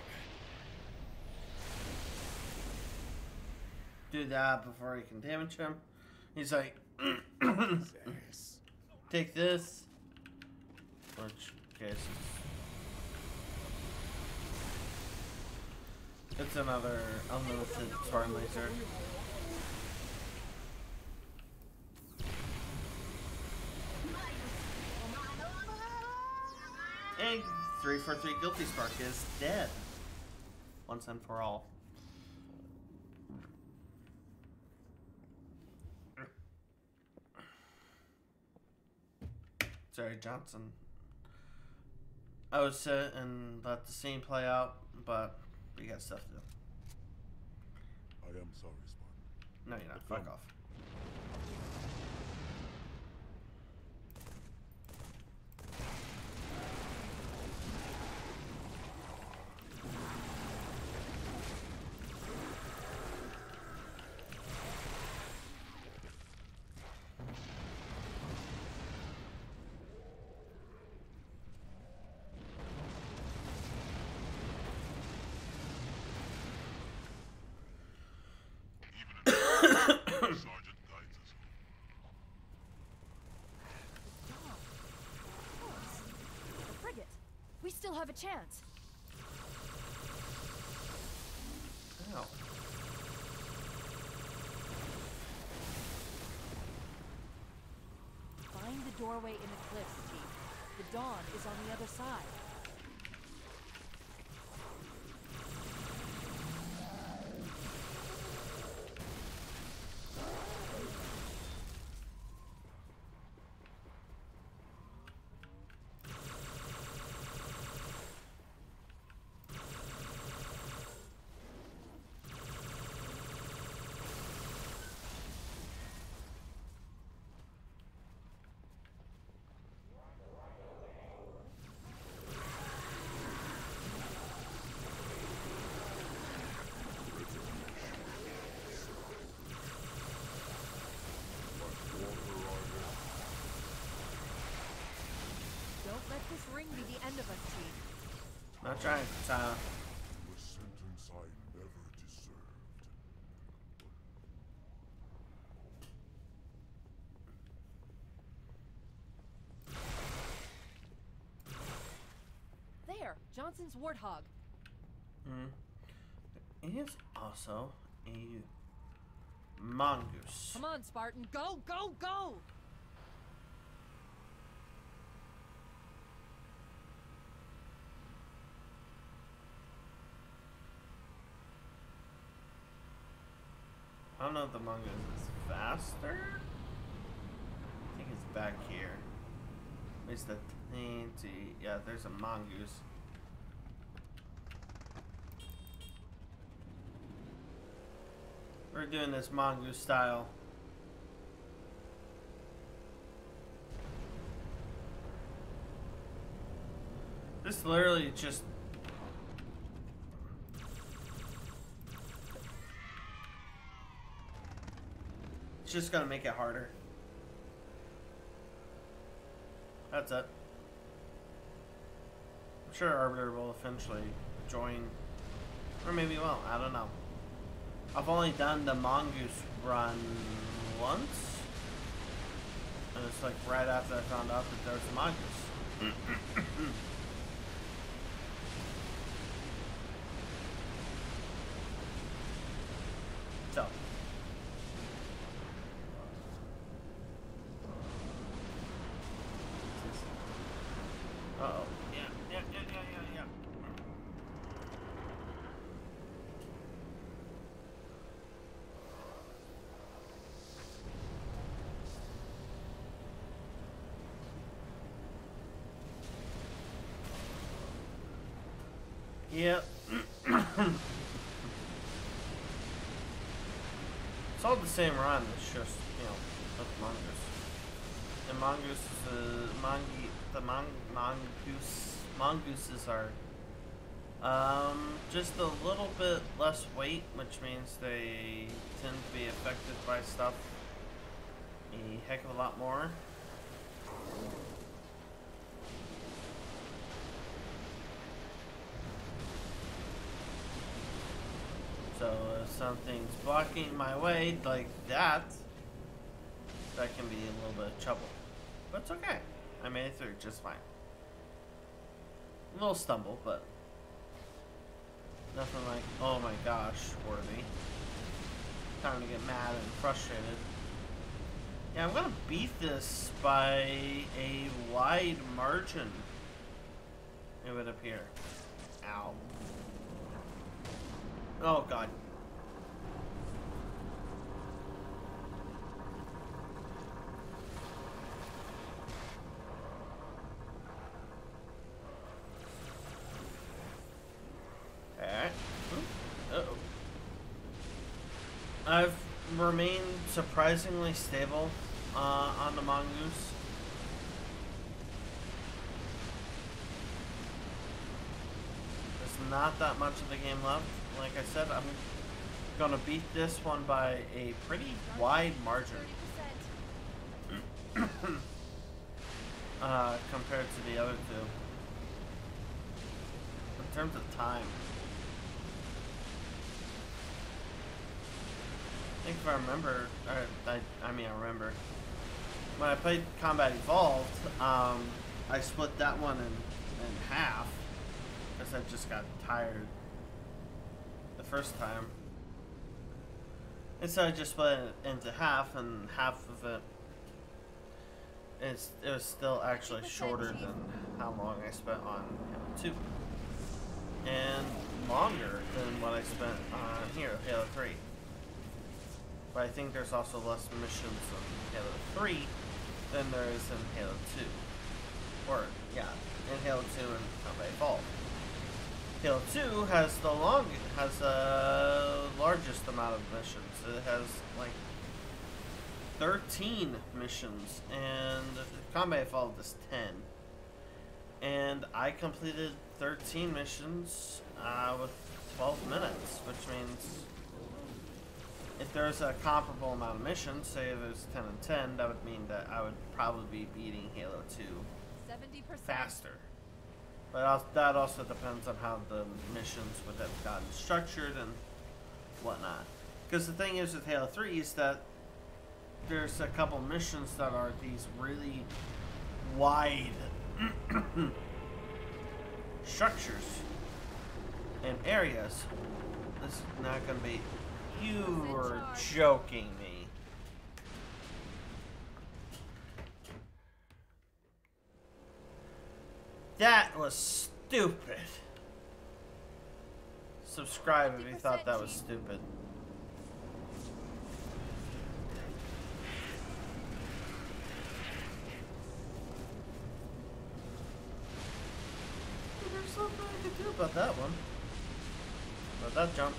Speaker 1: do that before he can damage him. He's like, take this. Which, okay, it's another unlimited storm laser. And 343 Guilty Spark is dead. Once and for all. Sorry, Johnson. I would sit and let the scene play out, but we got stuff to do.
Speaker 10: I am sorry, Spartan.
Speaker 1: No, you're not. Fuck off.
Speaker 10: Sergeant guides us home.
Speaker 8: The frigate. We still have a chance.
Speaker 1: Ow.
Speaker 8: Find the doorway in the cliffs, Chief. The dawn is on the other side. This ring be the end of us, Chief.
Speaker 1: Not trying, Katana.
Speaker 10: A sentence I never deserved.
Speaker 8: There, Johnson's warthog.
Speaker 1: He is also a mongoose.
Speaker 8: Come on, Spartan, go, go, go!
Speaker 1: I don't know if the mongoose is faster. I think it's back here. At least the dainty. Yeah, there's a mongoose. We're doing this mongoose style. This literally just. It's just gonna make it harder. That's it. I'm sure Arbiter will eventually join. Or maybe won't, I don't know. I've only done the mongoose run once. And it's like right after I found out that there's a mongoose. So. Uh-oh. Yeah. Yep. It's all the same run, it's just, you know, with mongoose. And mongoose is mongooses are just a little bit less weight, which means they tend to be affected by stuff a heck of a lot more. So something's blocking my way like that, that can be a little bit of trouble. But it's okay. I made it through just fine. A little stumble, but nothing like, oh my gosh, worthy. Time to get mad and frustrated. Yeah, I'm gonna beat this by a wide margin, it would appear. Ow. Oh god. Alright. Uh-oh. I've remained surprisingly stable on the mongoose. There's not that much of the game left. Like I said, I'm gonna beat this one by a pretty wide margin. Compared to the other two. In terms of time. I think if I remember, I remember, when I played Combat Evolved, I split that one in half, because I just got tired the first time. And so I just split it into half, and half of it, it was still actually shorter than how long I spent on Halo 2. And longer than what I spent on Halo 3. But I think there's also less missions in Halo 3 than there is in Halo 2. Or, yeah, in Halo 2 and Combat Evolved. Halo 2 has the largest amount of missions. It has, like, 13 missions, and Combat Evolved is 10. And I completed 13 missions with 12 minutes, which means if there's a comparable amount of missions, say there's 10 and 10, that would mean that I would probably be beating Halo 2
Speaker 8: 70%.
Speaker 1: faster. But that also depends on how the missions would have gotten structured and whatnot. Because the thing is with Halo 3 is that there's a couple missions that are these really wide structures and areas. This is not going to be... You were joking me. That was stupid. Subscribe if you thought that was stupid. There's something I could do about that one. About that jump.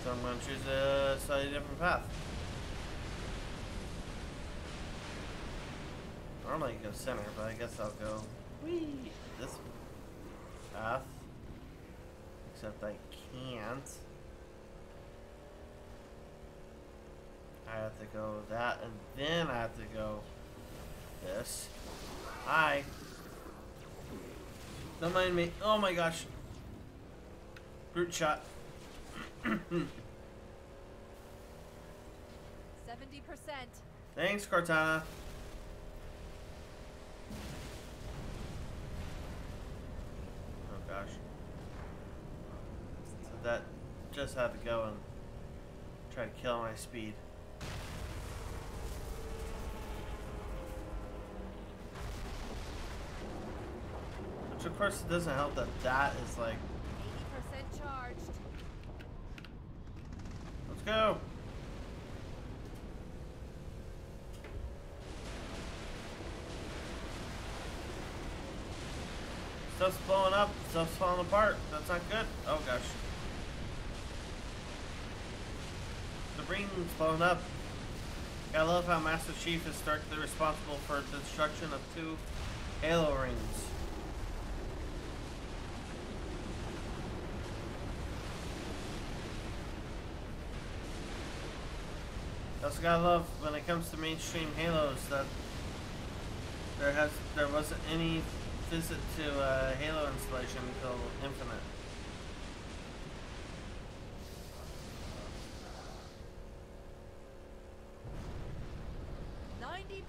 Speaker 1: So I'm going to choose a slightly different path. Normally you go center, but I guess I'll go this path. Except I can't. I have to go that, and then I have to go this. Hi. Don't mind me. Oh my gosh. Brute shot.
Speaker 8: 70%.
Speaker 1: Thanks, Cortana. Oh gosh. So that just had to go and try to kill my speed. Which of course it doesn't help that that is like
Speaker 8: 80% charged.
Speaker 1: Let's go. Stuff's blowing up. Stuff's falling apart. That's not good. Oh gosh. The ring's blowing up. I love how Master Chief is directly responsible for the destruction of 2 Halo rings. I also gotta love when it comes to mainstream Halos that there wasn't anything visit to Halo installation until Infinite.
Speaker 8: 90%.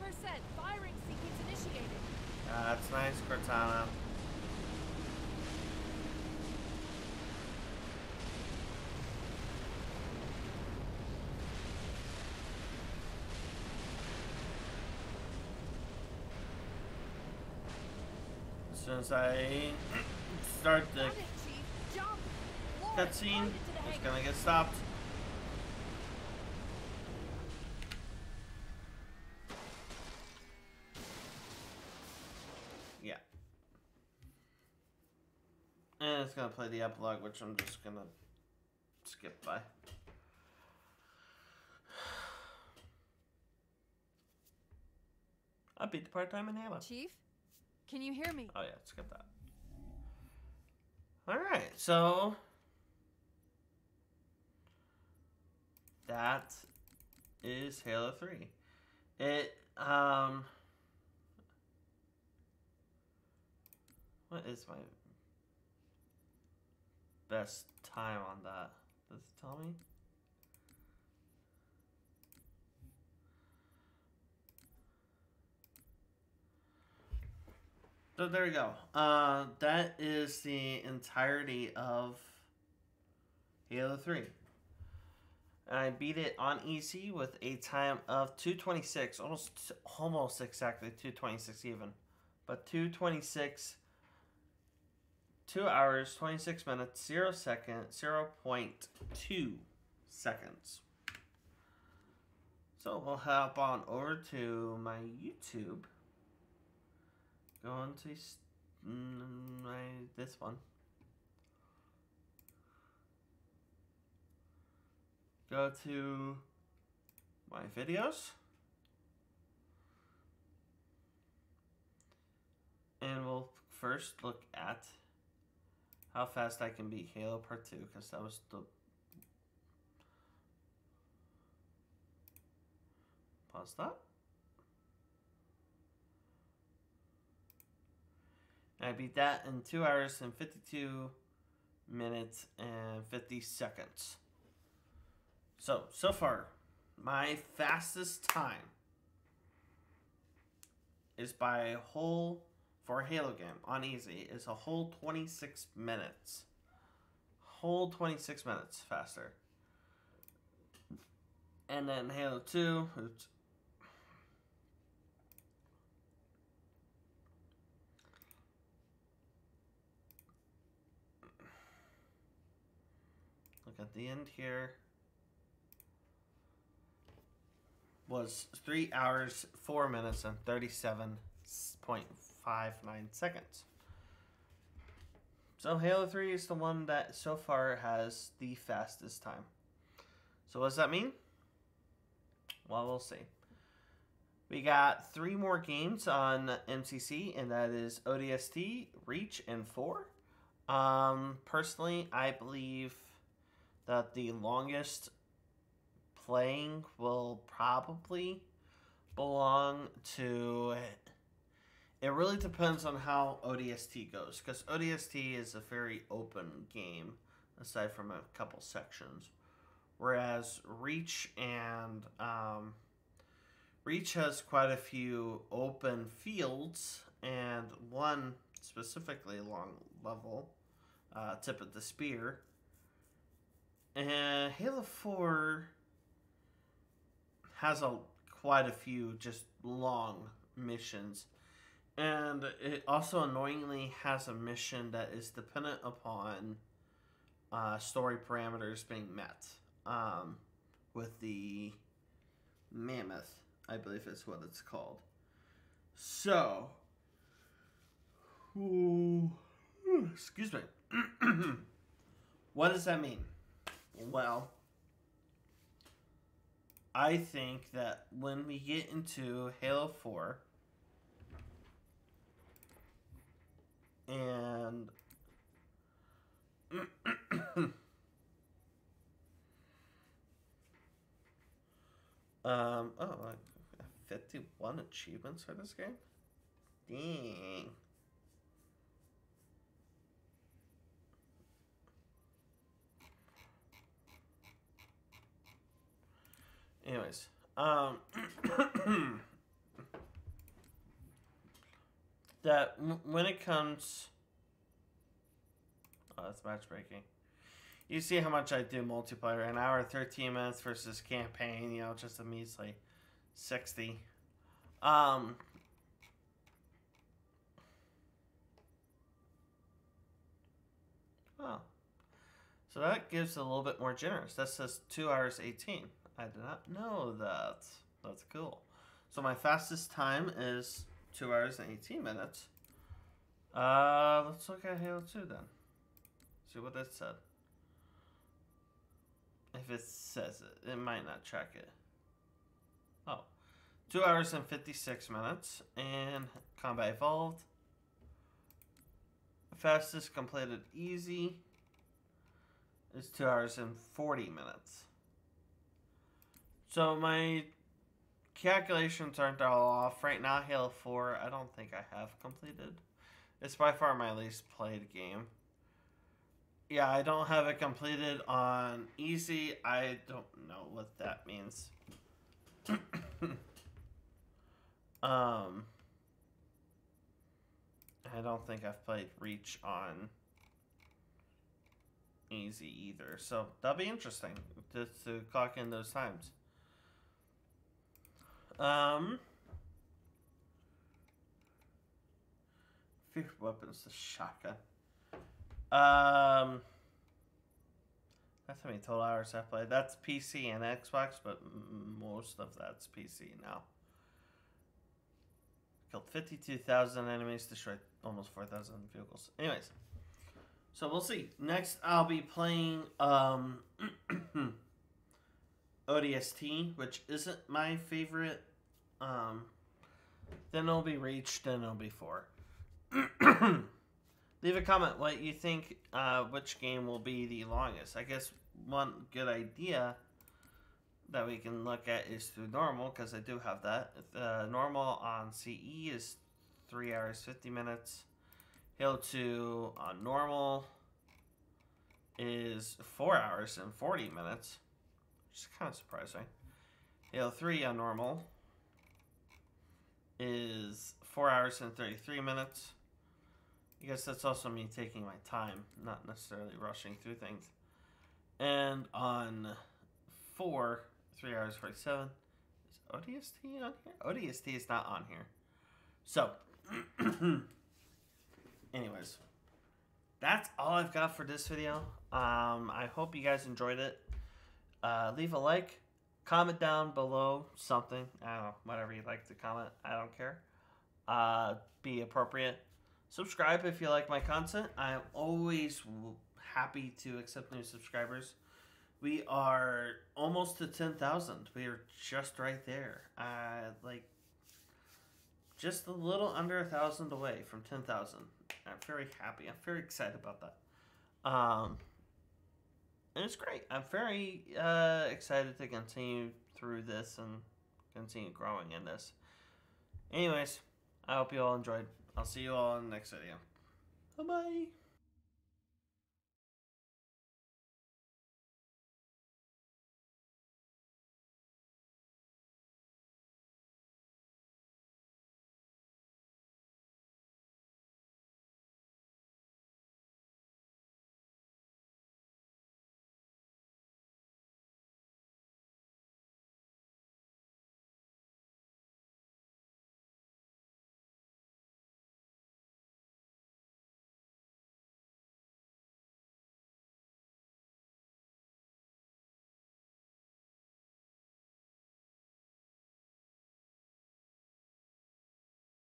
Speaker 8: Firing sequence initiated.
Speaker 1: That's nice, Cortana. As soon as I start the cutscene, it's gonna get stopped. Yeah. And it's gonna play the epilogue, which I'm just gonna skip by. I beat the part-time in Halo.
Speaker 8: Chief, can you hear me?
Speaker 1: Oh yeah, skip that. Alright, so that is Halo 3. What is my best time on that? Does it tell me? So there we go. That is the entirety of Halo 3. I beat it on easy with a time of 2:26, almost exactly 2:26 even, but 2:26, 2 hours 26 minutes 0 seconds 0.2 seconds. So we'll hop on over to my YouTube. Go into this one. Go to my videos. And we'll first look at how fast I can beat Halo Part 2, because that was the... Pause that. I beat that in 2 hours and 52 minutes and 50 seconds. So far, my fastest time is by a whole, for a Halo game on easy, is a whole 26 minutes. Whole 26 minutes faster. And then Halo 2, oops. Look at the end here. Was 3 hours, 4 minutes, and 37.59 seconds. So Halo 3 is the one that so far has the fastest time. So what does that mean? Well, we'll see. We got 3 more games on MCC, and that is ODST, Reach, and 4. Personally, I believe that the longest playing will probably belong to... It really depends on how ODST goes, because ODST is a very open game, aside from a couple sections. Whereas Reach and... Reach has quite a few open fields, and one specifically long level, Tip of the Spear. And Halo 4 has quite a few just long missions. And it also annoyingly has a mission that is dependent upon story parameters being met. With the Mammoth, I believe is what it's called. So, excuse me. What does that mean? Well, I think that when we get into Halo 4 and 51 achievements for this game? Dang. Anyways, that when it comes, oh, that's matchmaking. You see how much I do multiplayer. An hour, 13 minutes versus campaign. You know, just a measly 60. Oh, so that gives it a little bit more generous. That says 2 hours 18. I did not know that. That's cool. So my fastest time is 2 hours and 18 minutes. Let's look at Halo 2 then. See what that said. If it says it, it might not track it. Oh, 2 hours and 56 minutes. And Combat Evolved. Fastest completed easy is 2 hours and 40 minutes. So my calculations aren't all off. Right now, Halo 4, I don't think I have completed. It's by far my least played game. Yeah, I don't have it completed on easy. I don't know what that means. I don't think I've played Reach on easy either. So that'll be interesting just to clock in those times. Favorite weapons, the shotgun. That's how many total hours I've played. That's PC and Xbox, but most of that's PC now. Killed 52,000 enemies, destroyed almost 4,000 vehicles. Anyways, so we'll see. Next, I'll be playing ODST, which isn't my favorite. Then it'll be Reach, then it'll be 4. Leave a comment what you think, which game will be the longest. I guess one good idea that we can look at is through normal, because I do have that. Normal on CE is 3 hours 50 minutes. Halo 2 on normal is 4 hours and 40 minutes, which is kind of surprising. Halo 3 on normal is 4 hours and 33 minutes. I guess that's also me taking my time, not necessarily rushing through things. And on 4, 3 hours 47. Is ODST on here? ODST is not on here. So, anyways, that's all I've got for this video. I hope you guys enjoyed it. Leave a like, comment down below something. I don't know, whatever you'd like to comment. I don't care. Be appropriate. Subscribe if you like my content. I'm always happy to accept new subscribers. We are almost to 10,000. We are just right there. Like, just a little under 1,000 away from 10,000. I'm very happy. I'm very excited about that. And it's great. I'm very excited to continue through this and continue growing in this. Anyways, I hope you all enjoyed. I'll see you all in the next video. Bye-bye.